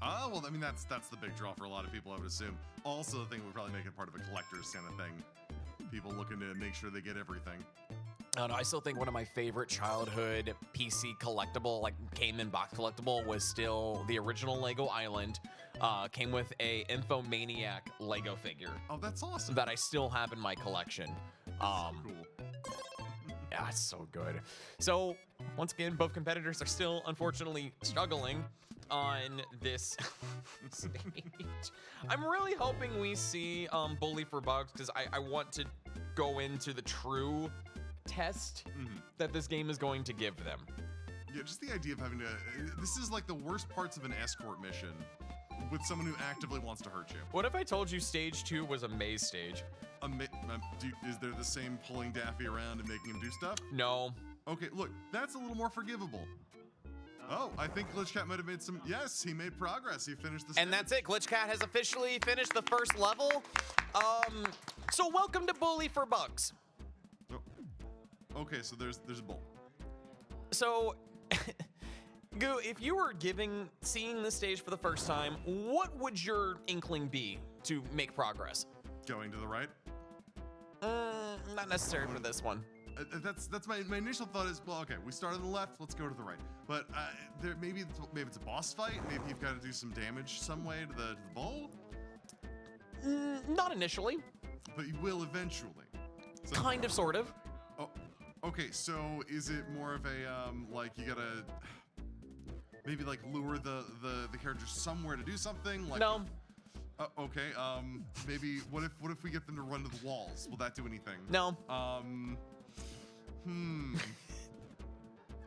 Oh, well, I mean, that's the big draw for a lot of people, I would assume. Also, the thing would probably make it part of a collector's kind of thing. People looking to make sure they get everything. I don't know, I still think one of my favorite childhood PC collectible, like came in box collectible, was still the original Lego Island. Came with a Infomaniac Lego figure. Oh, that's awesome. That I still have in my collection. Cool. Yeah, it's so good. So, once again, both competitors are still, unfortunately, struggling on this stage. I'm really hoping we see Bully for Bugs, because I want to go into the true test that this game is going to give them. Yeah, just the idea of having to... This is like the worst parts of an escort mission with someone who actively wants to hurt you. What if I told you stage 2 was a maze stage? Is there the same pulling Daffy around and making him do stuff? No. Okay, look, that's a little more forgivable. Oh, I think Glitch Cat might have made some... Yes, he made progress. He finished the stage. And that's it. Glitch Cat has officially finished the first level. So welcome to Bully for Bugs. Oh. Okay, so there's a bowl. So, Goo, if you were seeing this stage for the first time, what would your inkling be to make progress? Going to the right? Not necessary for this one. That's my initial thought is, well, okay, we start on the left, let's go to the right. But maybe it's a boss fight. Maybe you've got to do some damage some way to the bowl. Not initially. But you will eventually. So, Kind of, sort of. Oh, okay. So is it more of a like you gotta maybe like lure the character somewhere to do something? Like, No. Okay. Maybe what if we get them to run to the walls? Will that do anything? No.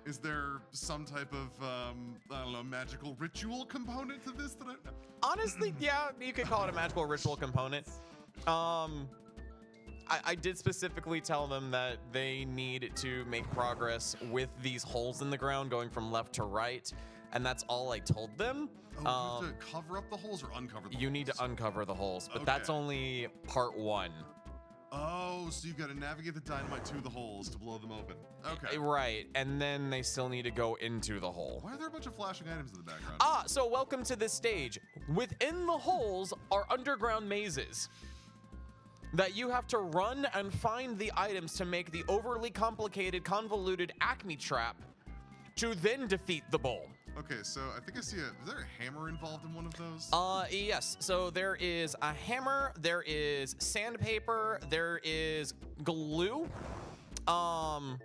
Is there some type of I don't know, magical ritual component to this that I... Honestly, yeah, you could call it a magical ritual component. I did specifically tell them that they need to make progress with these holes in the ground going from left to right, and that's all I told them. Oh, you have to cover up the holes or uncover the holes? You need to uncover the holes, but that's only part 1. Oh, so you've got to navigate the dynamite to the holes to blow them open. Okay. Right, and then they still need to go into the hole. Why are there a bunch of flashing items in the background? So welcome to this stage. Within the holes are underground mazes that you have to run and find the items to make the overly complicated, convoluted Acme trap to then defeat the bull. Okay, so I think I see is there a hammer involved in one of those? Yes. So there is a hammer, there is sandpaper, there is glue, a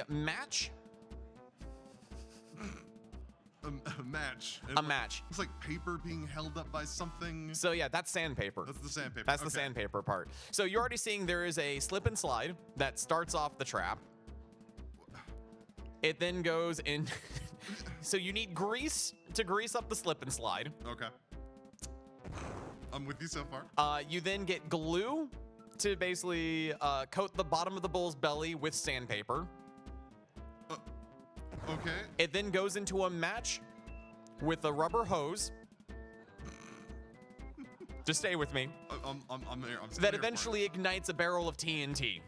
match. A match. A match. It's like paper being held up by something. So yeah, that's sandpaper. That's the sandpaper. That's the Okay. sandpaper part. So you're already seeing there is a slip and slide that starts off the trap. It then goes in. So you need grease to grease up the slip and slide. Okay. I'm with you so far. You then get glue to basically coat the bottom of the bull's belly with sandpaper. Okay. It then goes into a match with a rubber hose. Just stay with me. I'm there. I'm still That here for eventually ignites a barrel of TNT.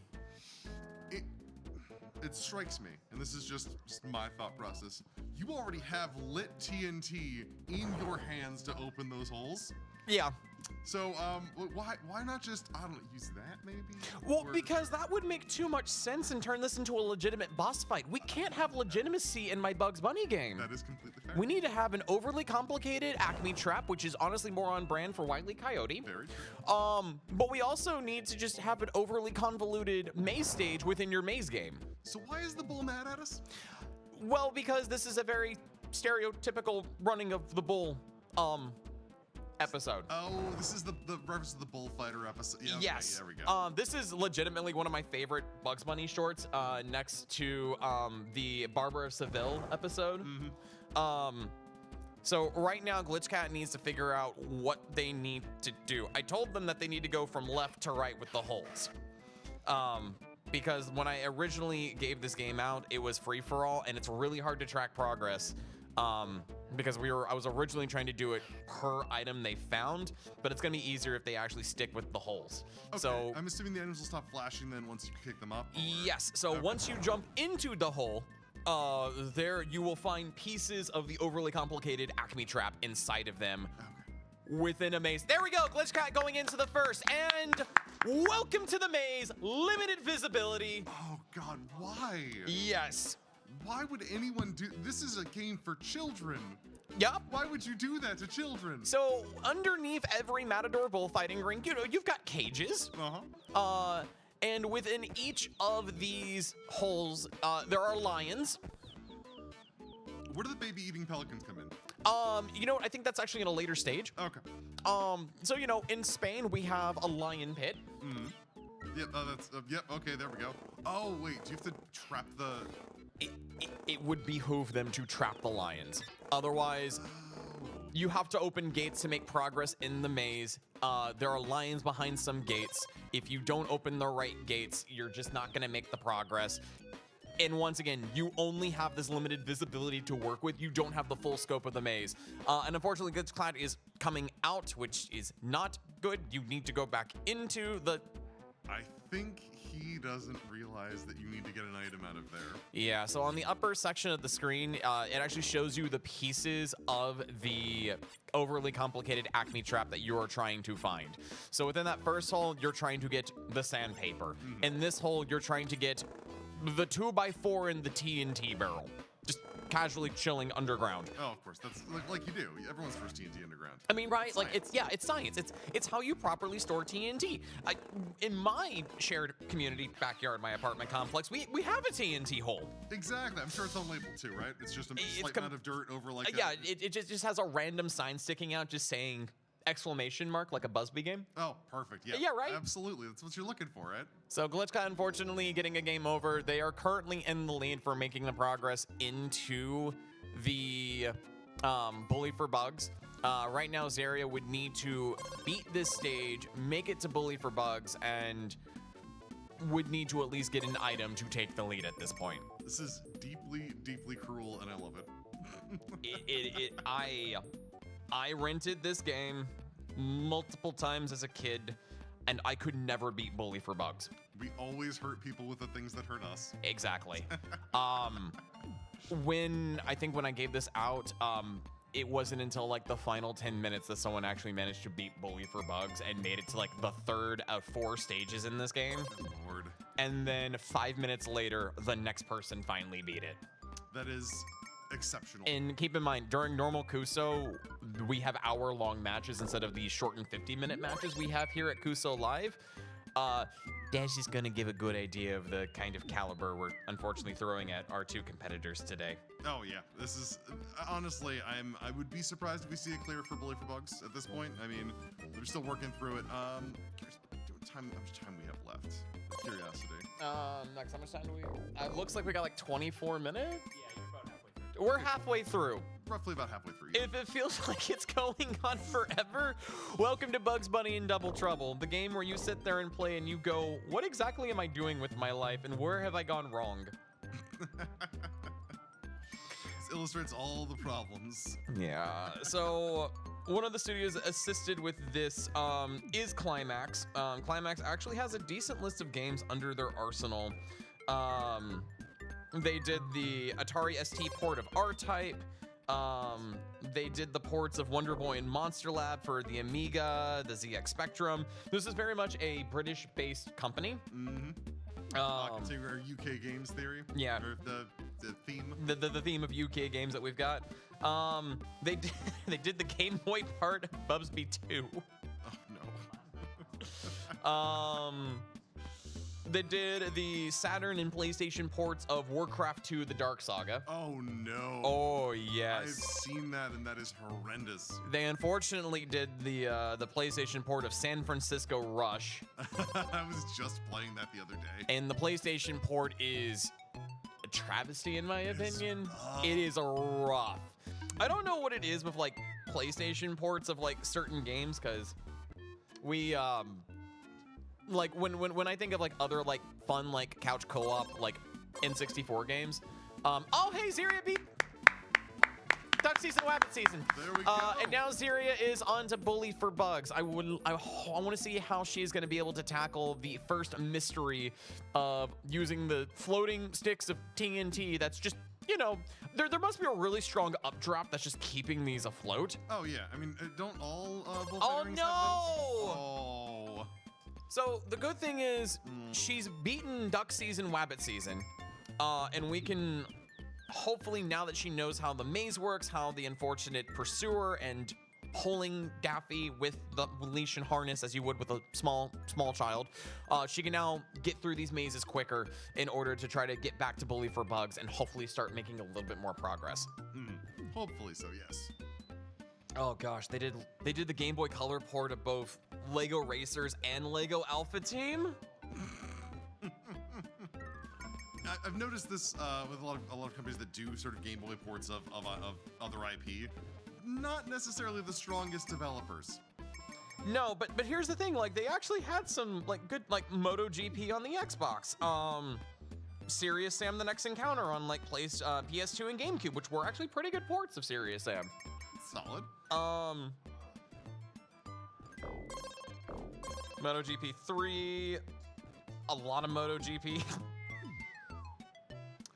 It strikes me, and this is just my thought process. You already have lit TNT in your hands to open those holes. Yeah. So, why not just, I don't know, use that maybe? Well, Or- because that would make too much sense and turn this into a legitimate boss fight. We can't have legitimacy in my Bugs Bunny game. That is completely fair. We need to have an overly complicated Acme trap, which is honestly more on brand for Wile E. Coyote. Very true. But we also need to just have an overly convoluted maze stage within your maze game. So why is the bull mad at us? Well, because this is a very stereotypical running of the bull episode. Oh, this is the reference to the bullfighter episode. Yeah, okay, Yes. there we go. This is legitimately one of my favorite Bugs Bunny shorts, next to the Barber of Seville episode. So right now, Glitchcat needs to figure out what they need to do. I told them that they need to go from left to right with the holes. Because when I originally gave this game out, it was free for all, and it's really hard to track progress. Because I was originally trying to do it per item they found, but it's gonna be easier if they actually stick with the holes. Okay, So I'm assuming the items will stop flashing then once you pick them up. Or- yes, so Okay. once you jump into the hole, there you will find pieces of the overly complicated Acme trap inside of them. Within a maze. There we go, Glitchcat going into the first, and welcome to the maze, limited visibility. Oh God, why? Yes. Why would anyone do? This is a game for children. Yup. Why would you do that to children? So underneath every Matador bullfighting ring, you've got cages. And within each of these holes, there are lions. Where do the baby eating pelicans come in? You know what? I think that's actually in a later stage. Okay. So in Spain we have a lion pit. Yep. Yep. Okay. There we go. Oh wait. Do you have to trap the? It would behoove them to trap the lions. Otherwise, you have to open gates to make progress in the maze. There are lions behind some gates. If you don't open the right gates, you're just not gonna make the progress. And once again, you only have this limited visibility to work with. You don't have the full scope of the maze. And unfortunately, Glitchcat is coming out, which is not good. You need to go back into the... I think he doesn't realize that you need to get an item out of there. Yeah, so on the upper section of the screen, it actually shows you the pieces of the overly complicated Acme trap that you are trying to find. So within that first hole, you're trying to get the sandpaper. In this hole, you're trying to get the 2x4 in the TNT barrel. Just casually chilling underground. Oh, of course. That's like you do. Everyone's first TNT underground. I mean, right? Like Science. it's science. It's how you properly store TNT. In my shared community backyard, my apartment complex, we have a TNT hole. Exactly. I'm sure it's unlabeled too, right? It's just a It's slight amount of dirt over like. Yeah, it just has a random sign sticking out, just saying exclamation mark, like a Busby game. Oh, perfect. Yeah. Yeah, right? Absolutely. That's what you're looking for, right? So Glitchcat, unfortunately, getting a game over. They are currently in the lead for making the progress into the Bully for Bugs. Right now, Zaria would need to beat this stage, make it to Bully for Bugs, and would need to at least get an item to take the lead at this point. This is deeply, deeply cruel, and I love it. I rented this game multiple times as a kid. and I could never beat Bully for bugs. We always hurt people with the things that hurt us. Exactly. When I gave this out, it wasn't until like the final 10 minutes that someone actually managed to beat Bully for bugs and made it to like the third of 4 stages in this game. Good Lord. And then 5 minutes later, the next person finally beat it. That is exceptional. And keep in mind, during normal Kuso, we have hour-long matches instead of these shortened 50-minute matches we have here at Kuso Live. That's just gonna give a good idea of the kind of caliber we're unfortunately throwing at our 2 competitors today. Oh yeah, this is honestly, I would be surprised if we see a clear for Bully for bugs at this point. I mean, we're still working through it. Curious, how much time we have left? Curiosity. Next, how much time do we? It looks like we got like 24 minutes. Yeah, you're about halfway through. We're halfway through. Roughly about halfway through. If it feels like it's going on forever, welcome to Bugs Bunny in Double Trouble, the game where you sit there and play and you go, what exactly am I doing with my life and where have I gone wrong? This illustrates all the problems. Yeah, so one of the studios assisted with this is Climax. Climax actually has a decent list of games under their arsenal. They did the Atari ST port of R-Type. They did the ports of Wonder Boy and Monster Lab for the Amiga, the ZX Spectrum. This is very much a British-based company. Continuing our UK games theory. Yeah. Or the theme. The theme of UK games that we've got. They did the Game Boy part of Bubsby 2. Oh no. They did the Saturn and PlayStation ports of Warcraft 2: The Dark Saga. Oh no. Oh yes. I've seen that and that is horrendous. They unfortunately did the PlayStation port of San Francisco Rush, I was just playing that the other day. and the PlayStation port is a travesty in my opinion. rough. It is rough. I don't know what it is with like PlayStation ports of like certain games, because we like when I think of like other like fun like couch co-op like N64 games. Oh hey, Ziria beat Duck Season, Wabbit Season. There we go. And now Ziria is on to Bully for bugs. I want to see how she's going to be able to tackle the first mystery of using the floating sticks of TNT. That's just, you know, there must be a really strong updraft that's just keeping these afloat. Oh yeah, I mean, don't all bullfighting Oh rings no! have those? Oh. So the good thing is she's beaten Duck Season, Wabbit Season, and we can hopefully, now that she knows how the maze works, how the unfortunate pursuer and pulling Daffy with the leash and harness as you would with a small child, she can now get through these mazes quicker in order to try to get back to Bully for bugs and hopefully start making a little bit more progress. Hopefully so, yes. Oh gosh, they did the Game Boy Color port of both Lego Racers and Lego Alpha Team. I've noticed this with a lot of companies that do sort of Game Boy ports of other IP. Not necessarily the strongest developers. No, but here's the thing, like they actually had some like good like MotoGP on the Xbox. Serious Sam: The Next Encounter on like PS2 and GameCube, which were actually pretty good ports of Serious Sam. Solid. MotoGP 3, a lot of MotoGP.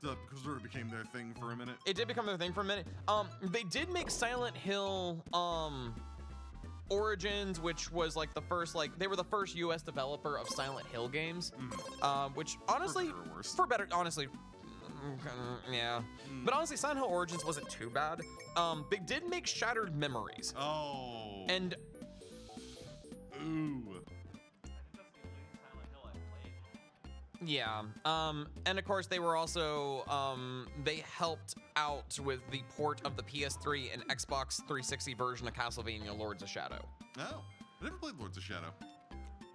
Because sort of became their thing for a minute. It did become their thing for a minute. They did make Silent Hill Origins, which was like the first, like they were the first US developer of Silent Hill games, which honestly, better or worse. for better, honestly, yeah. But honestly, Silent Hill Origins wasn't too bad. They did make Shattered Memories. Oh. And Ooh. That's the only Silent Hill I've played. yeah, and of course they were also, they helped out with the port of the PS3 and Xbox 360 version of Castlevania Lords of Shadow. Oh. I never played Lords of Shadow.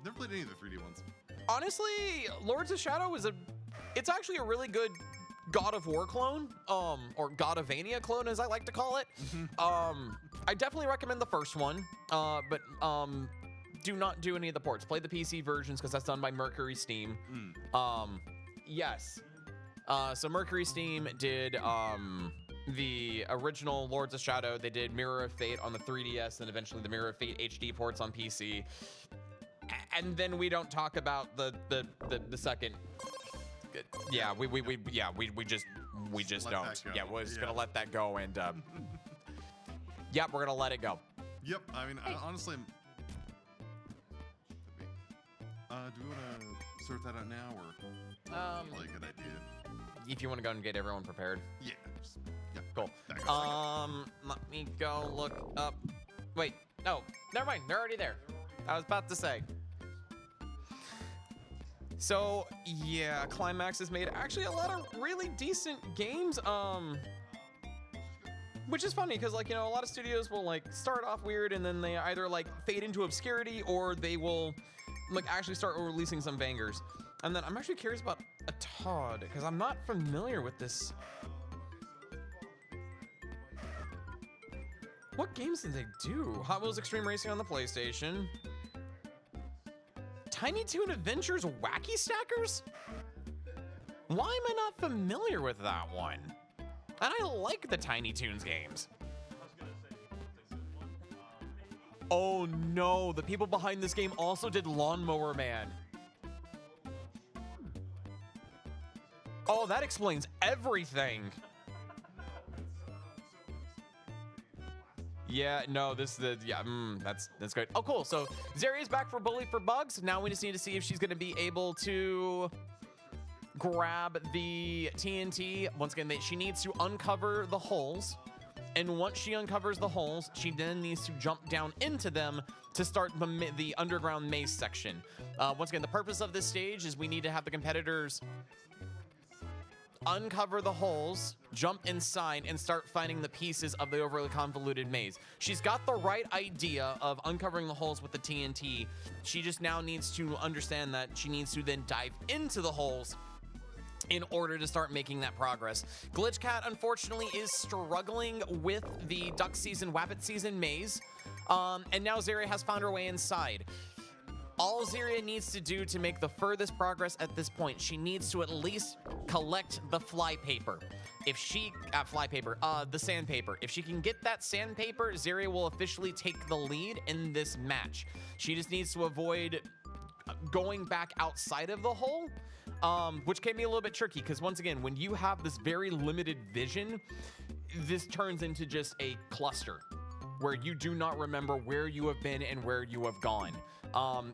Never played any of the 3D ones. Honestly, Lords of Shadow it's actually a really good God of War clone, or God of Vania clone, as I like to call it. I definitely recommend the first one, but do not do any of the ports. Play the PC versions because that's done by Mercury Steam. Yes. So Mercury Steam did the original Lords of Shadow. They did Mirror of Fate on the 3DS and eventually the Mirror of Fate HD ports on PC. And then we don't talk about the second. Yeah, we just Let don't. that go. Yeah, we're just Yeah. gonna let that go, and yep, we're gonna let it go. Yep. I mean, honestly, do we want to sort that out now, or probably a good idea? If you want to go and get everyone prepared. Yeah. Yeah. Cool. That goes Let me go look up. Wait, no, never mind. They're already there. I was about to say. So yeah, Climax has made actually a lot of really decent games. Which is funny because, like, you know, a lot of studios will like start off weird and then they either like fade into obscurity or they will like actually start releasing some bangers. And then I'm actually curious about a Todd because I'm not familiar with this. What games did they do? Hot Wheels Extreme Racing on the PlayStation. Tiny Toon Adventures Wacky Stackers? Why am I not familiar with that one? And I like the Tiny Toons games. Oh no, the people behind this game also did Lawnmower Man. Oh, that explains everything. Yeah, no, that's good. Oh, cool. So Zeria's back for Bully for Bugs. Now we just need to see if she's going to be able to grab the TNT. Once again, she needs to uncover the holes. And once she uncovers the holes, she then needs to jump down into them to start the underground maze section. Once again, the purpose of this stage is we need to have the competitors uncover the holes, jump inside, and start finding the pieces of the overly convoluted maze. She's got the right idea of uncovering the holes with the TNT. She just now needs to understand that she needs to then dive into the holes in order to start making that progress. Glitch Cat, unfortunately, is struggling with the duck season, wabbit season maze. And now Zeria has found her way inside. All Zeria needs to do to make the furthest progress at this point, she needs to at least collect the flypaper. If she, the sandpaper. If she can get that sandpaper, Zeria will officially take the lead in this match. She just needs to avoid going back outside of the hole, which can be a little bit tricky because once again, when you have this very limited vision, this turns into just a cluster where you do not remember where you have been and where you have gone.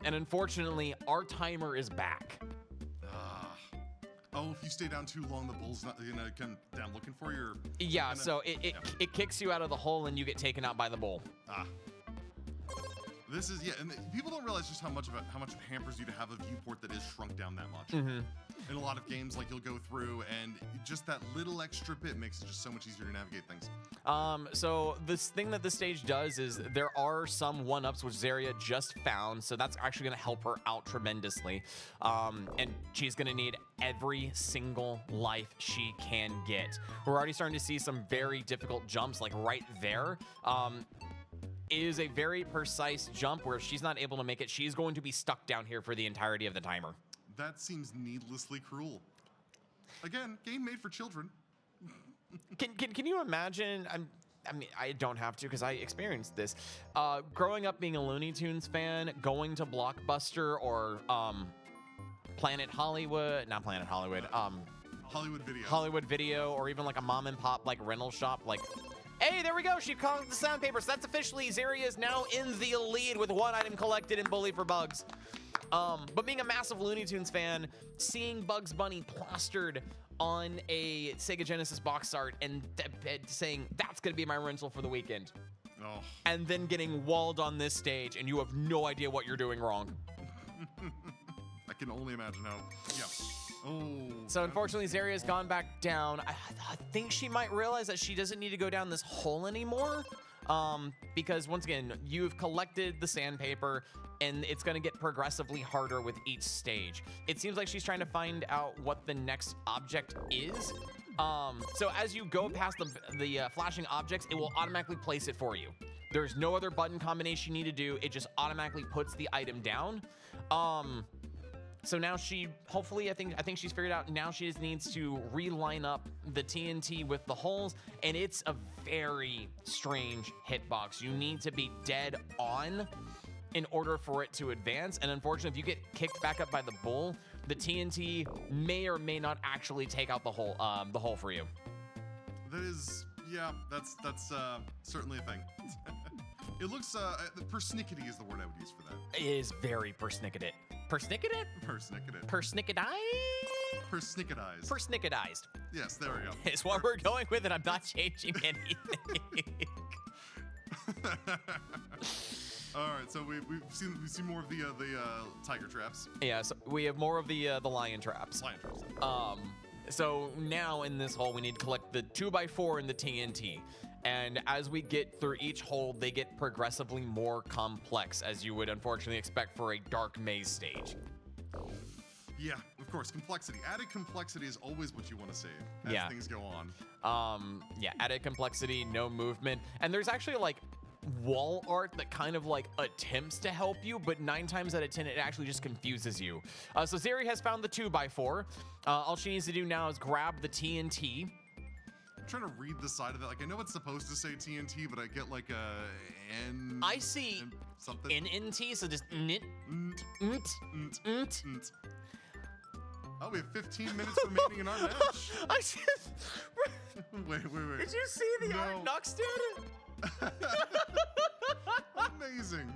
And unfortunately, our timer is back. Oh, if you stay down too long, the bull's not gonna come down looking for you. Yeah, so it kicks you out of the hole and you get taken out by the bull. This is, and people don't realize just how much it hampers you to have a viewport that is shrunk down that much. In a lot of games, like, you'll go through and just that little extra bit makes it just so much easier to navigate things. So this thing that this stage does is there are some one-ups which Zeria just found, so that's actually gonna help her out tremendously. And she's gonna need every single life she can get. We're already starting to see some very difficult jumps, like right there. Is a very precise jump where if she's not able to make it, she's going to be stuck down here for the entirety of the timer. That seems needlessly cruel. Again, game made for children. Can you imagine? I mean, I don't have to because I experienced this. Growing up being a Looney Tunes fan, going to Blockbuster or Planet Hollywood, not Planet Hollywood, Hollywood Video, or even like a mom and pop like rental shop, like. Hey, there we go. She called the sandpaper. So that's officially Zeria is now in the lead with one item collected in Bully for Bugs. But being a massive Looney Tunes fan, seeing Bugs Bunny plastered on a Sega Genesis box art and saying, that's going to be my rental for the weekend. Oh. And then getting walled on this stage and you have no idea what you're doing wrong. I can only imagine how, yeah. Oh. So unfortunately, Zeria's gone back down. I think she might realize that she doesn't need to go down this hole anymore. Because once again, you've collected the sandpaper and it's going to get progressively harder with each stage. It seems like she's trying to find out what the next object is. So as you go past the flashing objects, it will automatically place it for you. There's no other button combination you need to do. It just automatically puts the item down. So now she, hopefully, I think she's figured out, now she just needs to reline up the TNT with the holes, and it's a very strange hitbox. You need to be dead on in order for it to advance. And unfortunately, if you get kicked back up by the bull, the TNT may or may not actually take out the hole for you. That is, yeah, that's certainly a thing. It looks, persnickety is the word I would use for that. It is very persnickety. Persnickety? Persnickety. Persnickety? Persnickedized. Persnickedized. Yes, there we go. It's what we're going with, and I'm not changing anything. All right, so we've seen more of the tiger traps. Yeah, so we have more of the lion traps. Lion traps. So now in this hole, we need to collect the 2x4 and the TNT. And as we get through each hole, they get progressively more complex, as you would unfortunately expect for a dark maze stage. Yeah, of course, complexity. Added complexity is always what you want to save as Yeah. things go on. Yeah, added complexity, no movement. And there's actually like wall art that kind of like attempts to help you, but 9 times out of 10, it actually just confuses you. So Zeri has found the 2x4. All she needs to do now is grab the TNT. I'm trying to read the side of that. Like, I know it's supposed to say TNT, but I get like a N. I see something. NNT, so just nit, Nt, nt, nt, nt. nt. Oh, we have 15 minutes remaining in our match. I just, Wait. did you see the No. art Nux did? Amazing.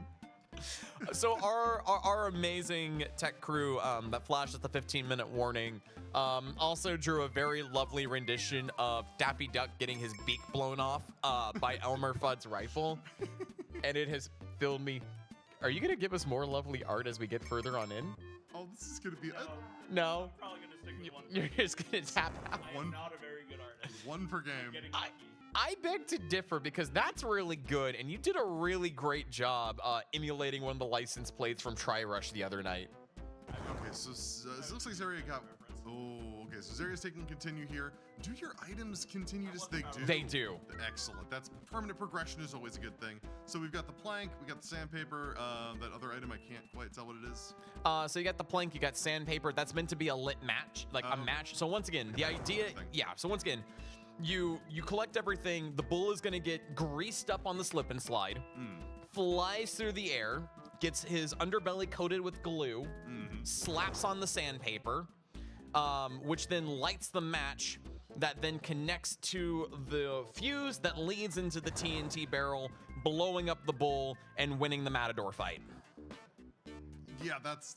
So our amazing tech crew that flashed at the 15-minute warning also drew a very lovely rendition of Daffy Duck getting his beak blown off by Elmer Fudd's rifle, and it has filled me. Are you gonna give us more lovely art as we get further on in? Oh, this is gonna be No, Probably gonna stick with one. you're just gonna tap out. I am not a very good artist. one per game. Getting I- lucky. I beg to differ because that's really good, and you did a really great job emulating one of the license plates from Tri-Rush the other night. Okay, so it looks like Zaria got. Oh, okay. So Zaria's taking continue here. Do your items continue to? They do. They do. Excellent. That's permanent progression is always a good thing. So we've got the plank, we got the sandpaper. That other item I can't quite tell what it is. So you got the plank, you got sandpaper. That's meant to be a lit match, like a Oh. match. So once again, the idea, thing. yeah. So once again, you collect everything. The bull is gonna get greased up on the slip and slide, flies through the air, gets his underbelly coated with glue, slaps on the sandpaper, which then lights the match. That then connects to the fuse that leads into the TNT barrel, blowing up the bull and winning the Matador fight. Yeah, that's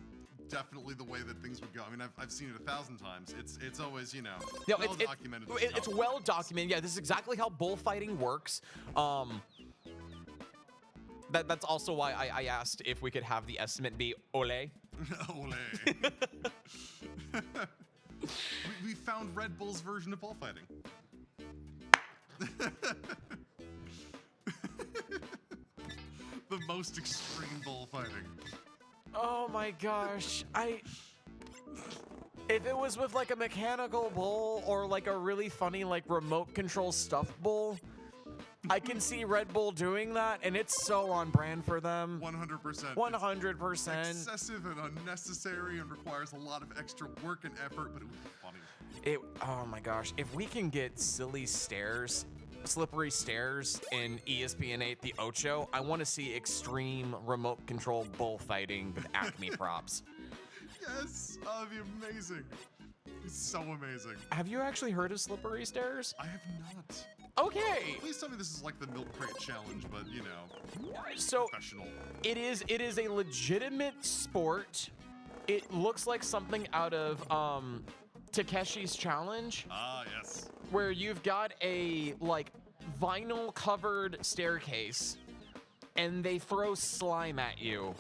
definitely the way that things would go. I mean, I've seen it 1,000 times. It's always, No, well documented. this is it's how- well documented. Yeah, this is exactly how bullfighting works. That's also why I asked if we could have the estimate be ole. Ole. we found Red Bull's version of bullfighting. The most extreme bullfighting. Oh my gosh, if it was with like a mechanical bull or like a really funny like remote control stuffed bull, I can see Red Bull doing that, and it's so on brand for them. 100%. 100%. Excessive and unnecessary and requires a lot of extra work and effort, but it would be funny. Oh my gosh, if we can get silly stairs, slippery stairs in ESPN 8 The Ocho, I want to see extreme remote control bullfighting with Acme props. Yes, that'd be amazing. It's so amazing. Have you actually heard of slippery stairs? I have not. Okay, Please tell me this is like the milk crate challenge, but so professional. it is a legitimate sport. It looks like something out of Takeshi's Challenge, Ah, yes. where you've got a like vinyl covered staircase and they throw slime at you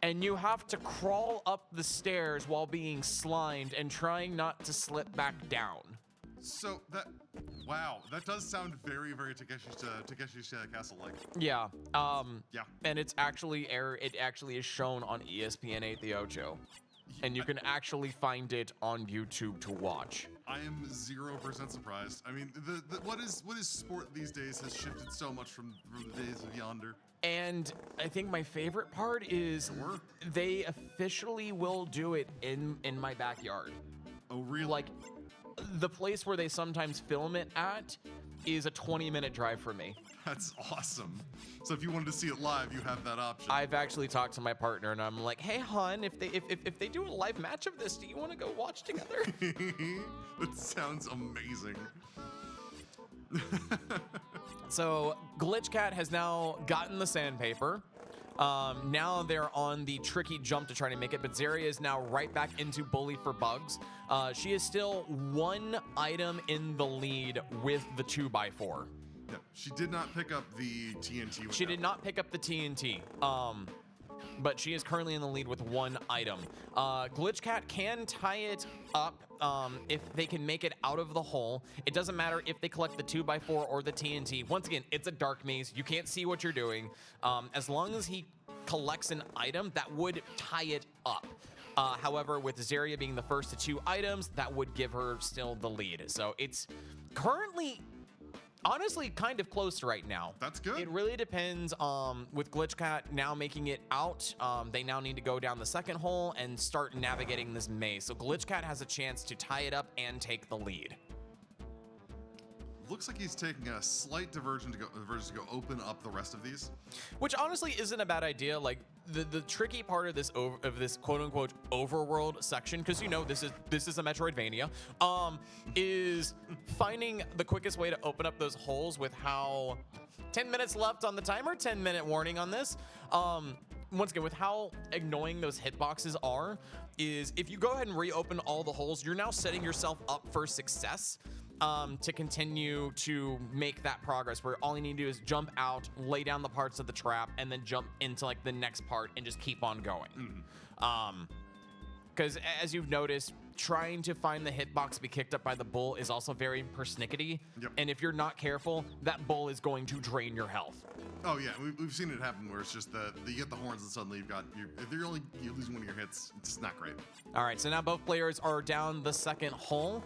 and you have to crawl up the stairs while being slimed and trying not to slip back down. So wow, that does sound very, very Takeshi's Castle-like. Yeah. Yeah. And it actually is shown on ESPN 8 The Ocho. And you can actually find it on YouTube to watch. I am 0% surprised. I mean, what is sport these days has shifted so much from the days of yonder. And I think my favorite part is Sure. they officially will do it in my backyard. Oh, really? Like, the place where they sometimes film it at is a 20-minute drive from me. That's awesome. So if you wanted to see it live, you have that option. I've actually talked to my partner and I'm like, hey hon, if they do a live match of this, do you want to go watch together? That sounds amazing. So Glitch Cat has now gotten the sandpaper. Now they're on the tricky jump to try to make it, but Zaria is now right back into Bully for Bugs. She is still 1 item in the lead with the 2x4. Yeah, she did not pick up the TNT. She did not pick up the TNT. But she is currently in the lead with 1 item. Glitch Cat can tie it up if they can make it out of the hole. It doesn't matter if they collect the 2x4 or the TNT. Once again, it's a dark maze. You can't see what you're doing. As long as he collects an item, that would tie it up. However, with Zaria being the first to 2 items, that would give her still the lead. So it's currently honestly kind of close right now. That's good. It really depends with Glitch Cat now making it out. They now need to go down the second hole and start navigating this maze. So Glitch Cat has a chance to tie it up and take the lead. Looks like he's taking a slight diversion to go open up the rest of these. Which honestly isn't a bad idea. Like the tricky part of this quote unquote overworld section, because you know this is a Metroidvania, is finding the quickest way to open up those holes with how 10 minutes left on the timer, 10-minute warning on this. Once again, with how annoying those hitboxes are, is if you go ahead and reopen all the holes, you're now setting yourself up for success. To continue to make that progress, where all you need to do is jump out, lay down the parts of the trap, and then jump into like the next part and just keep on going. Because as you've noticed, trying to find the hitbox to be kicked up by the bull is also very persnickety. Yep. And if you're not careful, that bull is going to drain your health. Oh yeah, we've seen it happen where it's just you get the horns and suddenly if you're losing one of your hits, it's just not great. All right, so now both players are down the second hole,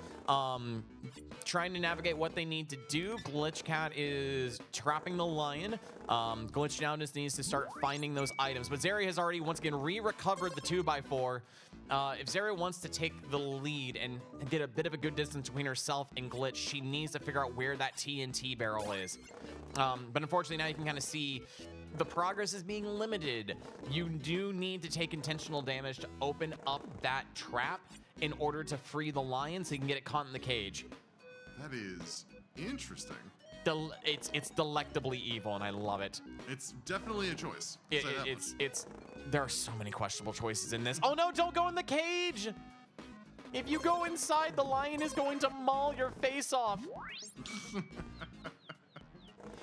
trying to navigate what they need to do. Glitch Cat is trapping the lion. Glitch now just needs to start finding those items, but Zaria has already once again recovered the 2x4. If Zaria wants to take the lead and get a bit of a good distance between herself and Glitch, she needs to figure out where that TNT barrel is. But unfortunately, now you can kind of see the progress is being limited. You do need to take intentional damage to open up that trap in order to free the lion so you can get it caught in the cage. That is interesting. It's delectably evil, and I love it. It's definitely a choice. There are so many questionable choices in this. Oh no, don't go in the cage! If you go inside, the lion is going to maul your face off.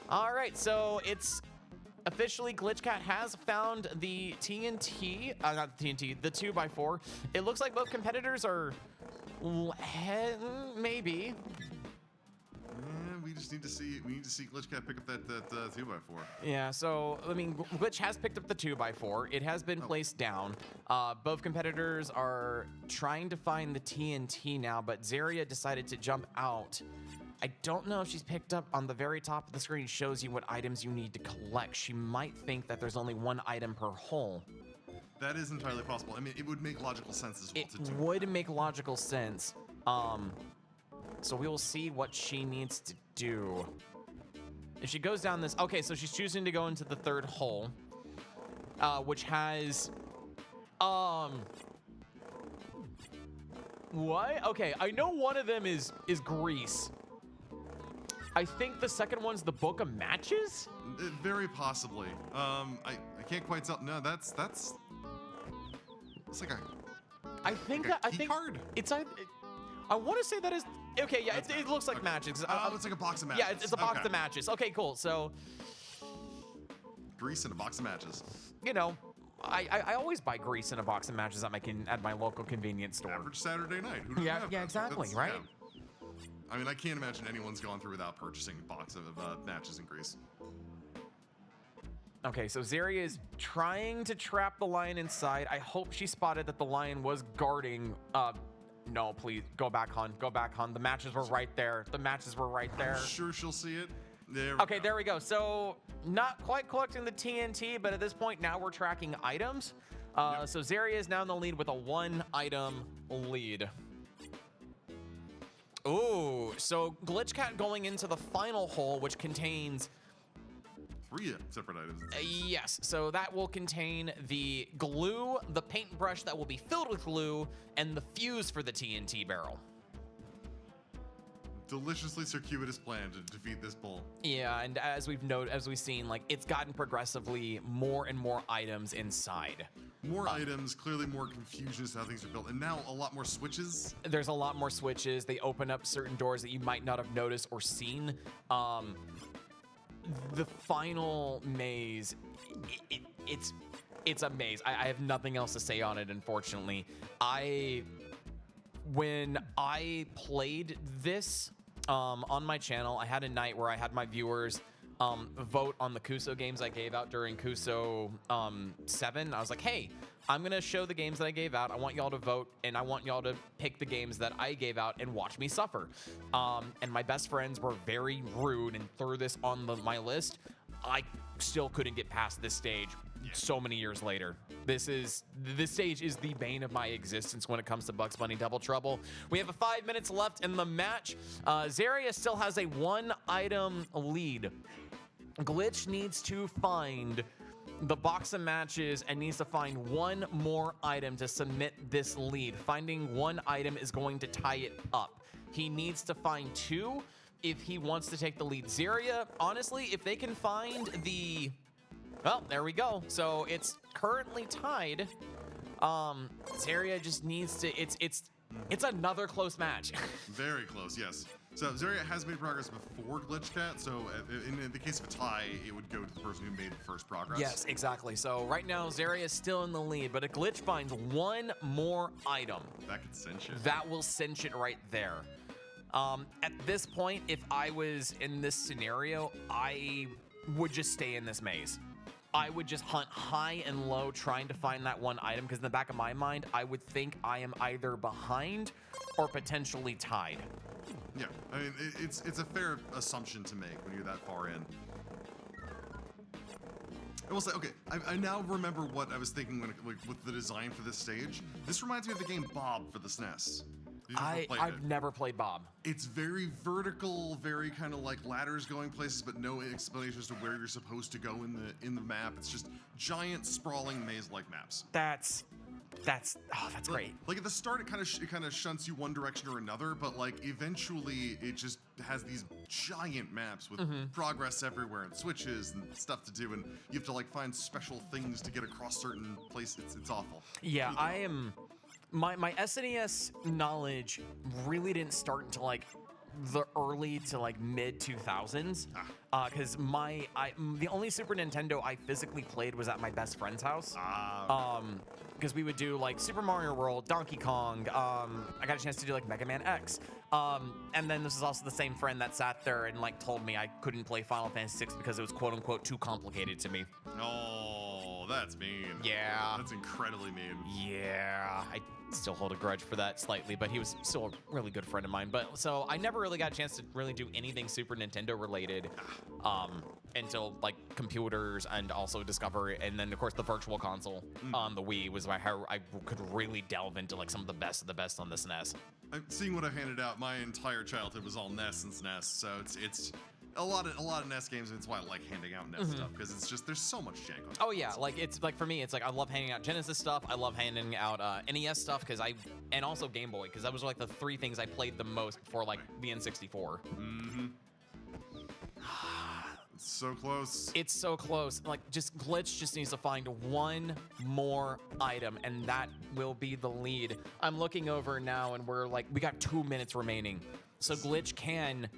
All right, so it's officially Glitch Cat has found the TNT, not the TNT, the 2x4. It looks like both competitors are maybe. We just need to see. We need to see Glitch Cat pick up that 2x4. Yeah. So I mean, Glitch has picked up the 2x4. It has been placed down. Both competitors are trying to find the TNT now, but Zaria decided to jump out. I don't know if she's picked up on the very top of the screen. Shows you what items you need to collect. She might think that there's only 1 item per hole. That is entirely possible. I mean, it would make logical sense as well. It would make logical sense. So we will see what she needs to do. If she goes down this, okay, so she's choosing to go into the 3rd hole, which has, what? Okay, I know one of them is grease. I think the second one's the Book of Matches? Very possibly. I can't quite tell. No, that's it's like a. I think like a key card? It's I want to say that is okay. Yeah, it looks like matches. Oh, it's like a box of matches. Yeah, it's a box of matches. Okay, cool. So grease in a box of matches. You know, I always buy grease in a box of matches at my local convenience store. Average Saturday night. Who doesn't have that? Exactly, right? Yeah. I mean, I can't imagine anyone's gone through without purchasing a box of matches and grease. Okay, so Zaria is trying to trap the lion inside. I hope she spotted that the lion was guarding. No, please go back, hon. Go back, hon. The matches were right there. The matches were right there. I'm sure she'll see it. Okay, there we go. So not quite collecting the TNT, but at this point now we're tracking items. So Zaria is now in the lead with a 1-item lead. Ooh, so Glitch Cat going into the final hole, which contains 3 separate items. Yes, so that will contain the glue, the paintbrush that will be filled with glue, and the fuse for the TNT barrel. Deliciously circuitous plan to defeat this bull. Yeah, and as we've seen, like it's gotten progressively more and more items inside. More items, clearly more confusion as to how things are built, and now a lot more switches. There's a lot more switches. They open up certain doors that you might not have noticed or seen. The final maze, it's a maze. I have nothing else to say on it, unfortunately. When I played this on my channel, I had a night where I had my viewers vote on the Kuso games I gave out during Kuso 7. I was like, hey, I'm gonna show the games that I gave out. I want y'all to vote, and I want y'all to pick the games that I gave out and watch me suffer. And my best friends were very rude and threw this on my list. I still couldn't get past this stage so many years later. This stage is the bane of my existence when it comes to Bugs Bunny Double Trouble. We have 5 minutes left in the match. Zaria still has a 1-item lead. Glitch needs to find the box of matches and needs to find one more item to submit this lead. Finding one item is going to tie it up. He needs to find 2 if he wants to take the lead. Zaria, honestly, if they can find the... Well, there we go. So it's currently tied. Zaria just needs to... It's another close match. Very close, yes. So Zaria has made progress before Glitch Cat, so in the case of a tie, it would go to the person who made the first progress. Yes, exactly. So right now, Zaria is still in the lead, but if Glitch finds one more item, that could cinch it. That will cinch it right there. At this point, if I was in this scenario, I would just stay in this maze. I would just hunt high and low trying to find that one item, because in the back of my mind, I would think I am either behind or potentially tied. Yeah, I mean, it's a fair assumption to make when you're that far in. I will say, okay, I now remember what I was thinking with the design for this stage. This reminds me of the game Bob for the SNES. I've never played Bob. It's very vertical, very kind of like ladders going places, but no explanation as to where you're supposed to go in the map. It's just giant, sprawling maze-like maps. That's great. Like at the start, it kind of shunts you one direction or another, but like eventually, it just has these giant maps with progress everywhere and switches and stuff to do, and you have to like find special things to get across certain places. It's awful. Yeah, I am. My SNES knowledge really didn't start until like the early to like mid 2000s, because the only Super Nintendo I physically played was at my best friend's house. Because we would do like Super Mario World, Donkey Kong. I got a chance to do like Mega Man X. And then this is also the same friend that sat there and like told me I couldn't play Final Fantasy VI because it was quote unquote too complicated to me. Oh, that's mean. Yeah. That's incredibly mean. Yeah, I still hold a grudge for that slightly, but he was still a really good friend of mine. But so I never really got a chance to really do anything Super Nintendo related until like computers and also Discovery, and then of course the Virtual Console on the Wii was how I could really delve into like some of the best on the SNES. I'm seeing what I've handed out. My entire childhood was all NES and SNES, so it's a lot of NES games, and it's why I like handing out NES stuff, because it's just there's so much jank on it. Oh yeah, like it's like for me, it's like I love handing out Genesis stuff. I love handing out NES stuff and also Game Boy, because that was like the 3 things I played the most before like the N64. It's so close. It's so close. Like Glitch just needs to find one more item, and that will be the lead. I'm looking over now, and we got 2 minutes remaining, so Glitch can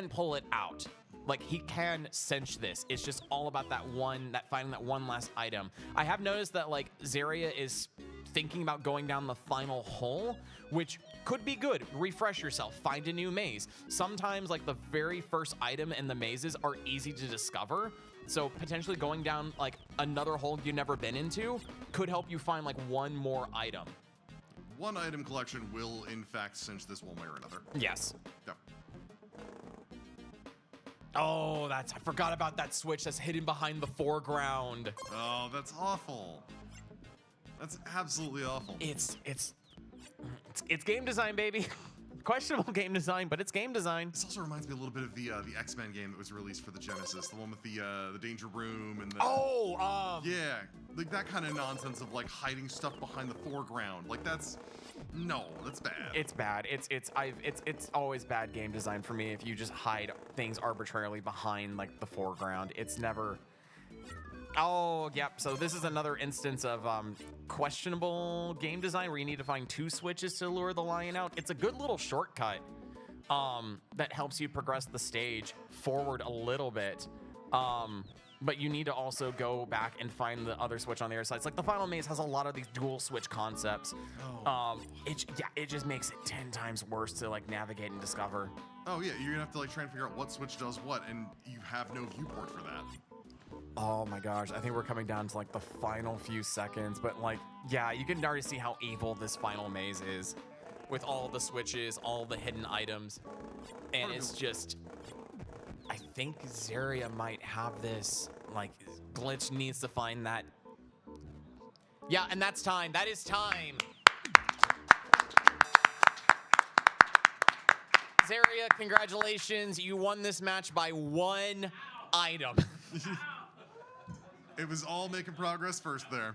pull it out. Like he can cinch this. It's just all about finding that one last item. I have noticed that like Zaria is thinking about going down the final hole, which could be good. Refresh yourself, find a new maze. Sometimes like the very first item in the mazes are easy to discover. So potentially going down like another hole you've never been into could help you find like one more item. One item collection will in fact cinch this one way or another. Yes. Yep. Oh, I forgot about that switch that's hidden behind the foreground. Oh, that's awful. That's absolutely awful. It's game design, baby. questionable game design, but it's game design. This also reminds me a little bit of the X-Men game that was released for the Genesis, the one with the Danger Room and the yeah, like that kind of nonsense of like hiding stuff behind the foreground. Like that's bad. It's bad. It's always bad game design for me if you just hide things arbitrarily behind like the foreground. It's never. Oh, yep. So this is another instance of questionable game design where you need to find 2 switches to lure the lion out. It's a good little shortcut that helps you progress the stage forward a little bit. But you need to also go back and find the other switch on the other side. It's like the final maze has a lot of these dual switch concepts. It just makes it 10 times worse to like navigate and discover. Oh yeah, you're gonna have to like try and figure out what switch does what, and you have no viewport for that. Oh my gosh, I think we're coming down to like the final few seconds, but like, yeah, you can already see how evil this final maze is with all the switches, all the hidden items. And it's just, I think Zaria might have this, like, Glitch needs to find that. Yeah, and that's time. That is time. Zaria, congratulations. You won this match by 1 item. It was all making progress first there.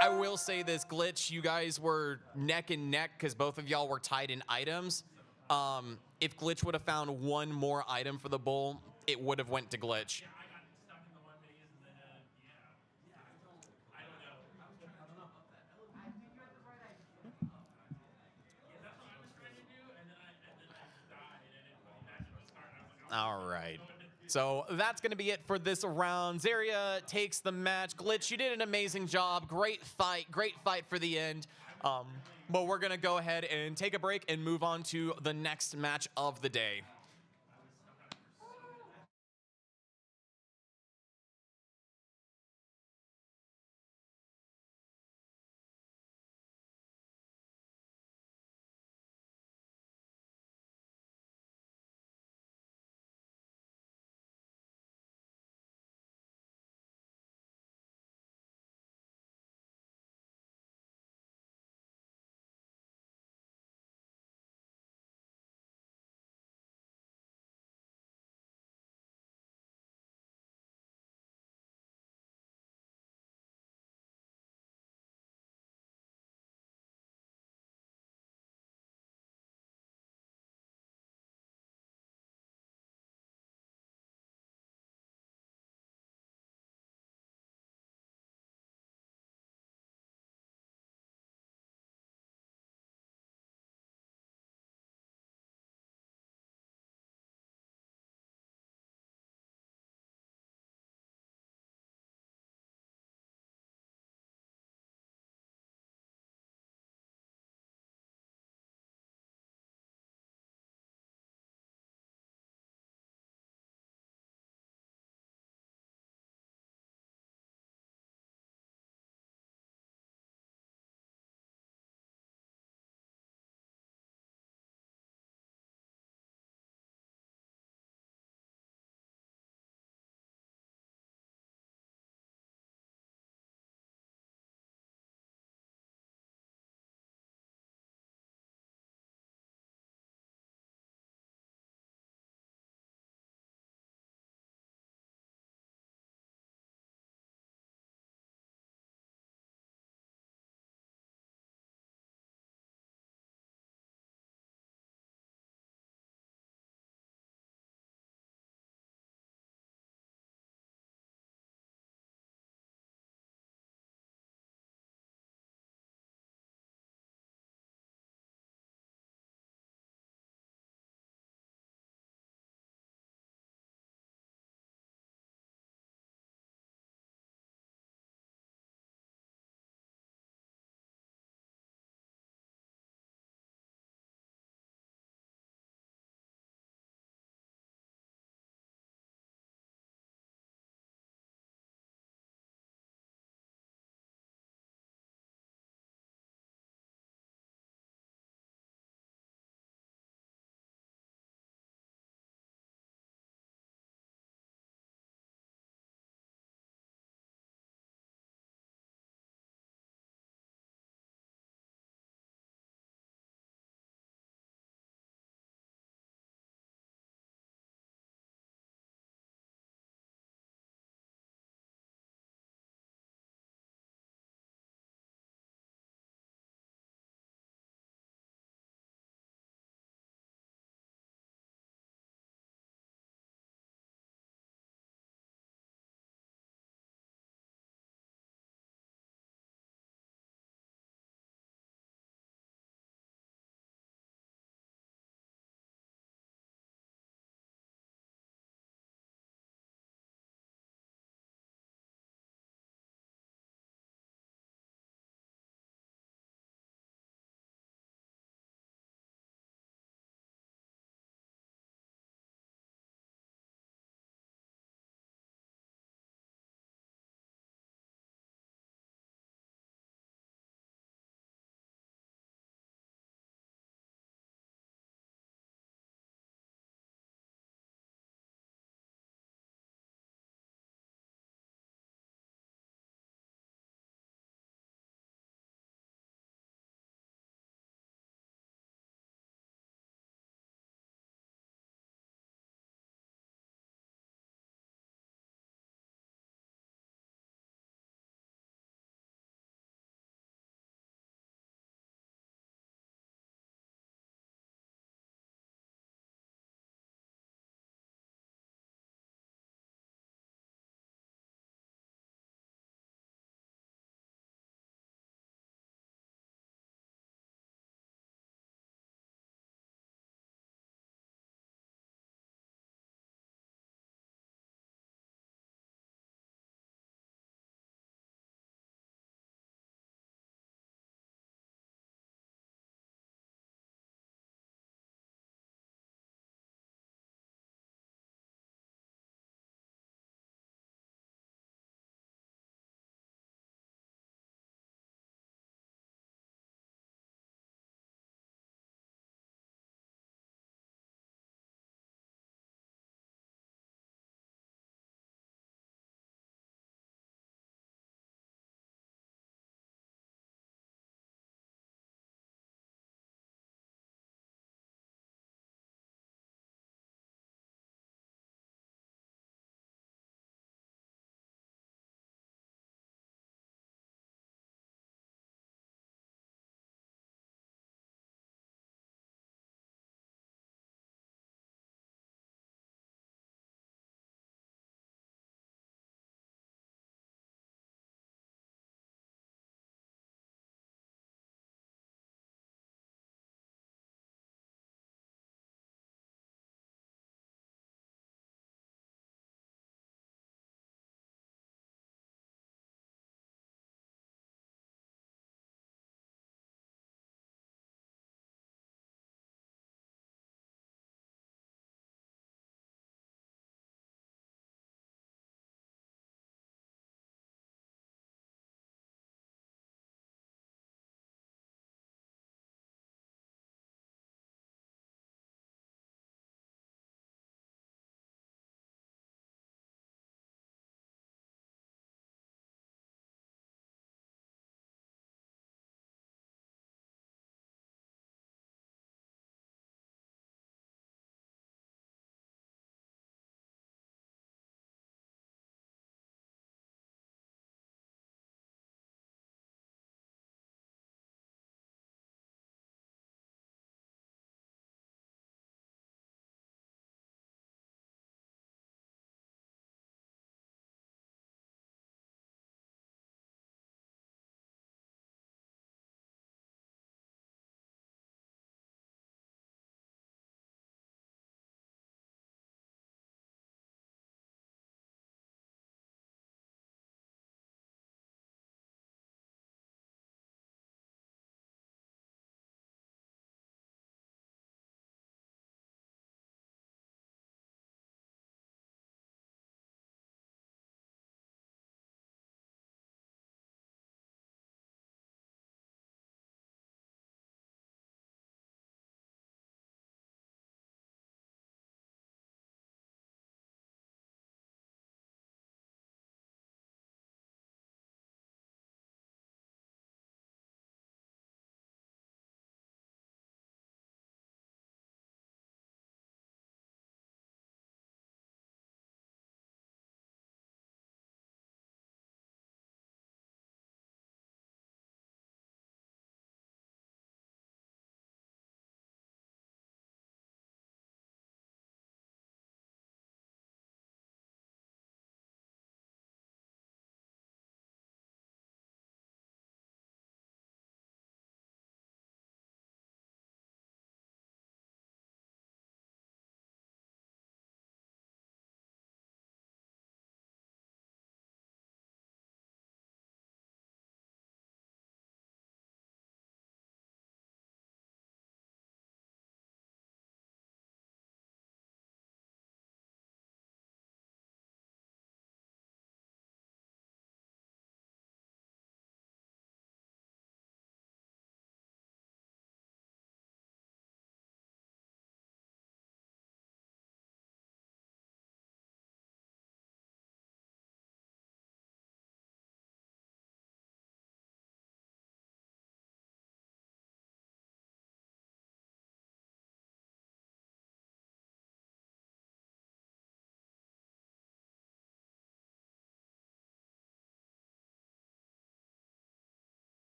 I will say this, Glitch, you guys were neck and neck because both of y'all were tied in items. If Glitch would have found 1 more item for the bull, it would have went to Glitch. All right. So that's going to be it for this round. Zaria takes the match. Glitch, you did an amazing job. Great fight for the end. But we're going to go ahead and take a break and move on to the next match of the day.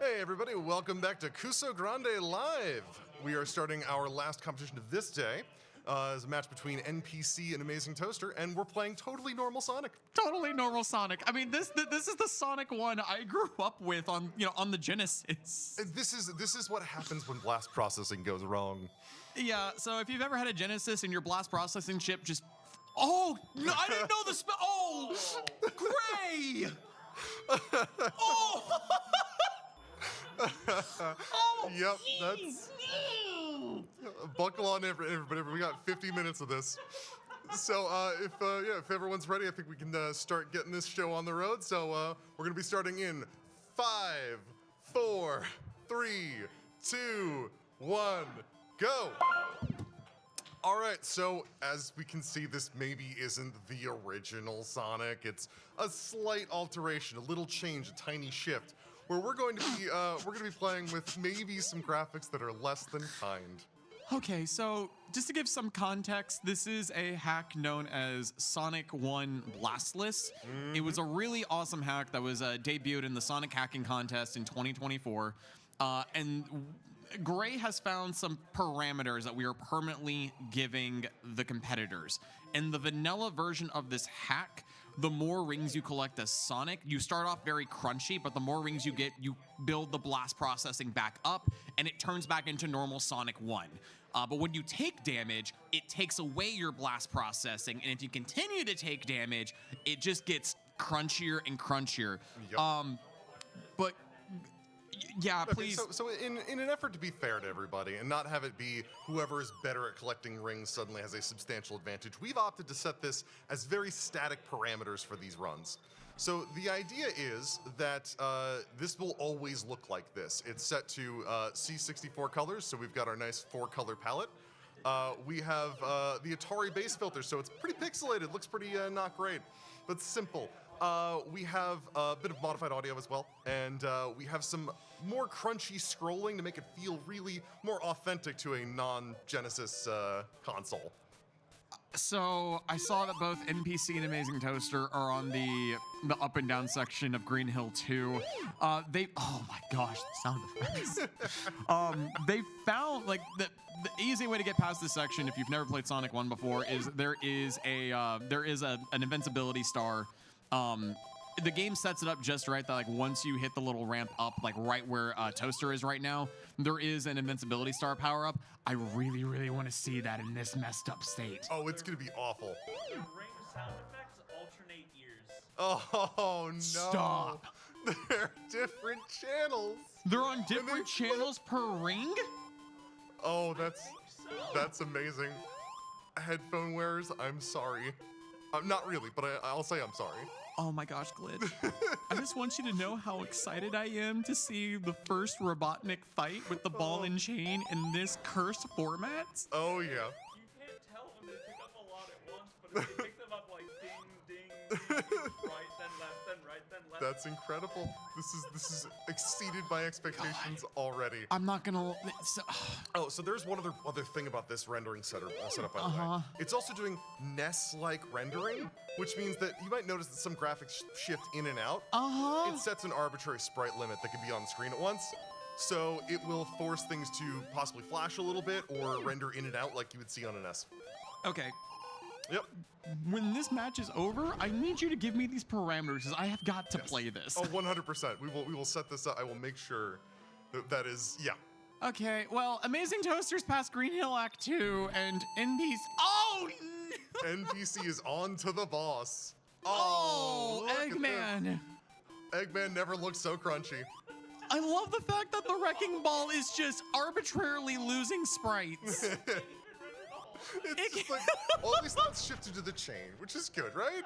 Hey everybody, welcome back to Kusogrande Live. We are starting our last competition of this day. As a match between NPC and Amazing Toaster, and we're playing totally normal Sonic. Totally normal Sonic. I mean, this is the Sonic one I grew up with on the Genesis. This is what happens when blast processing goes wrong. Yeah. So if you've ever had a Genesis and your blast processing chip just, oh, no, I didn't know the spell. Oh, Gray. Oh. Oh. Yep, that's. Buckle on, everybody. We got 50 minutes of this. So if everyone's ready, I think we can start getting this show on the road. So we're gonna be starting in 5, 4, 3, 2, 1, go. All right, so as we can see, this maybe isn't the original Sonic. It's a slight alteration, a little change, a tiny shift, where we're going to be playing with maybe some graphics that are less than kind. Okay, so just to give some context, this is a hack known as Sonic 1 Blastless. It was a really awesome hack that was debuted in the Sonic Hacking Contest in 2024. And Gray has found some parameters that we are permanently giving the competitors. In the vanilla version of this hack, the more rings you collect as Sonic, you start off very crunchy, but the more rings you get, you build the blast processing back up, and it turns back into normal Sonic 1. But when you take damage, it takes away your blast processing, and if you continue to take damage, it just gets crunchier and crunchier. Yep. But yeah, Okay, please. so in an effort to be fair to everybody and not have it be whoever is better at collecting rings suddenly has a substantial advantage, we've opted to set this as very static parameters for these runs. So the idea is that this will always look like this. It's set to C64 colors, so we've got our nice 4-color palette. We have the Atari base filter, so it's pretty pixelated, looks pretty not great, but simple. We have a bit of modified audio as well, and we have some more crunchy scrolling to make it feel really more authentic to a non-Genesis console. So I saw that both NPC and Amazing Toaster are on the up and down section of Green Hill 2. Oh my gosh, the sound effects. They found like the easy way to get past this section if you've never played Sonic 1 before is there is an invincibility star. The game sets it up just right that like once you hit the little ramp up, like right where Toaster is right now, there is an invincibility star power up. I really, really want to see that in this messed up state. Oh, it's gonna be awful. The ring sound effects alternate ears. Oh no! Stop. They're different channels. They're on different channels per ring? Oh, that's amazing. Headphone wearers, I'm sorry. Not really, but I'll say I'm sorry. Oh my gosh, Glitch. I just want you to know how excited I am to see the first Robotnik fight with the ball and chain in this cursed format. Oh yeah. You can't tell when they pick up a lot at once, but if they pick them up like ding, ding, ding, right, then left, then right, then left. That's incredible. This is exceeded my expectations already. I'm not gonna. Oh, so there's one other thing about this rendering setup by the way. It's also doing NES-like rendering, which means that you might notice that some graphics shift in and out. It sets an arbitrary sprite limit that can be on screen at once. So it will force things to possibly flash a little bit or render in and out like you would see on an NES. Okay. Yep. When this match is over, I need you to give me these parameters because I have got to play this. Oh, 100%. We will set this up. I will make sure that is, yeah. Okay, well, Amazing Toaster's past Green Hill Act 2 and NPC. Oh! NPC is on to the boss. Oh, look at Eggman. this. Eggman never looked so crunchy. I love the fact that the Wrecking Ball is just arbitrarily losing sprites. It's just like, well, at least that's shifted to the chain, which is good, right?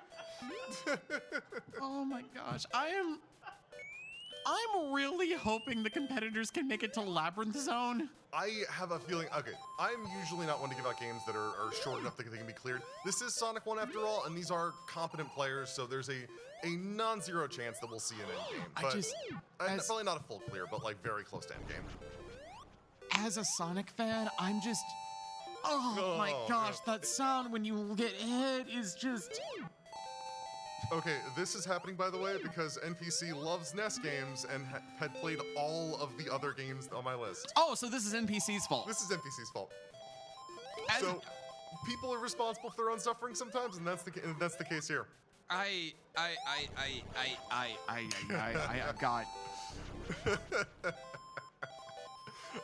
Oh my gosh, I'm really hoping the competitors can make it to Labyrinth Zone. I have a feeling, okay, I'm usually not one to give out games that are short enough that they can be cleared. This is Sonic 1 after all, and these are competent players, so there's a non-zero chance that we'll see an endgame. But probably not a full clear, but like very close to endgame. As a Sonic fan, I'm just, oh my gosh, that sound when you get hit is just, Okay, this is happening, by the way, because NPC loves NES games and had played all of the other games on my list. Oh, so this is NPC's fault. This is NPC's fault. As- So, people are responsible for their own suffering sometimes, and that's the case here. I've got.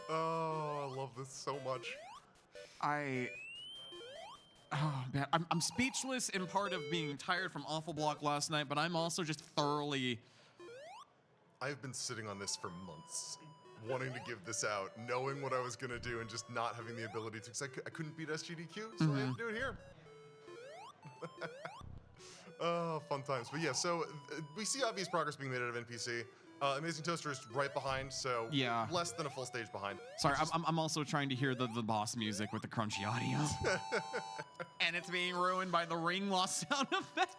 Oh, I love this so much. Oh man, I'm speechless in part of being tired from Awful Block last night, but I'm also just thoroughly. I've been sitting on this for months, wanting to give this out, knowing what I was gonna do, and just not having the ability to, because I couldn't beat SGDQ, so I had to do it here. Oh, fun times. But yeah, so we see obvious progress being made out of NPC. Amazing Toaster is right behind, so Yeah. less than a full stage behind. Sorry, I'm also trying to hear the boss music with the crunchy audio, and it's being ruined by the ring loss sound effect.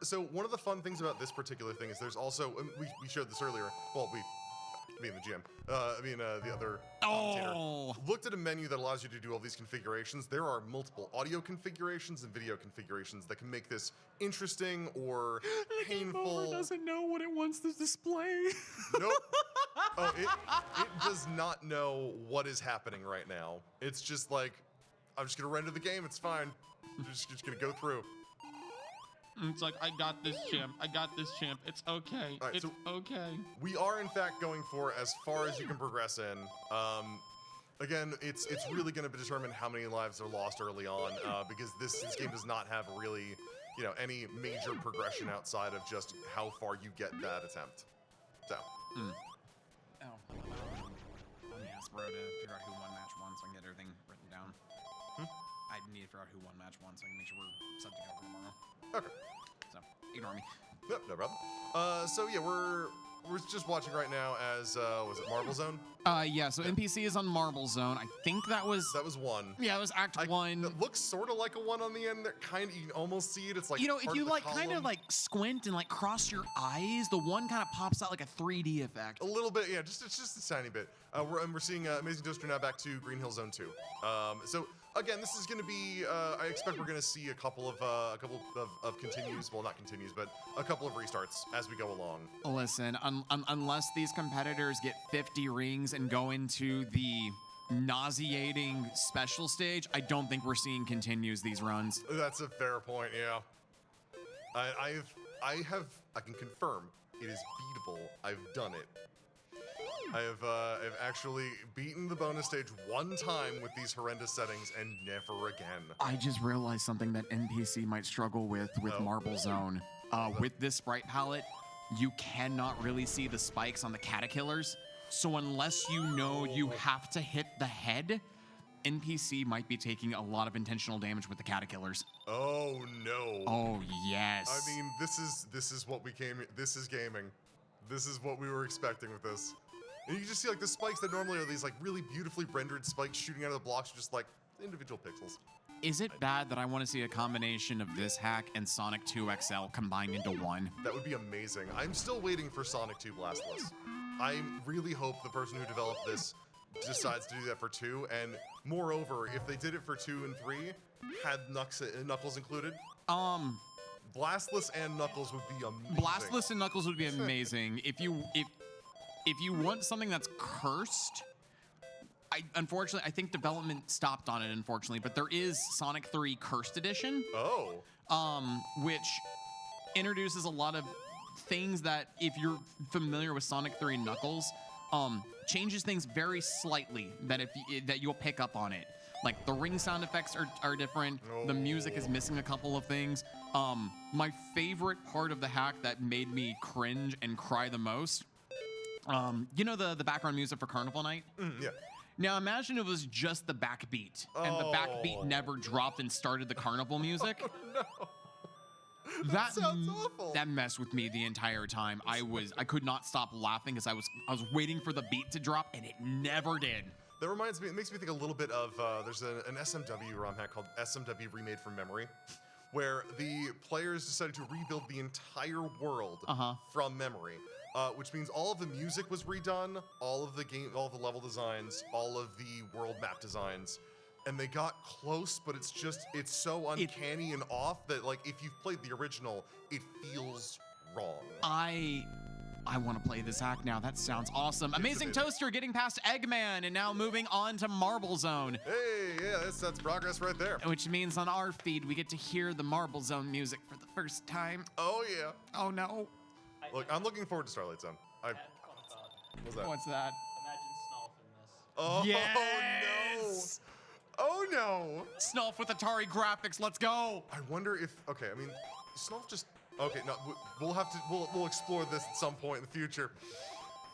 So one of the fun things about this particular thing is there's also, we showed this earlier, well, me and the GM, the other commentator, Oh. looked at a menu that allows you to do all these configurations. There are multiple audio configurations and video configurations that can make this interesting or painful. Doesn't know what it wants to display. Nope. Oh, it does not know what is happening right now. It's just like, I'm just gonna render the game, it's fine. I'm just gonna go through. It's like, I got this, champ. I got this, champ. It's okay. All right, It's so- okay. We are in fact going for as far as you can progress in. Again, it's really going to determine how many lives are lost early on, because this game does not have really, any major progression outside of just how far you get that attempt. So, Oh. Let me ask Bro to figure out who won match one so I can get everything written down. I need to figure out who won match one so I can make sure we're set to go for tomorrow. okay, So, ignore me. yep, no problem. So yeah, we're just watching right now as was it Marble Zone? Yeah, so NPC is on Marble Zone. I think that was. That was one. Yeah, it was Act 1. It looks sort of like a one on the end. There, kind of, you can almost see it. It's like You know, part if you of the like kind of column. like squint and like cross your eyes, the one kind of pops out like a 3D effect. A little bit, yeah, it's just a tiny bit. We're seeing Amazing Toaster now back to Green Hill Zone 2. So again, this is going to be. I expect we're going to see a couple of continues. Well, not continues, but a couple of restarts as we go along. Listen, unless these competitors get 50 rings and go into the nauseating special stage, I don't think we're seeing continues these runs. That's a fair point. Yeah. I can confirm it is beatable. I've done it. I've actually beaten the bonus stage one time with these horrendous settings and never again. I just realized something that NPC might struggle with Oh. Marble Zone. With this sprite palette, you cannot really see the spikes on the caterpillars. So unless you know you have to hit the head, NPC might be taking a lot of intentional damage with the caterpillars. Oh no. Oh yes. I mean, this is what we came. This is gaming. This is what we were expecting with this. And you can just see like the spikes that normally are these like really beautifully rendered spikes shooting out of the blocks, are just like individual pixels. Is it bad that I want to see a combination of this hack and Sonic 2 XL combined into one? That would be amazing. I'm still waiting for Sonic 2 Blastless. I really hope the person who developed this decides to do that for 2. And moreover, if they did it for 2 and 3, had Knuckles included, Blastless and Knuckles would be amazing. Blastless and Knuckles would be amazing. If you want something that's cursed, unfortunately, I think development stopped on it, unfortunately, but there is Sonic 3 Cursed Edition, Oh. which introduces a lot of things that, if you're familiar with Sonic 3 and Knuckles, changes things very slightly that you'll pick up on it. Like the ring sound effects are different. The music is missing a couple of things. My favorite part of the hack that made me cringe and cry the most, you know the background music for Carnival Night? Yeah. Now imagine it was just the backbeat, and the backbeat never dropped and started the carnival music. That sounds awful. That messed with me the entire time. I could not stop laughing because I was waiting for the beat to drop, and it never did. That reminds me, it makes me think a little bit of, there's an SMW ROM hack called SMW Remade from Memory, where the players decided to rebuild the entire world from memory, which means all of the music was redone, all of the level designs, all of the world map designs, and they got close, but it's so uncanny and off that like if you've played the original, it feels wrong. I want to play this hack now. That sounds awesome. Amazing Toaster getting past Eggman and now moving on to Marble Zone. Hey, yeah, that's progress right there. Which means on our feed, we get to hear the Marble Zone music for the first time. Oh, yeah. Oh, no. Look, I'm looking forward to Starlight Zone. Had fun thought. What's that? What's that? Imagine Snolf in this. Oh, Yes! no. Oh, no. Snulf with Atari graphics. Let's go. I wonder if, okay, I mean, Snolf just, okay, no, we'll explore this at some point in the future.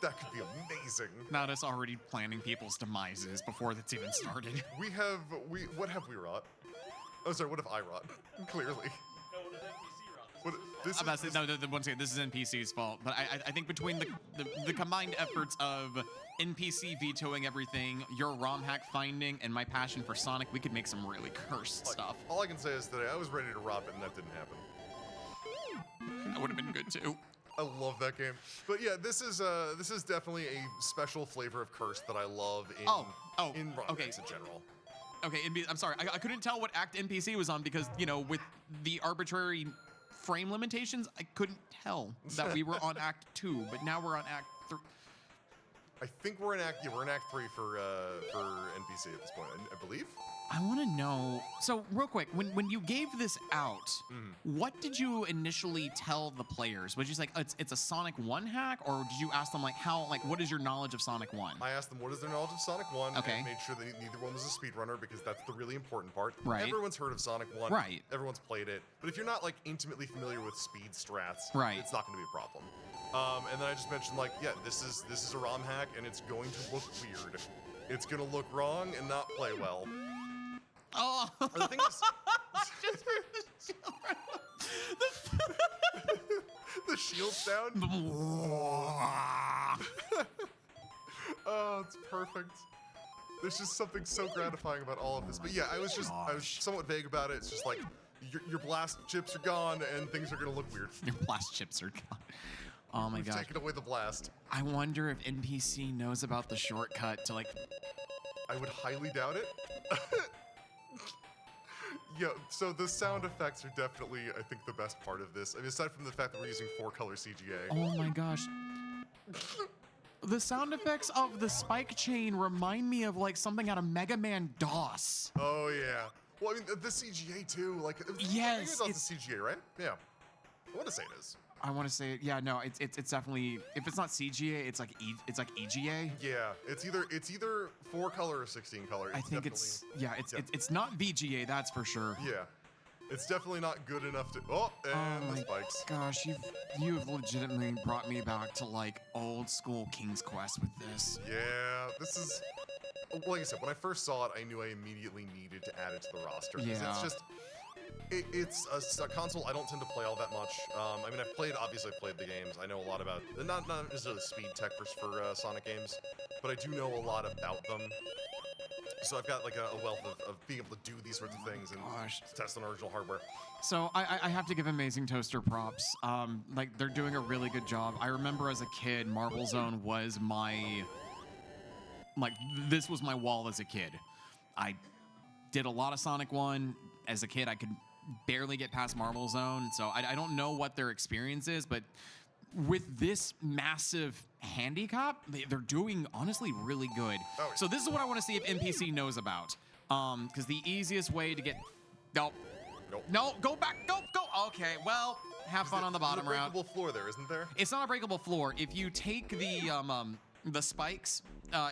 That could be amazing. Not us already planning people's demises before that's even started. What have we wrought? Oh, sorry, what have I wrought? Clearly. No, it is NPC run. What, this I'm about is, to say, no, once again, this is NPC's fault, but I think between the combined efforts of NPC vetoing everything, your ROM hack finding, and my passion for Sonic, we could make some really cursed stuff. all I can say is that I was ready to ROP it and that didn't happen. That would have been good too. I love that game. But yeah, this is definitely a special flavor of curse that I love in ROM okay. hacks in general. Okay, I'm sorry, I couldn't tell what act NPC was on because, you know, with the arbitrary frame limitations, I couldn't tell that we were on Act 2, but now we're on Act 3. I think we're in Act 3 for NPC at this point, I believe. I want to know. So, real quick, when you gave this out, what did you initially tell the players? Was you just like, it's a Sonic 1 hack, or did you ask them what is your knowledge of Sonic 1? I asked them what is their knowledge of Sonic 1, Okay. and made sure that neither one was a speedrunner because that's the really important part. Right. Everyone's heard of Sonic 1. Right. Everyone's played it. But if you're not like intimately familiar with speed strats, Right. it's not going to be a problem. And then I just mentioned like, yeah, this is a ROM hack, and it's going to look weird. It's going to look wrong and not play well. Oh, The thing is, just heard the shield sound. Oh, it's perfect. There's just something so gratifying about all of this. But yeah, I was somewhat vague about it. It's just like your blast chips are gone and things are gonna look weird. Your blast chips are gone. Oh my We've god. taken away the blast. I wonder if NPC knows about the shortcut to like. I would highly doubt it. Yeah, so the sound effects are definitely, I think, the best part of this. I mean, aside from the fact that we're using 4-color CGA. Oh my gosh. The sound effects of the spike chain remind me of like something out of Mega Man DOS. Oh yeah. Well, I mean, the CGA too. Like, Yes, it's the CGA, right? Yeah. I want to say it is. I want to say it. Yeah, no, it's definitely, if it's not CGA, it's like EGA. Yeah, it's either 4-color or 16-color. I think it's it's not VGA, that's for sure. Yeah, it's definitely not good enough to. Oh, and Oh the my spikes. gosh, you've legitimately brought me back to like old school King's Quest with this. Yeah, this is. Like I said, when I first saw it, I knew I immediately needed to add it to the roster. 'Cause Yeah. It's just. It's a console I don't tend to play all that much. I mean, I've played the games. I know a lot about, not necessarily speed tech for Sonic games, but I do know a lot about them. So I've got like a wealth of being able to do these sorts of things and Gosh. test on original hardware. So I have to give Amazing Toaster props. Like they're doing a really good job. I remember as a kid, Marble Zone was this was my wall as a kid. I did a lot of Sonic 1. As a kid, I could barely get past Marble Zone, so I don't know what their experience is, but with this massive handicap, they're doing honestly really good. Oh, yeah. So this is what I want to see if NPC knows about. Because the easiest way to get... Nope. No, go back. Go. Okay, well, have fun on the bottom There's a route. breakable floor there, isn't there? It's not a breakable floor. If you take the spikes,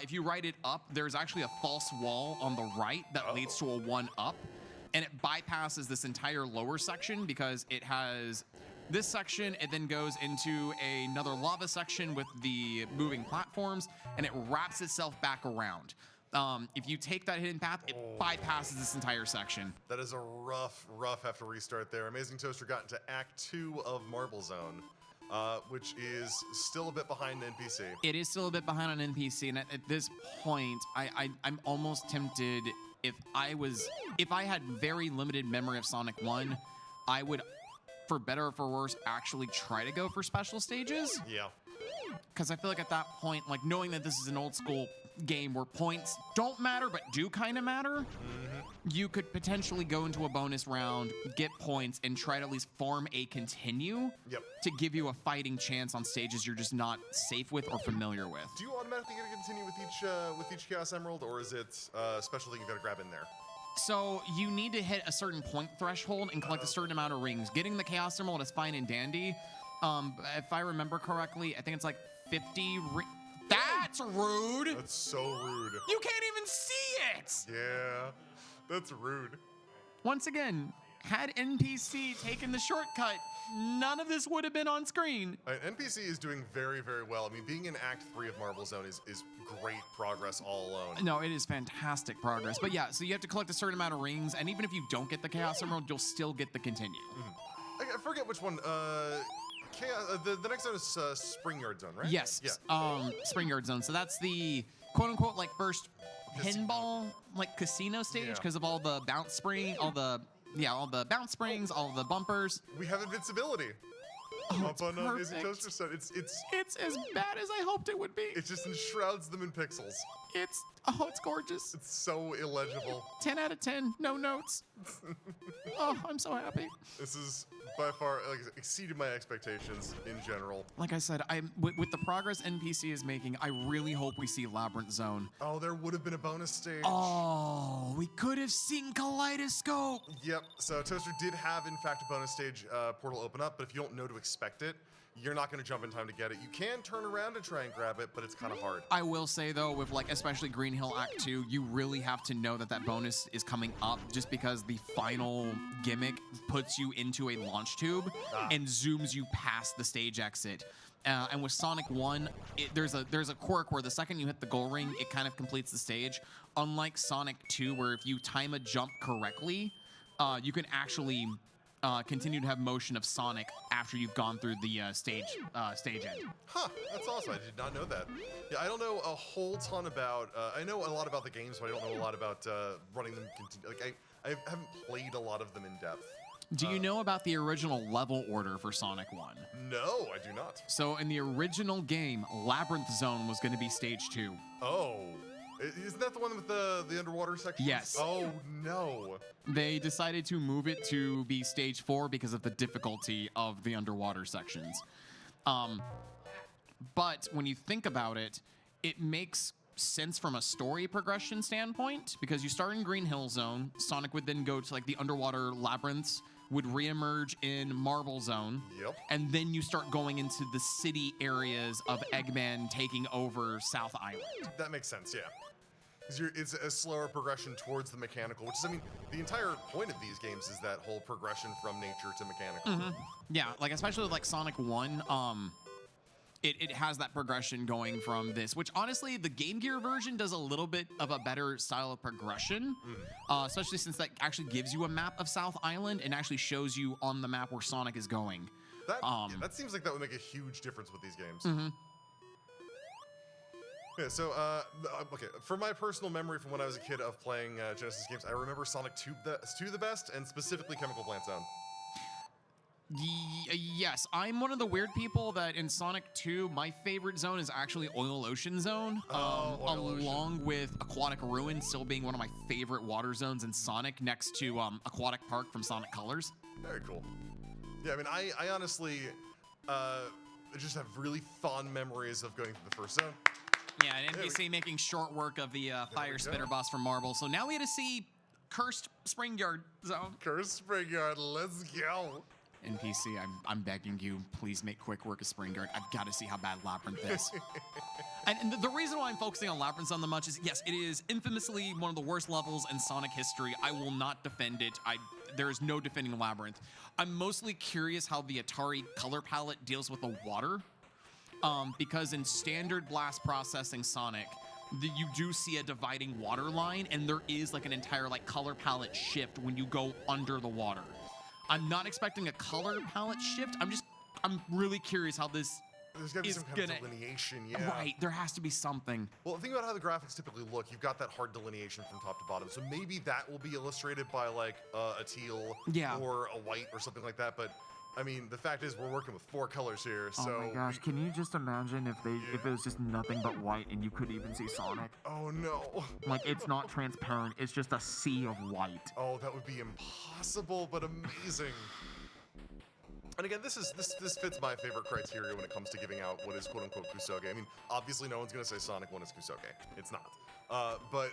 if you write it up, there's actually a false wall on the right that leads to a 1-up. And it bypasses this entire lower section because it has this section, it then goes into another lava section with the moving platforms, and it wraps itself back around. If you take that hidden path, it bypasses this entire section. That is a rough have to restart there. Amazing Toaster got into Act 2 of Marble Zone, which is still a bit behind NPC. It is still a bit behind on NPC, and at this point, I'm almost tempted. If I had very limited memory of Sonic 1, I would, for better or for worse, actually try to go for special stages. Yeah. Because I feel like at that point, like knowing that this is an old school game where points don't matter but do kind of matter, you could potentially go into a bonus round, get points, and try to at least farm a continue Yep. to give you a fighting chance on stages you're just not safe with or familiar with. Do you automatically get to continue with each Chaos Emerald, or is it a special thing you gotta grab in there? So you need to hit a certain point threshold and collect a certain amount of rings. Getting the Chaos Emerald is fine and dandy. If I remember correctly, I think it's like 50 That's rude! That's so rude. You can't even see it! Yeah, that's rude. Once again, had NPC taken the shortcut, none of this would have been on screen. NPC is doing very, very well. I mean, being in Act 3 of Marble Zone is great progress all alone. No, it is fantastic progress. But yeah, so you have to collect a certain amount of rings, and even if you don't get the Chaos Emerald, you'll still get the continue. I forget which one. Chaos, the next zone is Spring Yard Zone, right? Yes. Yeah. Spring Yard Zone. So that's the quote unquote like first pinball like casino stage Yeah. because of all the bounce spring, all the bounce springs, all the bumpers. We have invincibility. Oh, Up on Amazing perfect. Toaster Set. It's It's as bad as I hoped it would be. it just enshrouds them in pixels. It's gorgeous. It's so illegible. 10 out of 10, no notes. Oh, I'm so happy. This is by far exceeded my expectations in general. Like I said, with the progress NPC is making, I really hope we see Labyrinth Zone. Oh, there would have been a bonus stage. Oh, we could have seen Kaleidoscope. Yep. So Toaster did have, in fact, a bonus stage portal open up, but if you don't know to expect it, you're not going to jump in time to get it. You can turn around and try and grab it, but it's kind of hard. I will say though, with like especially Green Hill Act 2, you really have to know that bonus is coming up, just because the final gimmick puts you into a launch tube and zooms you past the stage exit. And with Sonic 1, there's a quirk where the second you hit the goal ring, it kind of completes the stage. Unlike Sonic 2, where if you time a jump correctly, you can actually continue to have motion of Sonic after you've gone through the stage end. Huh, that's awesome. I did not know that. Yeah, I don't know a whole ton about, I know a lot about the games, but I don't know a lot about running them. I haven't played a lot of them in depth. Do you know about the original level order for Sonic 1? No, I do not. So in the original game, Labyrinth Zone was going to be stage 2. Oh. Isn't that the one with the underwater section? Yes. Oh, no. They decided to move it to be stage 4 because of the difficulty of the underwater sections. But when you think about it, it makes sense from a story progression standpoint, because you start in Green Hill Zone, Sonic would then go to like the underwater labyrinths, would reemerge in Marble Zone, Yep. and then you start going into the city areas of Eggman taking over South Island. That makes sense, yeah. 'Cause it's a slower progression towards the mechanical, which is, I mean, the entire point of these games is that whole progression from nature to mechanical. Yeah, like especially with like Sonic 1, it has that progression going from this, which honestly the Game Gear version does a little bit of a better style of progression, especially since that actually gives you a map of South Island and actually shows you on the map where Sonic is going. That seems like that would make a huge difference with these games. Yeah, so, okay, for my personal memory from when I was a kid of playing Genesis games, I remember Sonic 2 the best, and specifically Chemical Plant Zone. Yes, I'm one of the weird people that in Sonic 2, my favorite zone is actually Oil Ocean Zone, Oil Ocean. along with Aquatic Ruin still being one of my favorite water zones in Sonic, next to Aquatic Park from Sonic Colors. Very cool. Yeah, I mean, I honestly just have really fond memories of going through the first zone. Yeah, and NPC making short work of the Fire Spitter boss from Marble. So now we had to see Cursed Spring Yard Zone. Cursed Spring Yard, let's go. NPC, I'm begging you, please make quick work of Spring Yard. I've got to see how bad Labyrinth is. and the reason why I'm focusing on Labyrinth Zone the much is, yes, it is infamously one of the worst levels in Sonic history. I will not defend it. There is no defending Labyrinth. I'm mostly curious how the Atari color palette deals with the water. Because in standard blast processing Sonic, you do see a dividing water line, and there is like an entire like color palette shift when you go under the water. I'm not expecting a color palette shift. I'm really curious how this There's gotta be some kind of delineation, yeah. Right, there has to be something. Well, think about how the graphics typically look. You've got that hard delineation from top to bottom. So maybe that will be illustrated by like a teal Yeah. or a white or something like that. But I mean, the fact is we're working with 4 colors here, so... Oh my gosh, can you just imagine if it was just nothing but white and you couldn't even see Sonic? Oh no. Like, it's not transparent, it's just a sea of white. Oh, that would be impossible, but amazing. And again, this fits my favorite criteria when it comes to giving out what is quote-unquote Kusogrande. I mean, obviously no one's gonna say Sonic 1 is Kusogrande. It's not. But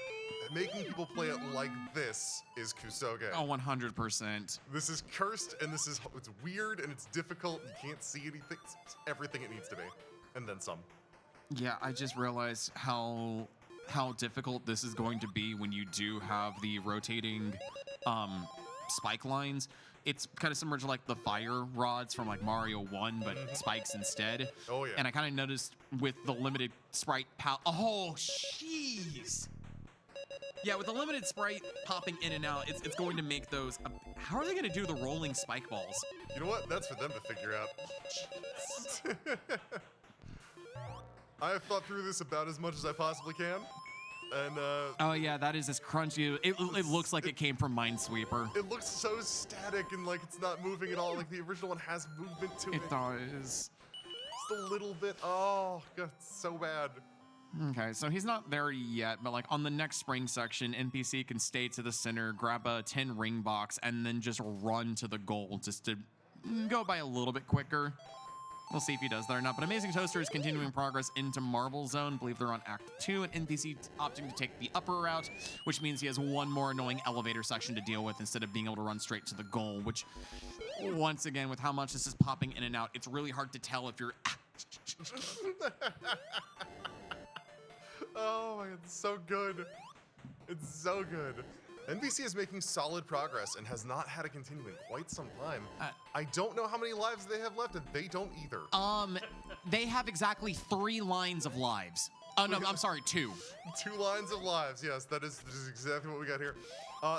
making people play it like this is Kusogrande. Oh, 100%. This is cursed, and it's weird, and it's difficult. You can't see anything. It's everything it needs to be, and then some. Yeah, I just realized how difficult this is going to be when you do have the rotating spike lines. It's kind of similar to like the fire rods from like Mario 1, but spikes instead. Oh, yeah. And I kind of noticed with the limited sprite oh, jeez. Yeah, with the limited sprite popping in and out, it's going to make those... how are they going to do the rolling spike balls? You know what? That's for them to figure out. I have thought through this about as much as I possibly can. And Oh yeah, that is this crunchy. It looks like it came from Minesweeper. it looks so static and like it's not moving at all. Like the original one has movement to it. It does. Just a little bit. Oh, God, it's so bad. Okay, so he's not there yet, but like on the next spring section, NPC can stay to the center, grab a 10 ring box, and then just run to the goal just to go by a little bit quicker. We'll see if he does that or not. But Amazing Toaster is continuing progress into Marble Zone. I believe they're on Act 2, and NPC opting to take the upper route, which means he has one more annoying elevator section to deal with instead of being able to run straight to the goal, which, once again, with how much this is popping in and out, it's really hard to tell if you're... Oh my God, it's so good. It's so good. NBC is making solid progress and has not had a continue in quite some time. I don't know how many lives they have left, and they don't either. They have exactly 3 lines of lives. Oh, no, I'm sorry, 2. 2 lines of lives. Yes, that is exactly what we got here.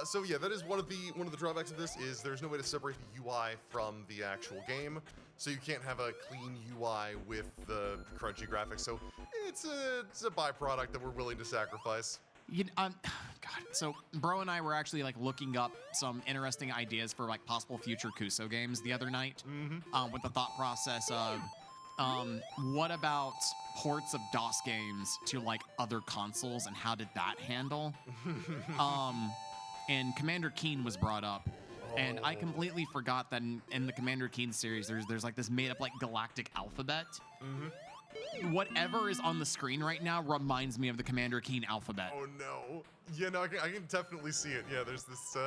So yeah, that is one of the drawbacks of this is there's no way to separate the UI from the actual game. So you can't have a clean UI with the crunchy graphics. So it's a byproduct that we're willing to sacrifice. God. So Bro and I were actually like looking up some interesting ideas for like possible future Kuso games the other night. With the thought process of, what about ports of DOS games to like other consoles and how did that handle? And Commander Keen was brought up. And I completely forgot that in the Commander Keen series, there's like this made up like galactic alphabet. Whatever is on the screen right now reminds me of the Commander Keen alphabet. Oh no. Yeah, no, I can definitely see it. Yeah, there's this,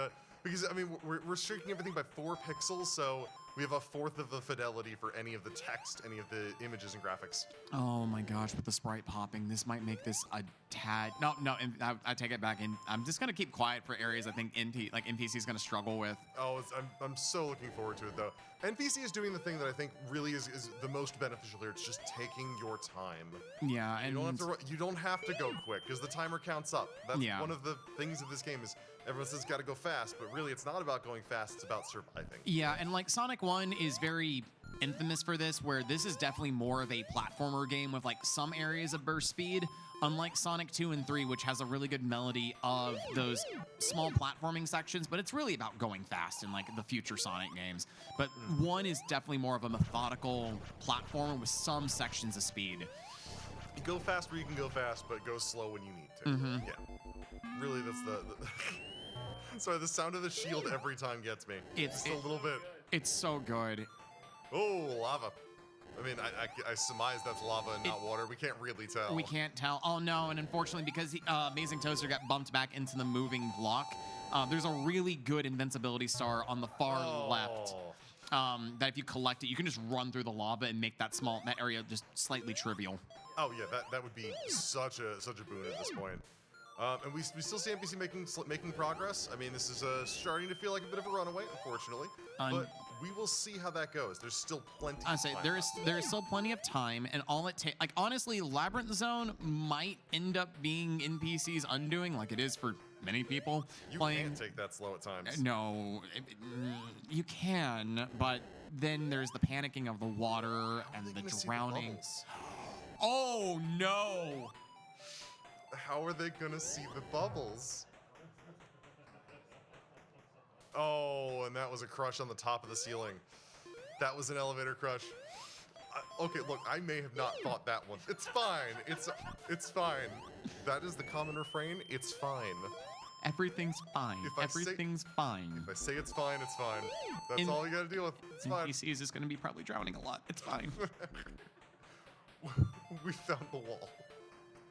because I mean, we're restricting everything by 4 pixels, so we have a 1/4 of the fidelity for any of the text, any of the images and graphics. Oh my gosh, with the sprite popping, this might make this a tad... No, I take it back. And I'm just going to keep quiet for areas I think NPC is going to struggle with. Oh, I'm so looking forward to it, though. NPC is doing the thing that I think really is the most beneficial here. It's just taking your time. Yeah, and... You don't have to go quick, because the timer counts up. That's one of the things of this game is everyone says it's got to go fast, but really it's not about going fast, it's about surviving. Yeah, and like Sonic 1 is very infamous for this, where this is definitely more of a platformer game with like some areas of burst speed, unlike Sonic 2 and 3, which has a really good melody of those small platforming sections, but it's really about going fast in like the future Sonic games. But 1 is definitely more of a methodical platformer with some sections of speed. You go fast where you can go fast, but go slow when you need to. Yeah. Really, that's the sorry, the sound of the shield every time gets me. Just a little bit. It's so good. Oh, lava. I mean, I surmise that's lava and not water. We can't really tell. We can't tell. Oh no, and unfortunately, because Amazing Toaster got bumped back into the moving block, there's a really good invincibility star on the far left. That if you collect it, you can just run through the lava and make that area just slightly trivial. Oh yeah, that would be such a boon at this point. And we still see NPC making progress. I mean, this is starting to feel like a bit of a runaway, unfortunately. But we will see how that goes. There's still plenty. I say there is still plenty of time, and all it takes, like honestly, Labyrinth Zone might end up being NPC's undoing, like it is for many people. You can't take that slow at times. No, you can, but then there's the panicking of the water and the drowning. Oh no! How are they gonna see the bubbles? Oh, and that was a crush on the top of the ceiling. That was an elevator crush. Okay, look, I may have not thought that one. It's fine. It's fine. That is the common refrain. It's fine. Everything's fine. If I say- Everything's fine. If I say it's fine, it's fine. That's In- all you gotta deal with. It's fine. NPC is just going to be probably drowning a lot. It's fine. We found the wall.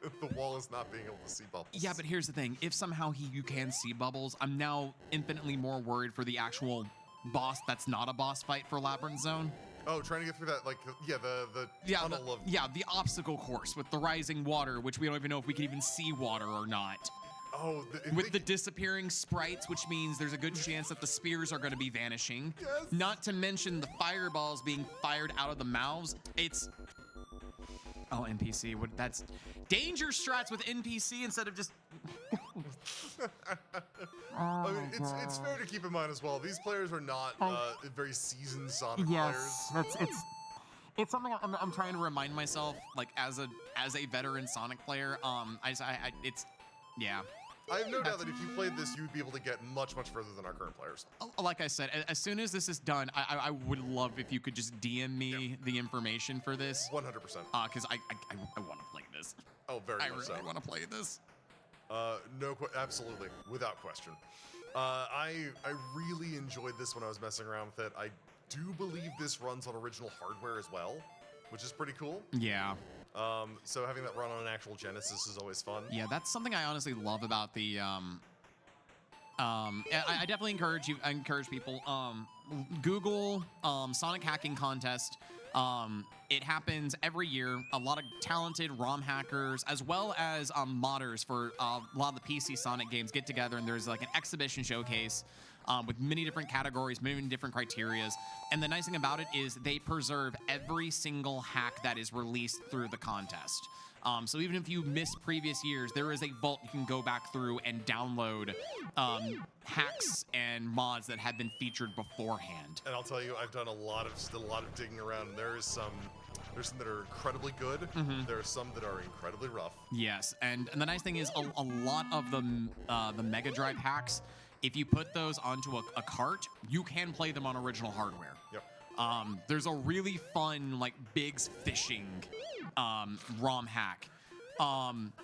The wall is not being able to see bubbles. Yeah, but here's the thing. If somehow you can see bubbles, I'm now infinitely more worried for the actual boss that's not a boss fight for Labyrinth Zone. Oh, trying to get through that, like, the tunnel of... The obstacle course with the rising water, which we don't even know if we can even see water or not. Oh, With the disappearing sprites, which means there's a good chance that the spears are going to be vanishing. Yes. Not to mention the fireballs being fired out of the mouths. It's... Oh, NPC. That's danger strats with NPC instead of just... I mean, it's fair to keep in mind as well. These players are not very seasoned Sonic Yes, players. it's something I'm trying to remind myself, like as a veteran Sonic player. Yeah. I have no doubt that if you played this, you would be able to get much, much further than our current players. Like I said, as soon as this is done, I would love if you could just DM me the information for this. 100%. Because I want to play this. Oh, very I much so. really want to play this. Absolutely, without question. I really enjoyed this when I was messing around with it. I do believe this runs on original hardware as well, which is pretty cool. Yeah. So having that run on an actual Genesis is always fun. Yeah, that's something I honestly love about the. I definitely encourage people. Google Sonic hacking contest. It happens every year. A lot of talented ROM hackers, as well as modders for a lot of the PC Sonic games, get together, and there's like an exhibition showcase with many different categories, many different criterias. And the nice thing about it is they preserve every single hack that is released through the contest. So even if you missed previous years, there is a vault you can go back through and download hacks and mods that have been featured beforehand. And I'll tell you, I've done a lot of digging around. And there's some that are incredibly good. There are some that are incredibly rough. Yes, and the nice thing is a lot of the Mega Drive hacks, if you put those onto a cart, you can play them on original hardware. Yep. There's a really fun, like, Biggs fishing ROM hack,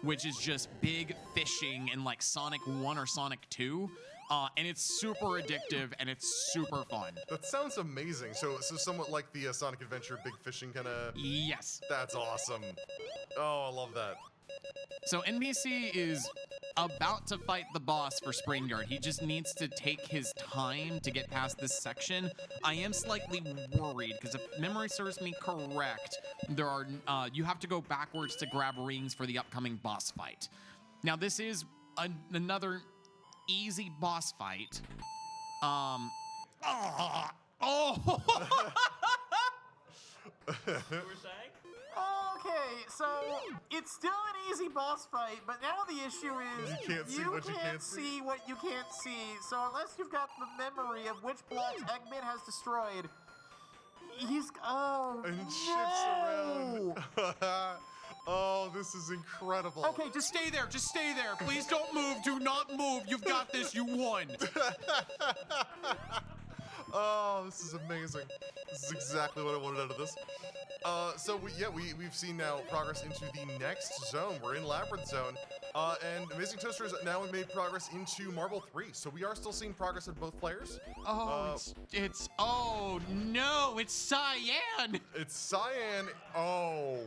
which is just big fishing in, like, Sonic 1 or Sonic 2. And it's super addictive and it's super fun. That sounds amazing. So somewhat like the Sonic Adventure Big Fishing kind of... Yes. That's awesome. Oh, I love that. So NPC is about to fight the boss for Springyard. He just needs to take his time to get past this section. I am slightly worried because if memory serves me correct, there are you have to go backwards to grab rings for the upcoming boss fight. Now this is another easy boss fight. You were saying? Okay, so it's still an easy boss fight, but now the issue is You can't see what you can't see. what you can't see. So unless you've got the memory of which blocks Eggman has destroyed, he's And no! shifts around. Oh, this is incredible. Okay, just stay there. Just stay there. Please don't move. Do not move. You've got this. You won. Oh, this is amazing. This is exactly what I wanted out of this. So we've seen now progress into the next zone. We're in Labyrinth Zone. And Amazing Toasters now have made progress into Marble 3. So we are still seeing progress in both players. Oh, oh no, it's Cyan. It's Cyan. Oh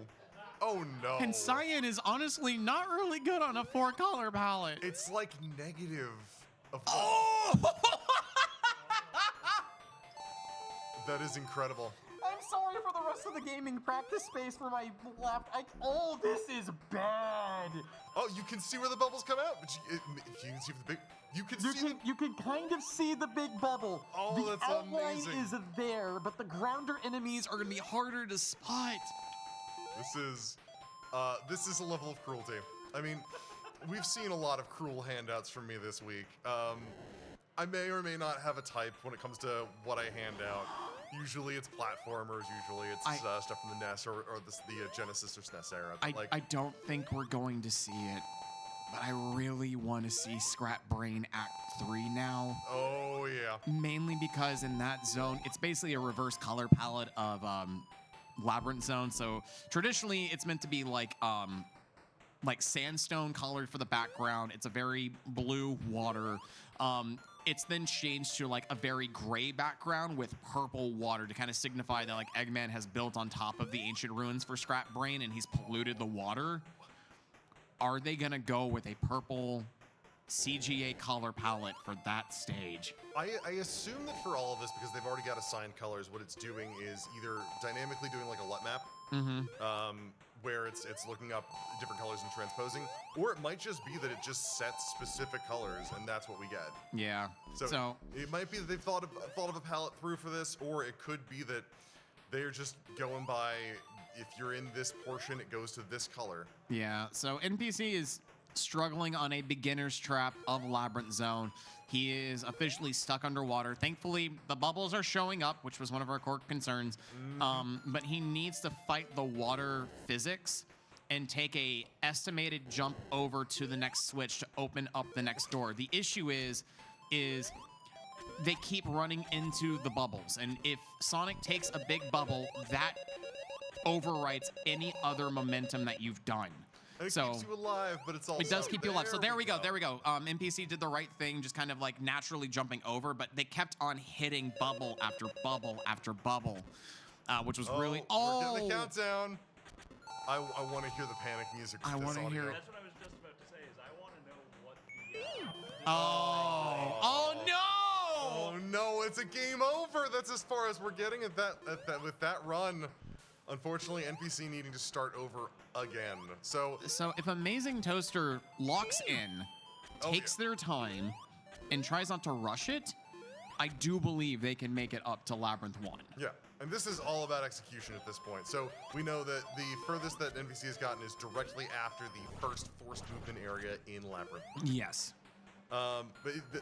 no. And Cyan is honestly not really good on a 4-color palette. It's like negative. Oh! That is incredible. I'm sorry for the rest of the gaming practice space for my left. Oh, this is bad. Oh, you can see where the bubbles come out, but you can see the big. You can kind of see the big bubble. Oh, the that's outline amazing. is there, but the grounder enemies Are gonna be harder to spot. This is a level of cruelty. I mean, we've seen a lot of cruel handouts from me this week. I may or may not have a type when it comes to what I hand out. Usually it's platformers. Usually it's stuff from the NES or the Genesis or SNES era. But I don't think we're going to see it. but I really want to see Scrap Brain Act 3 now. Oh yeah. Mainly because in that zone, it's basically a reverse color palette of Labyrinth Zone. So traditionally, it's meant to be like sandstone colored for the background. It's a very blue water. It's then changed to like a very gray background with purple water to kind of signify that like Eggman has built on top of the ancient ruins for Scrap Brain and he's polluted the water. Are they gonna go with a purple CGA color palette for that stage? I assume that for all of this, because they've already got assigned colors, what it's doing is either dynamically doing like a LUT map, where it's looking up different colors and transposing, or it might just be that it just sets specific colors and that's what we get. Yeah. So it might be that they've thought of a palette through for this, or it could be that they're just going by, if you're in this portion, it goes to this color. Yeah. So NPC is struggling on a beginner's trap of Labyrinth Zone. He is officially stuck underwater. Thankfully, the bubbles are showing up, which was one of our core concerns. But he needs to fight the water physics and take a estimated jump over to the next switch to open up the next door. The issue is they keep running into the bubbles. And if Sonic takes a big bubble, that overwrites any other momentum that you've done. It So keeps you alive, but it's also it does keep you alive. So there we go. There we go. NPC did the right thing, just kind of like naturally jumping over, but they kept on hitting bubble after bubble after bubble, which was really. We're getting the countdown. I want to hear the panic music. I want to hear it. That's what I was just about to say. Is I want to know what the. Oh no! Oh no! It's a game over. That's as far as we're getting at that with that run. Unfortunately, NPC needing to start over again. So if Amazing Toaster locks in, takes their time, and tries not to rush it, I do believe they can make it up to Labyrinth 1. yeah, and this is all about execution at this point. So we know that the furthest that NPC has gotten is directly after the first forced movement area in Labyrinth. Yes.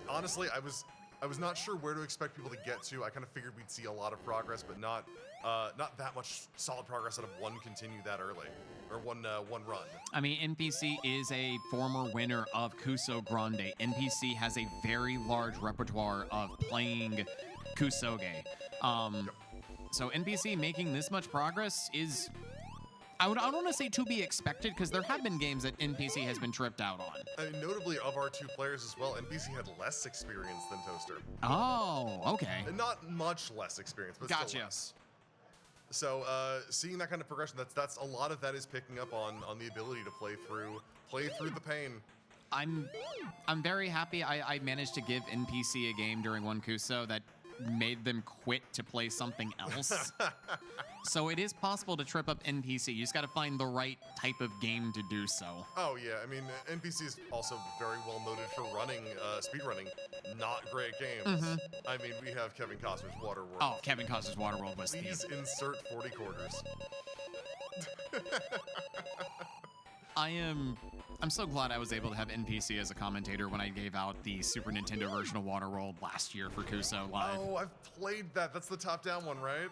Honestly, I was not sure where to expect people to get to. I kind of figured we'd see a lot of progress, but not that much solid progress out of one continue that early, or one run. I mean, NPC is a former winner of Kusogrande. NPC has a very large repertoire of playing Kusoge. So NPC making this much progress is, I don't want to say to be expected, because there have been games that NPC has been tripped out on. I mean, notably, of our two players as well, NPC had less experience than Toaster. Oh, okay. And not much less experience, but Gotcha. still less. So seeing that kind of progression, that's a lot of that is picking up on the ability to play through the pain. I'm very happy I managed to give NPC a game during one Kuso that made them quit to play something else. So it is possible to trip up NPC. You just got to find the right type of game to do so. Oh yeah, I mean NPC is also very well noted for running speedrunning not great games. I mean, we have Kevin Costner's Waterworld. Oh, Kevin Costner's Waterworld was Please insert 40 quarters. I'm so glad I was able to have NPC as a commentator when I gave out the Super Nintendo version of Waterworld last year for Kuso Live. Oh, I've played that. That's the top-down one, right?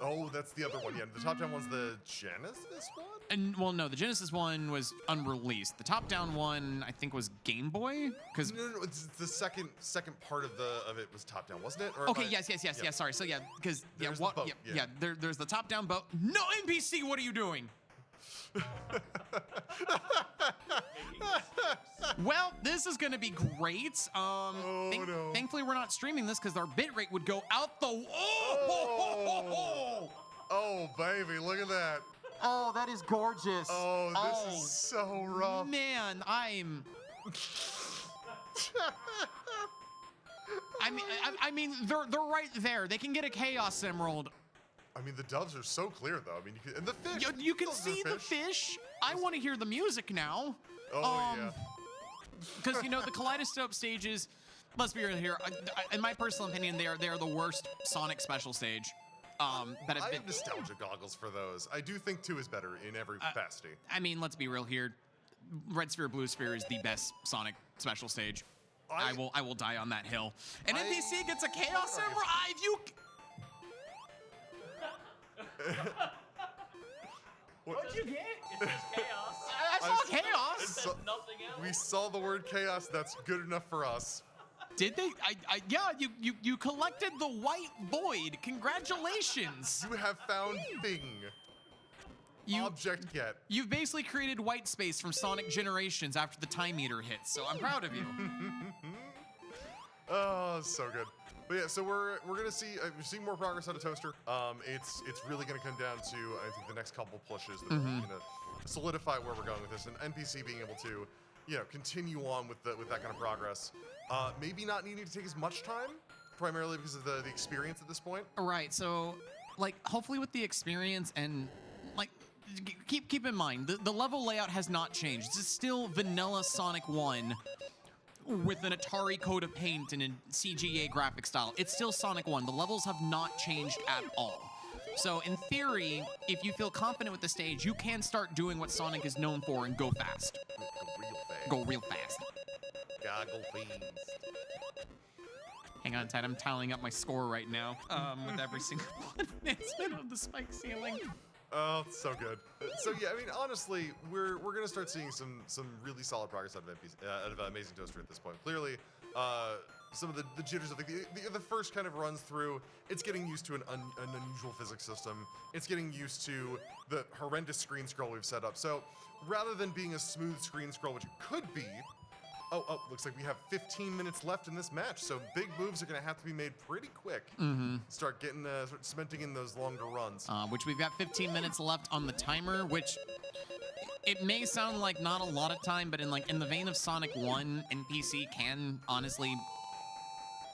Oh, that's the other one. Yeah, the top-down one's the Genesis one? And well, no, the Genesis one was unreleased. The top-down one, I think, was Game Boy. Because No, it's the second part of it was top-down, wasn't it? Or okay, am I- yes. Sorry. So yeah, because There's the boat, yeah. there's the top-down boat. No NPC. What are you doing? Well, this is going to be great. no. Thankfully, we're not streaming this because our bitrate would go out the. Oh, baby, look at that. Oh, that is gorgeous. Oh, this is so rough. Man, I mean, they're right there. They can get a Chaos Emerald. I mean, the doves are so clear, though. I mean, and the fish. You can Those are see the fish. I want to hear the music now. Oh, yeah. Because the Kaleidoscope stages. Let's be real here. In my personal opinion, they are the worst Sonic special stage. That I have been. have nostalgia goggles for those. I do think 2 is better in every capacity. I mean, let's be real here. Red Sphere, Blue Sphere is the best Sonic special stage. I will die on that hill. And NPC gets a Chaos Emerald. What'd you get? It says chaos. saw chaos. Said nothing else. We saw the word chaos. That's good enough for us. Did they? Yeah, you collected the white void. Congratulations. You have found thing. Object get. You've basically created white space from Sonic Generations after the time meter hits, so I'm proud of you. Oh, so good. But yeah, so we're gonna see we're seeing more progress out of Toaster. It's really gonna come down to I think the next couple pushes that are really gonna solidify where we're going with this, and NPC being able to continue on with that kind of progress. Maybe not needing to take as much time, primarily because of the experience at this point. Right. So, like, hopefully with the experience and like. Keep in mind, the level layout has not changed. This is still vanilla Sonic 1 with an Atari coat of paint and a CGA graphic style. It's still Sonic 1. The levels have not changed at all. So in theory, if you feel confident with the stage, you can start doing what Sonic is known for and go fast. Go real fast. Go real fast. Goggle fast. Hang on tight, I'm tallying up my score right now with every single advancement of the spike ceiling. Oh, it's so good. So yeah, I mean, honestly, we're gonna start seeing some really solid progress out of Amazing Toaster at this point. Clearly, some of the jitters of the first kind of runs through. It's getting used to an unusual physics system. It's getting used to the horrendous screen scroll we've set up. So rather than being a smooth screen scroll, which it could be. Oh, looks like we have 15 minutes left in this match, so big moves are going to have to be made pretty quick. Start cementing in those longer runs. Which we've got 15 minutes left on the timer, which it may sound like not a lot of time, but in the vein of Sonic 1, NPC can honestly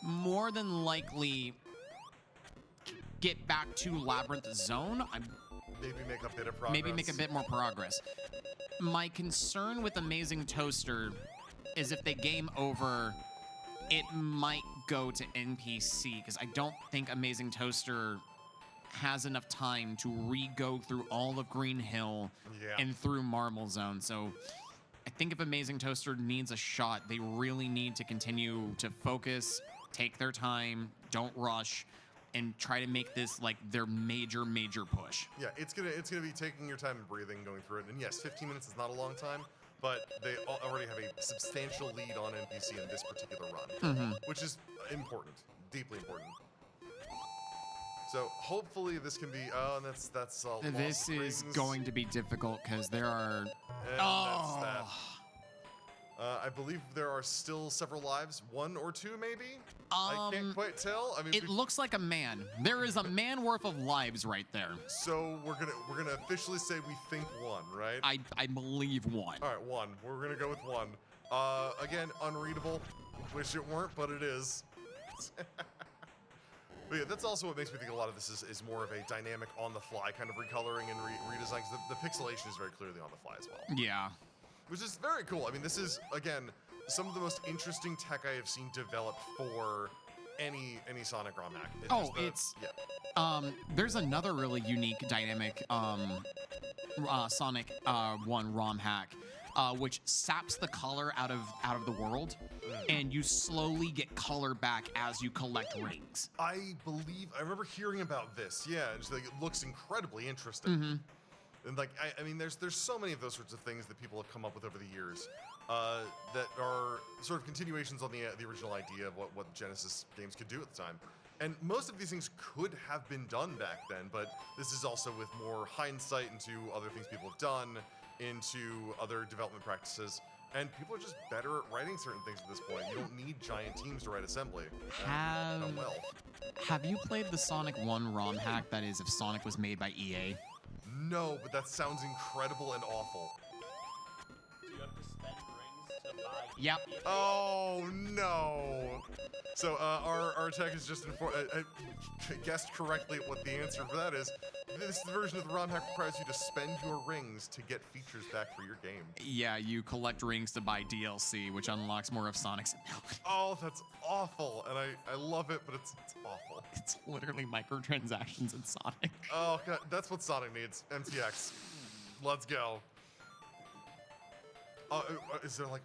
more than likely get back to Labyrinth Zone. Maybe make a bit of progress. Maybe make a bit more progress. My concern with Amazing Toaster is if they game over, it might go to NPC, because I don't think Amazing Toaster has enough time to re-go through all of Green Hill and through Marble Zone. So I think if Amazing Toaster needs a shot, they really need to continue to focus, take their time, don't rush, and try to make this like their major push. Yeah, it's gonna be taking your time and breathing, going through it. And yes, 15 minutes is not a long time, but they already have a substantial lead on NPC in this particular run, which is important, deeply important. So hopefully this can be. Oh, and that's all. This is going to be difficult because there are. And that's that. I believe there are still several lives, 1 or 2 maybe. I can't quite tell. I mean, it looks like a man. There is a man worth of lives right there. So we're gonna officially say we think 1, right? I believe 1. All right, 1. We're gonna go with 1. Again, unreadable. Wish it weren't, but it is. But yeah, that's also what makes me think a lot of this is more of a dynamic, on-the-fly kind of recoloring and redesign. Because the pixelation is very clearly on the fly as well. Yeah. Which is very cool. I mean, this is, again, some of the most interesting tech I have seen developed for any Sonic ROM hack. There's another really unique dynamic Sonic 1 ROM hack, which saps the color out of the world, and you slowly get color back as you collect rings. I remember hearing about this. Yeah, it's like, it looks incredibly interesting. And like, I mean, there's so many of those sorts of things that people have come up with over the years that are sort of continuations on the original idea of what Genesis games could do at the time. And most of these things could have been done back then, but this is also with more hindsight into other things people have done, into other development practices. And people are just better at writing certain things at this point. You don't need giant teams to write assembly. Have you played the Sonic 1 ROM hack that is if Sonic was made by EA? No, but that sounds incredible and awful. Do you have to spend rings to buy? Yep. Oh no! So our tech is just guessed correctly what the answer for that is. This version of the ROM hack requires you to spend your rings to get features back for your game. Yeah, you collect rings to buy DLC, which unlocks more of Sonic's ability. Oh, that's awful, and I love it, but it's awful. It's literally microtransactions in Sonic. Oh god, that's what Sonic needs. MTX. Let's go. Is there like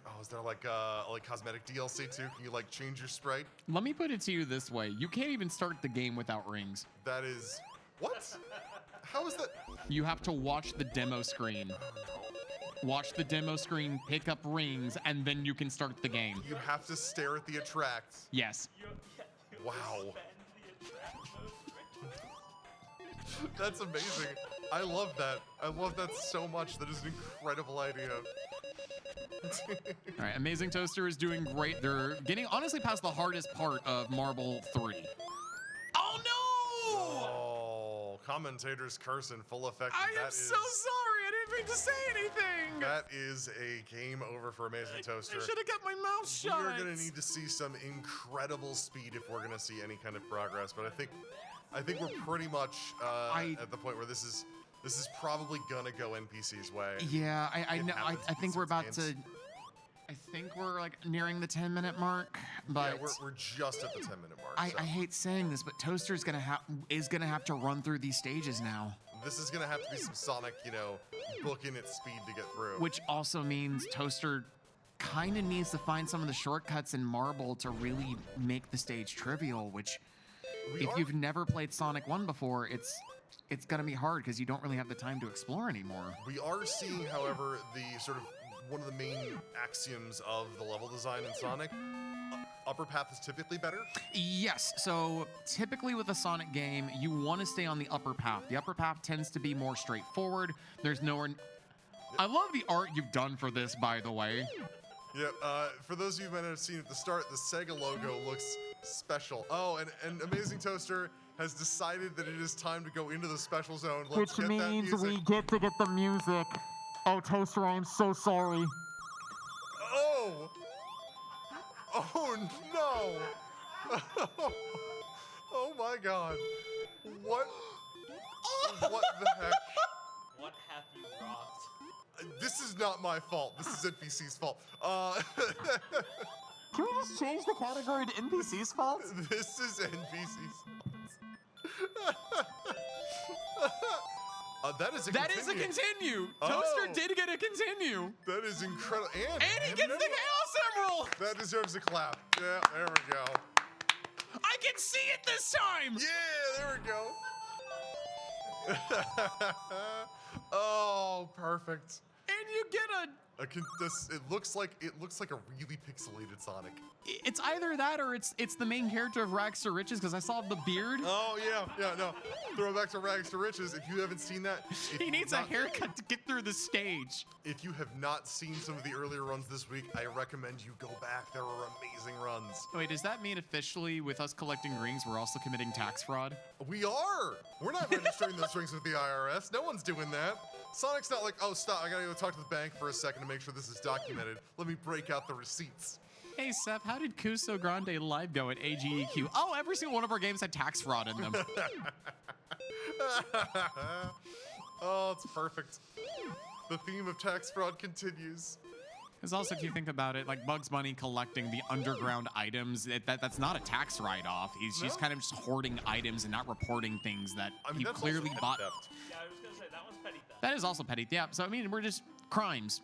cosmetic DLC too? Can you like change your sprite? Let me put it to you this way: you can't even start the game without rings. That is what? How is that? You have to watch the demo screen. watch the demo screen, pick up rings, and then you can start the game. You have to stare at the attract. Yes. You Wow. suspend the attract motion. That's amazing. I love that. I love that so much. That is an incredible idea. All right, Amazing Toaster is doing great. They're getting honestly past the hardest part of Marble 3. Oh no! Oh, commentators curse in full effect. I am That so sorry. I didn't mean to say anything. That is a game over for Amazing Toaster. I should have kept my mouth shut. We're gonna need to see some incredible speed if we're gonna see any kind of progress. But I think we're pretty much at the point where this is probably gonna go NPC's way. Yeah, I It know. happens I think with we're about hints. to. I think we're like nearing the 10-minute mark, but Yeah, we're just at the 10-minute mark. I so hate saying this, but Toaster's gonna have to run through these stages now, this is gonna have to be some Sonic, booking its speed to get through. which also means Toaster kind of needs to find some of the shortcuts in Marble to really make the stage trivial. Which, if you've never played Sonic 1 before, it's gonna be hard because you don't really have the time to explore anymore. We are seeing, however, the sort of one of the main axioms of the level design in Sonic. Upper path is typically better. Yes, so typically with a Sonic game, you want to stay on the upper path. The upper path tends to be more straightforward. There's nowhere. I love the art you've done for this, by the way. Yeah, for those of you who might not have seen at the start, the Sega logo looks special. Oh, and Amazing Toaster has decided that it is time to go into the special zone. Let's get that music. get to get the music. Oh, Toaster, I am so sorry. Oh! Oh no! Oh my god. What? What the heck? What have you wrought? This is not my fault. This is NPC's fault. Can we just change the category to NPC's fault? This is NPC's that is a That is a continue. Toaster Oh. did get a continue. That is incredible. And he gets the Chaos Emerald. That deserves a clap. Yeah, there we go. I can see it this time. Yeah, there we go. Oh, perfect. And you get a. It looks like a really pixelated Sonic. It's either that or it's the main character of Rags to Riches because I saw the beard. Oh yeah, no. Throw back to Rags to Riches. If you haven't seen that, He needs a haircut to get through the stage. If you have not seen some of the earlier runs this week, I recommend you go back. There are amazing runs. Wait, does that mean officially with us collecting rings, we're also committing tax fraud? We are. We're not registering those rings with the IRS. No one's doing that. Sonic's not like, oh, stop. I gotta go talk to the bank for a second to make sure this is documented. Let me break out the receipts. Hey, Seth, how did Kusogrande Live go at AGEQ? Oh, every single one of our games had tax fraud in them. Oh, it's perfect. The theme of tax fraud continues. Because also, if you think about it, like Bugs Bunny collecting the underground items, that's not a tax write-off. He's kind of just hoarding items and not reporting things that he that's clearly also bought. petty theft. Yeah, I was gonna say that one's petty theft. That is also petty. Yeah. So I mean, we're just crimes.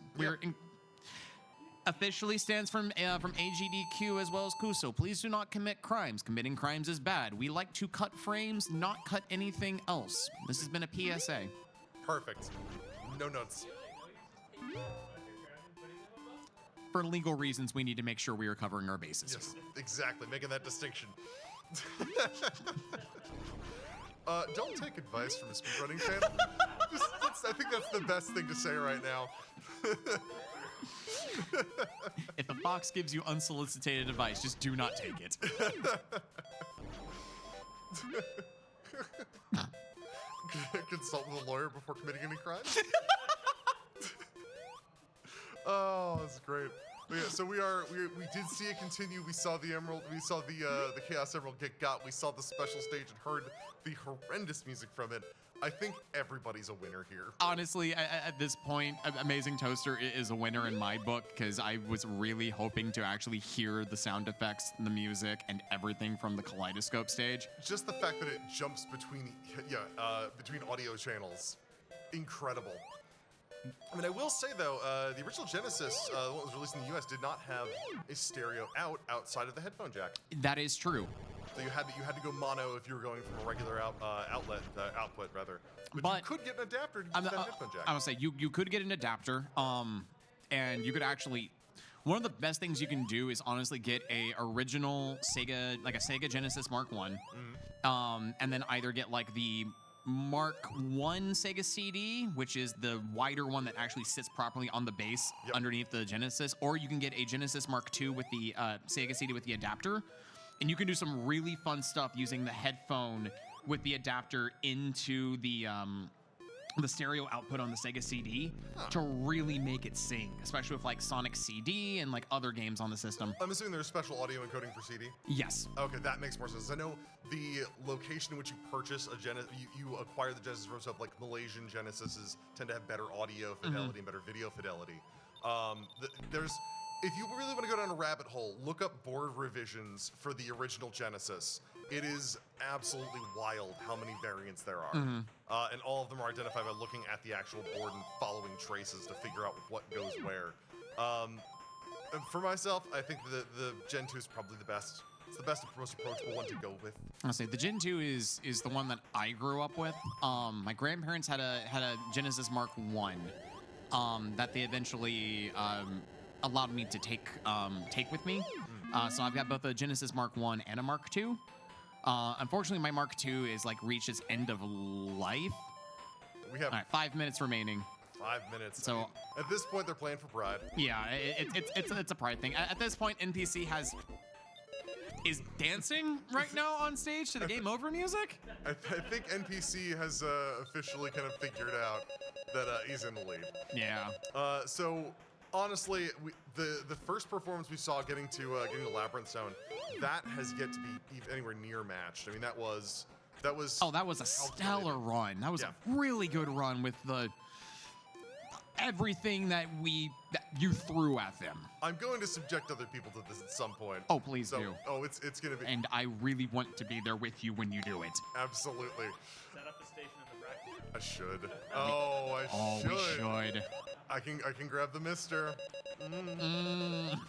Officially stands from AGDQ as well as Kuso. Please do not commit crimes. Committing crimes is bad. We like to cut frames, not cut anything else. This has been a PSA. Perfect. No notes. For legal reasons, we need to make sure we are covering our bases. Yes, exactly. Making that distinction. Don't take advice from a speedrunning fan. I think that's the best thing to say right now. If a fox gives you unsolicited advice, just do not take it. Consult with a lawyer before committing any crimes. Oh, that's great. But yeah, so we did see it continue. We saw the emerald. We saw the Chaos Emerald get got. We saw the special stage and heard the horrendous music from it. I think everybody's a winner here. Honestly, at this point, Amazing Toaster is a winner in my book because I was really hoping to actually hear the sound effects, the music, and everything from the Kaleidoscope stage. Just the fact that it jumps between audio channels, incredible. I mean, I will say though, the original Genesis, the one that was released in the US, did not have a stereo outside of the headphone jack. That is true. So you had to go mono if you were going from a regular output rather. But you But- could get an adapter to use I'm, that uh, headphone jack. I would say you could get an adapter, and you could actually. One of the best things you can do is honestly get a original Sega, like a Sega Genesis Mark One, and then either get like the Mark One Sega CD, which is the wider one that actually sits properly on the base Yep. underneath the Genesis, or you can get a Genesis Mark II with the Sega CD with the adapter, and you can do some really fun stuff using the headphone with the adapter into the stereo output on the Sega CD to really make it sing, especially with like Sonic CD and like other games on the system. I'm assuming there's special audio encoding for CD. Yes. Okay, that makes more sense. I know the location in which you purchase a Genesis, you acquire the Genesis from stuff like Malaysian Genesises tend to have better audio fidelity and better video fidelity. There's, if you really want to go down a rabbit hole, look up board revisions for the original Genesis. It is absolutely wild how many variants there are. And all of them are identified by looking at the actual board and following traces to figure out what goes where. And for myself, I think the Gen 2 is probably the best. It's the best, most approachable one to go with. I'll say the Gen 2 is the one that I grew up with. My grandparents had a Genesis Mark One that they eventually allowed me to take with me. So I've got both a Genesis Mark One and a Mark Two. Unfortunately, my Mark II is like reached its end of life. We have All right, 5 minutes remaining. 5 minutes. So- I mean, at this point, they're playing for pride. Yeah, it's a pride thing. At this point, NPC is dancing right now on stage to the game over music. I think NPC has officially kind of figured out that he's in the lead. Yeah. So honestly, the first performance we saw getting to Labyrinth Zone, that has yet to be anywhere near matched. I mean, that was. Oh, that was a stellar run. That was Yeah. a really good run with everything that you threw at them. I'm going to subject other people to this at some point. Oh, please So- do. Oh, it's gonna be And I really want to be there with you when you do it. absolutely. Set up a station in the practice room. I should. Oh, I Oh, should. we should. I can grab the mister. Mm.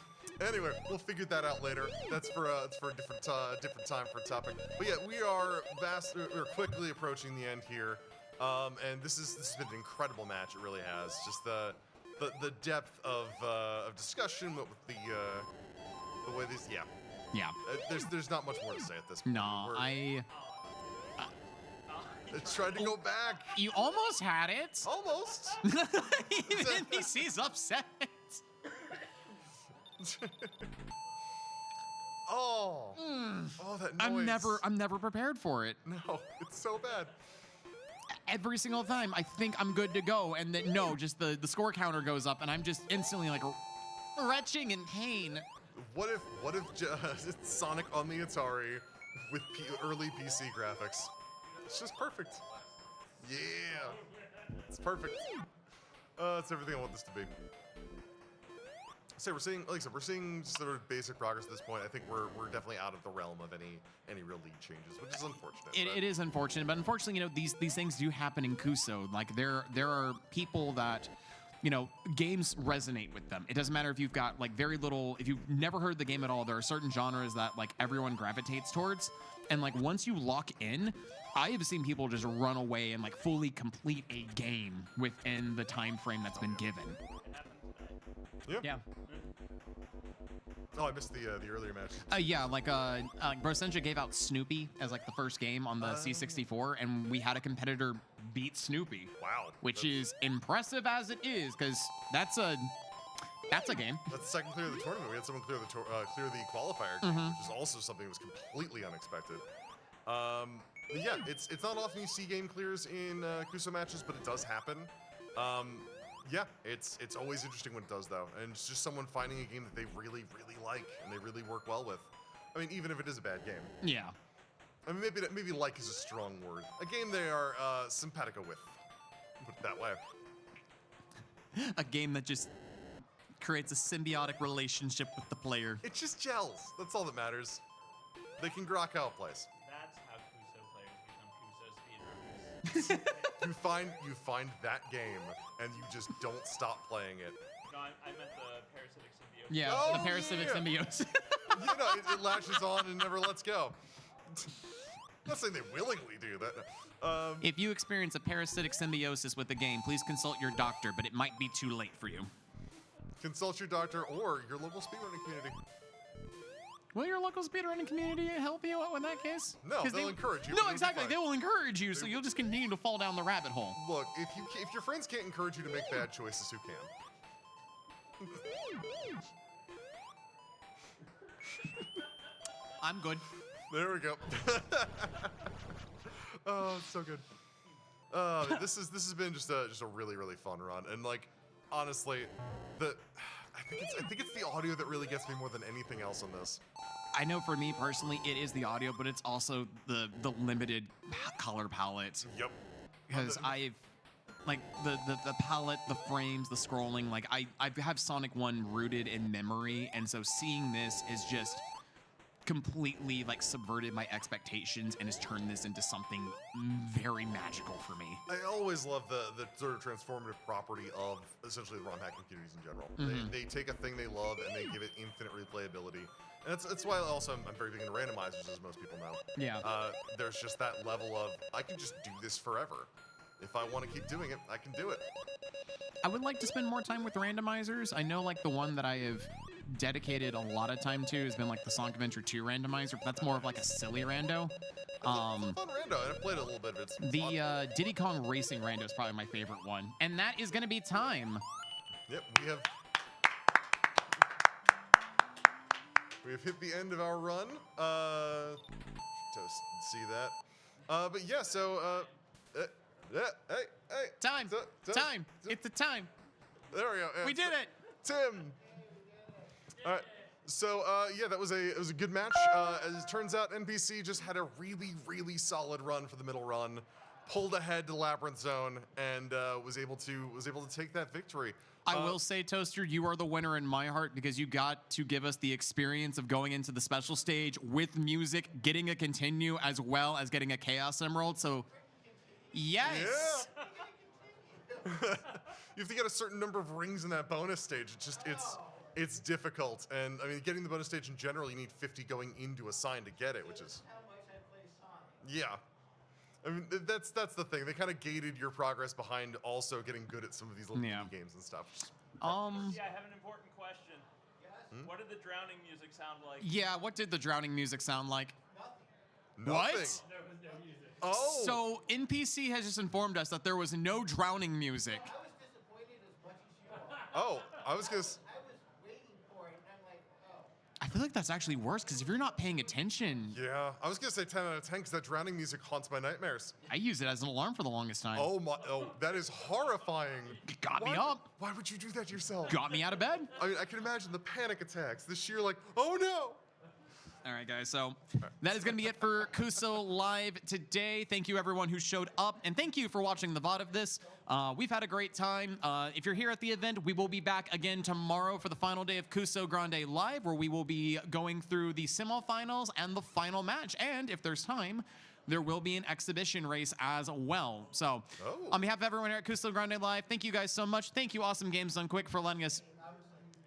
Anyway, we'll figure that out later. That's for a different time for a topic. But yeah, we're quickly approaching the end here, and this has been an incredible match. It really has. Just the depth of discussion with the way these. Yeah, Yeah. there's not much more to say at this point. No, We're- It's trying to go back. You almost had it. Almost. Even NPC's upset. Oh, that noise. I'm never prepared for it. No, it's so bad. Every single time I think I'm good to go, and then no, just the score counter goes up, and I'm just instantly like retching in pain. What if it's Sonic on the Atari with early PC graphics? It's just perfect. Yeah, it's perfect. It's everything I want this to be. So we're seeing sort of basic progress at this point. I think we're definitely out of the realm of any real league changes, which is unfortunate. It is unfortunate, but unfortunately, these things do happen in Kuso. Like there are people that, games resonate with them. It doesn't matter if you've got like very little, if you've never heard the game at all. There are certain genres that like everyone gravitates towards, and like once you lock in, I have seen people just run away and like fully complete a game within the time frame that's been given. Yeah. Oh, I missed the earlier match. Brosenja gave out Snoopy as like the first game on the C64, and we had a competitor beat Snoopy. Wow. Which is impressive as it is, because that's a game. That's the second clear of the tournament. We had someone clear the qualifier game, which is also something that was completely unexpected. But yeah, it's not often you see game clears in Kuso matches, but it does happen. Yeah, it's always interesting when it does, though. And it's just someone finding a game that they really, really like and they really work well with. I mean, even if it is a bad game. Yeah. I mean, maybe like is a strong word. A game they are simpatico with. Put it that way. A game that just creates a symbiotic relationship with the player. It just gels. That's all that matters. They can grok out place. That's how Kuso players become Kuso speedrunners. You find that game and you just don't stop playing it. No, I meant the parasitic symbiote. Yeah, Oh, the parasitic yeah. symbiote. It latches on and never lets go. I'm not saying they willingly do that. If you experience a parasitic symbiosis with the game, please consult your doctor, but it might be too late for you. Consult your doctor or your local speedrunning community. Will your local speedrunning community help you out in that case? No, 'Cause they'll encourage you, No, but you'll be exactly. fine. They will encourage you, so you'll just continue to fall down the rabbit hole. Look, if your friends can't encourage you to make bad choices, who can? I'm good. There we go. Oh, it's so good. This has been just a really fun run, and like honestly, I think it's the audio that really gets me more than anything else on this. I know for me personally, it is the audio, but it's also the limited color palette. Yep. Because I've like the palette, the frames, the scrolling. Like I have Sonic 1 rooted in memory, and so seeing this is just completely like subverted my expectations and has turned this into something very magical for me. I always love the sort of transformative property of essentially the ROM hacking communities in general. They take a thing they love and they give it infinite replayability. And that's why also I'm very big into randomizers, as most people know. Yeah. There's just that level of, I can just do this forever. If I want to keep doing it, I can do it. I would like to spend more time with randomizers. I know like the one that I have dedicated a lot of time to has been like the Sonic Adventure 2 randomizer, but that's more of like a silly rando. It's a fun rando, and I've played it a little bit, but it's fun. The Diddy Kong Racing rando is probably my favorite one. And that is going to be time. Yep, we have hit the end of our run. To see that. But yeah, so hey. Time. Time. It's the time. There we go. We did it. Tim. All right. So yeah, it was a good match. As it turns out, NPC just had a really solid run for the middle run, pulled ahead to Labyrinth Zone, and was able to take that victory. I will say, Toaster, you are the winner in my heart because you got to give us the experience of going into the special stage with music, getting a continue, as well as getting a Chaos Emerald. So, yes. Yeah. You have to get a certain number of rings in that bonus stage. It's difficult, and I mean, getting the bonus stage in general, you need 50 going into a sign to get it, which is. Yeah. I mean, that's the thing. They kind of gated your progress behind also getting good at some of these little mini games and stuff. Yeah, I have an important question. What did the drowning music sound like? Yeah, what did the drowning music sound like? Nothing. What? There was no music. Oh. So NPC has just informed us that there was no drowning music. I was disappointed as much as you are. Oh, I was gonna. I was waiting for it, and I'm like, oh. I feel like that's actually worse because if you're not paying attention, Yeah, I was gonna say 10 out of 10 because that drowning music haunts my nightmares. I use it as an alarm for the longest time. Oh my! Oh, that is horrifying. Got me up. Why would you do that to yourself? Got me out of bed. I mean, I can imagine the panic attacks, the sheer like, oh no! All right, guys. So that is going to be it for Kuso Live today. Thank you, everyone who showed up, and thank you for watching the VOD of this. We've had a great time. If you're here at the event, we will be back again tomorrow for the final day of Kusogrande Live, where we will be going through the semifinals and the final match. And if there's time, there will be an exhibition race as well. So on behalf of everyone here at Kusogrande Live, thank you guys so much. Thank you, Awesome Games Done Quick, for letting us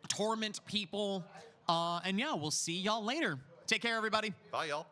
torment people. And yeah, we'll see y'all later. Take care, everybody. Bye, y'all.